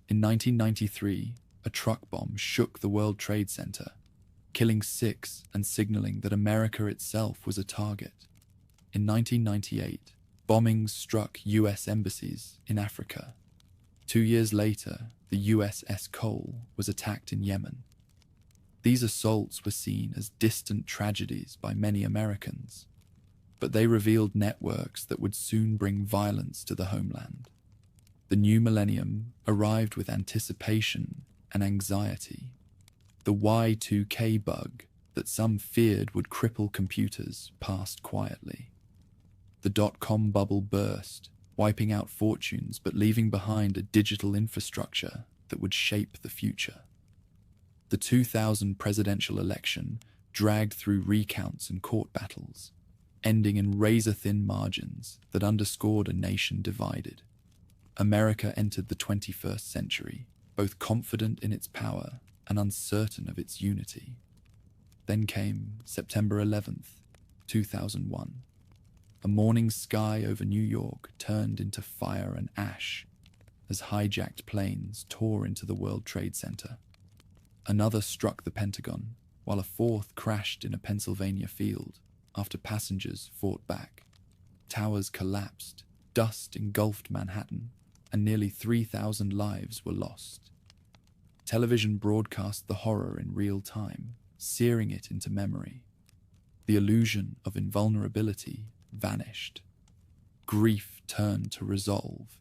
In 1993, a truck bomb shook the World Trade Center, killing 6 and signaling that America itself was a target. In 1998, bombings struck U.S. embassies in Africa. 2 years later, the USS Cole was attacked in Yemen. These assaults were seen as distant tragedies by many Americans, but they revealed networks that would soon bring violence to the homeland. The new millennium arrived with anticipation and anxiety. The Y2K bug that some feared would cripple computers passed quietly. The dot-com bubble burst, wiping out fortunes but leaving behind a digital infrastructure that would shape the future. The 2000 presidential election dragged through recounts and court battles, ending in razor-thin margins that underscored a nation divided. America entered the 21st century, both confident in its power and uncertain of its unity. Then came September 11th, 2001. A morning sky over New York turned into fire and ash as hijacked planes tore into the World Trade Center. Another struck the Pentagon, while a fourth crashed in a Pennsylvania field after passengers fought back. Towers collapsed, dust engulfed Manhattan, and nearly 3,000 lives were lost. Television broadcast the horror in real time, searing it into memory. The illusion of invulnerability vanished. Grief turned to resolve,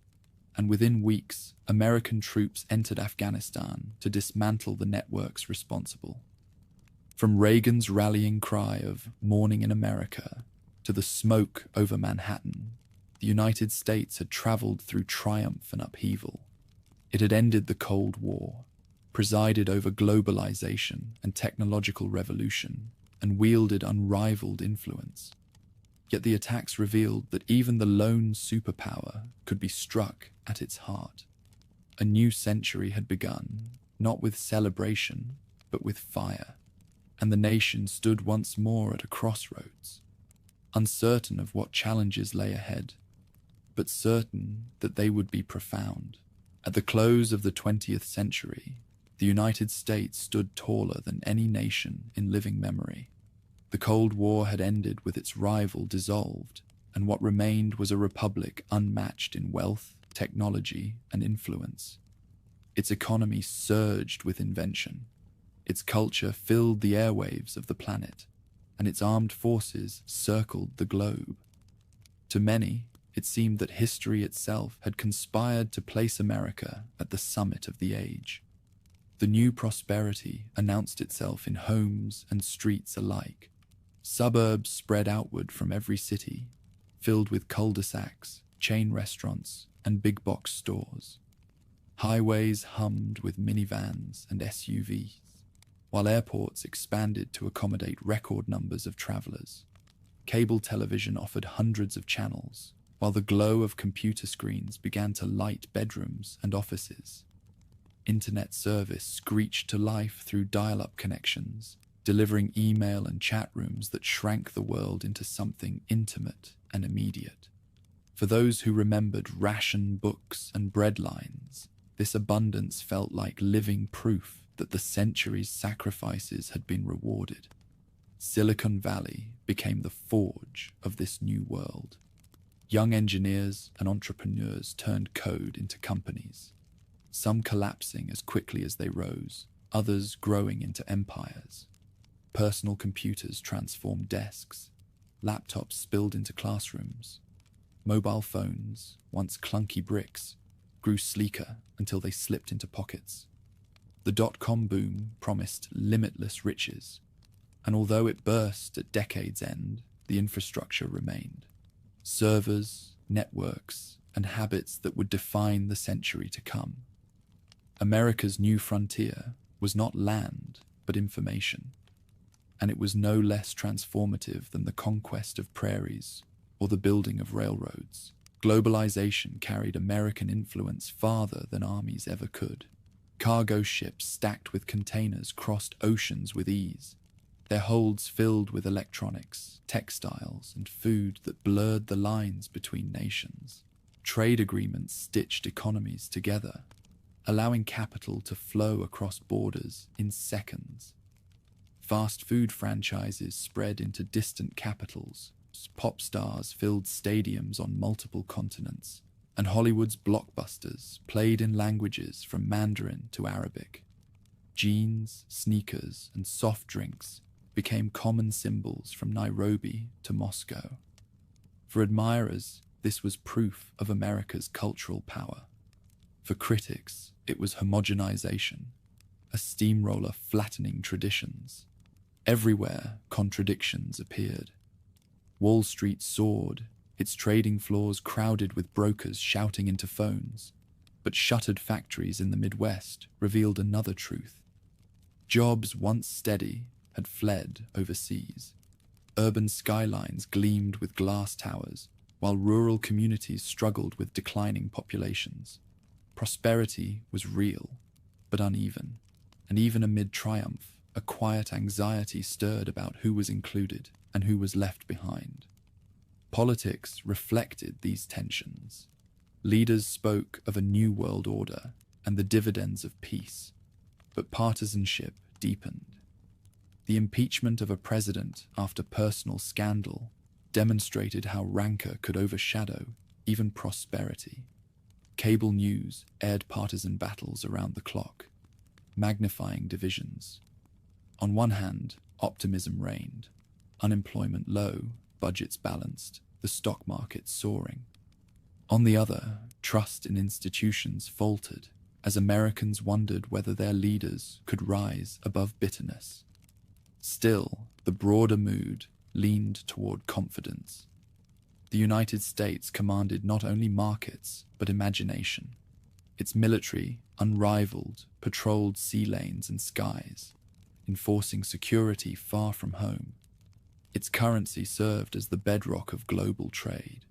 and within weeks, American troops entered Afghanistan to dismantle the networks responsible. From Reagan's rallying cry of "Morning in America" to the smoke over Manhattan, the United States had traveled through triumph and upheaval. It had ended the Cold War, presided over globalization and technological revolution, and wielded unrivaled influence. Yet the attacks revealed that even the lone superpower could be struck at its heart. A new century had begun, not with celebration, but with fire, and the nation stood once more at a crossroads, uncertain of what challenges lay ahead, but certain that they would be profound. At the close of the 20th century, the United States stood taller than any nation in living memory. The Cold War had ended with its rival dissolved, and what remained was a republic unmatched in wealth, technology, and influence. Its economy surged with invention. Its culture filled the airwaves of the planet, and its armed forces circled the globe. To many, it seemed that history itself had conspired to place America at the summit of the age. The new prosperity announced itself in homes and streets alike. Suburbs spread outward from every city, filled with cul-de-sacs, chain restaurants, and big box stores. Highways hummed with minivans and SUVs, while airports expanded to accommodate record numbers of travelers. Cable television offered hundreds of channels, while the glow of computer screens began to light bedrooms and offices. Internet service screeched to life through dial-up connections, delivering email and chat rooms that shrank the world into something intimate and immediate. For those who remembered ration books and breadlines, this abundance felt like living proof that the centuries' sacrifices had been rewarded. Silicon Valley became the forge of this new world. Young engineers and entrepreneurs turned code into companies, some collapsing as quickly as they rose, others growing into empires. Personal computers transformed desks, laptops spilled into classrooms. Mobile phones, once clunky bricks, grew sleeker until they slipped into pockets. The dot-com boom promised limitless riches, and although it burst at decade's end, the infrastructure remained. Servers, networks, and habits that would define the century to come. America's new frontier was not land, but information, and it was no less transformative than the conquest of prairies or the building of railroads. Globalization carried American influence farther than armies ever could. Cargo ships stacked with containers crossed oceans with ease, their holds filled with electronics, textiles, and food that blurred the lines between nations. Trade agreements stitched economies together, allowing capital to flow across borders in seconds. Fast food franchises spread into distant capitals, pop stars filled stadiums on multiple continents, and Hollywood's blockbusters played in languages from Mandarin to Arabic. Jeans, sneakers, and soft drinks became common symbols from Nairobi to Moscow. For admirers, this was proof of America's cultural power. For critics, it was homogenization, a steamroller flattening traditions. Everywhere, contradictions appeared. Wall Street soared, its trading floors crowded with brokers shouting into phones. But shuttered factories in the Midwest revealed another truth. Jobs once steady had fled overseas. Urban skylines gleamed with glass towers, while rural communities struggled with declining populations. Prosperity was real, but uneven, and even amid triumph, a quiet anxiety stirred about who was included and who was left behind. Politics reflected these tensions. Leaders spoke of a new world order and the dividends of peace, but partisanship deepened. The impeachment of a president after personal scandal demonstrated how rancor could overshadow even prosperity. Cable news aired partisan battles around the clock, magnifying divisions. On one hand, optimism reigned, unemployment low, budgets balanced, the stock market soaring. On the other, trust in institutions faltered as Americans wondered whether their leaders could rise above bitterness. Still, the broader mood leaned toward confidence. The United States commanded not only markets, but imagination. Its military, unrivaled, patrolled sea lanes and skies, enforcing security far from home. Its currency served as the bedrock of global trade.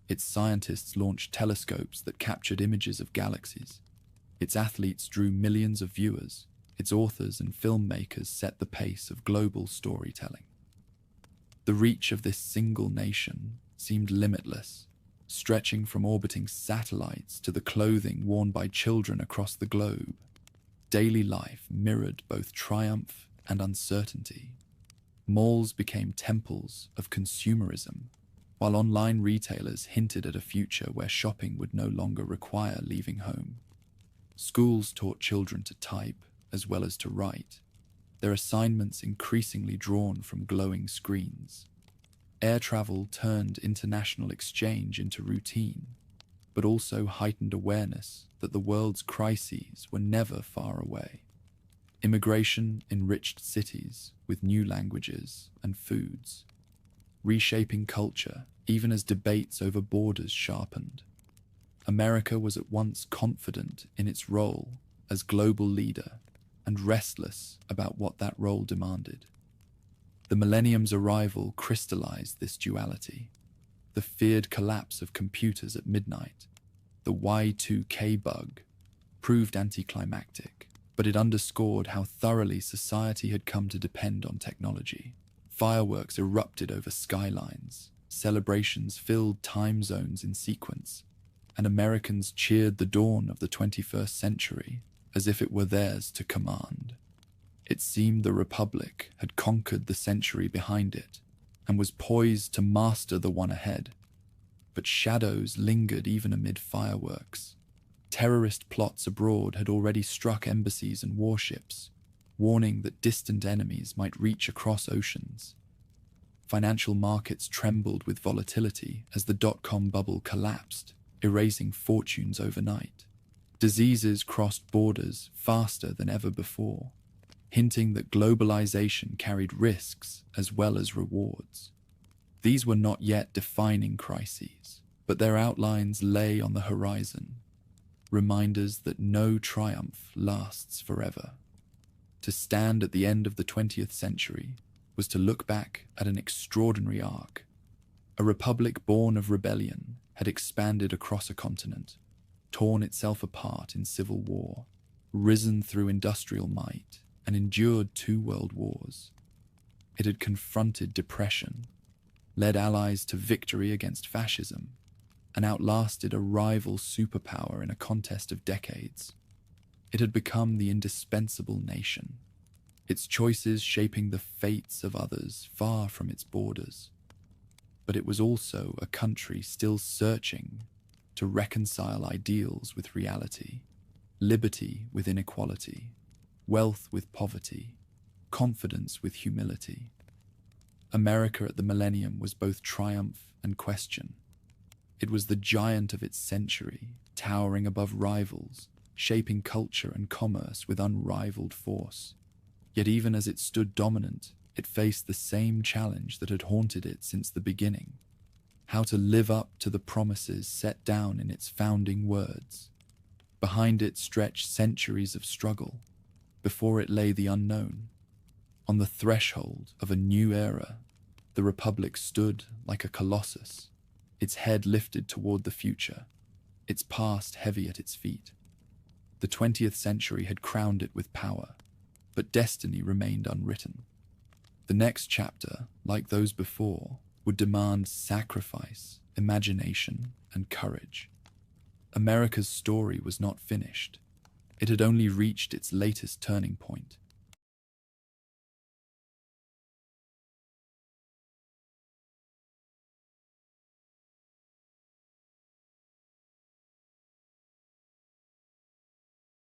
Its scientists launched telescopes that captured images of galaxies. Its athletes drew millions of viewers. Its authors and filmmakers set the pace of global storytelling. The reach of this single nation seemed limitless, stretching from orbiting satellites to the clothing worn by children across the globe. Daily life mirrored both triumph and uncertainty. Malls became temples of consumerism, while online retailers hinted at a future where shopping would no longer require leaving home. Schools taught children to type as well as to write, their assignments increasingly drawn from glowing screens. Air travel turned international exchange into routine, but also heightened awareness that the world's crises were never far away. Immigration enriched cities with new languages and foods, reshaping culture even as debates over borders sharpened. America was at once confident in its role as global leader and restless about what that role demanded. The millennium's arrival crystallized this duality. The feared collapse of computers at midnight, the Y2K bug, proved anticlimactic, but it underscored how thoroughly society had come to depend on technology. Fireworks erupted over skylines, celebrations filled time zones in sequence, and Americans cheered the dawn of the 21st century as if it were theirs to command. It seemed the Republic had conquered the century behind it and was poised to master the one ahead. But shadows lingered even amid fireworks. Terrorist plots abroad had already struck embassies and warships, warning that distant enemies might reach across oceans. Financial markets trembled with volatility as the dot-com bubble collapsed, erasing fortunes overnight. Diseases crossed borders faster than ever before, hinting that globalization carried risks as well as rewards. These were not yet defining crises, but their outlines lay on the horizon, reminders that no triumph lasts forever. To stand at the end of the 20th century was to look back at an extraordinary arc. A republic born of rebellion had expanded across a continent, torn itself apart in civil war, risen through industrial might, and endured 2 world wars. It had confronted depression, led allies to victory against fascism, and outlasted a rival superpower in a contest of decades. It had become the indispensable nation, its choices shaping the fates of others far from its borders. But it was also a country still searching to reconcile ideals with reality, liberty with inequality, wealth with poverty, confidence with humility. America at the millennium was both triumph and question. It was the giant of its century, towering above rivals, shaping culture and commerce with unrivaled force. Yet even as it stood dominant, it faced the same challenge that had haunted it since the beginning: how to live up to the promises set down in its founding words. Behind it stretched centuries of struggle. Before it lay the unknown. On the threshold of a new era, the Republic stood like a colossus, its head lifted toward the future, its past heavy at its feet. The 20th century had crowned it with power, but destiny remained unwritten. The next chapter, like those before, would demand sacrifice, imagination, and courage. America's story was not finished. It had only reached its latest turning point.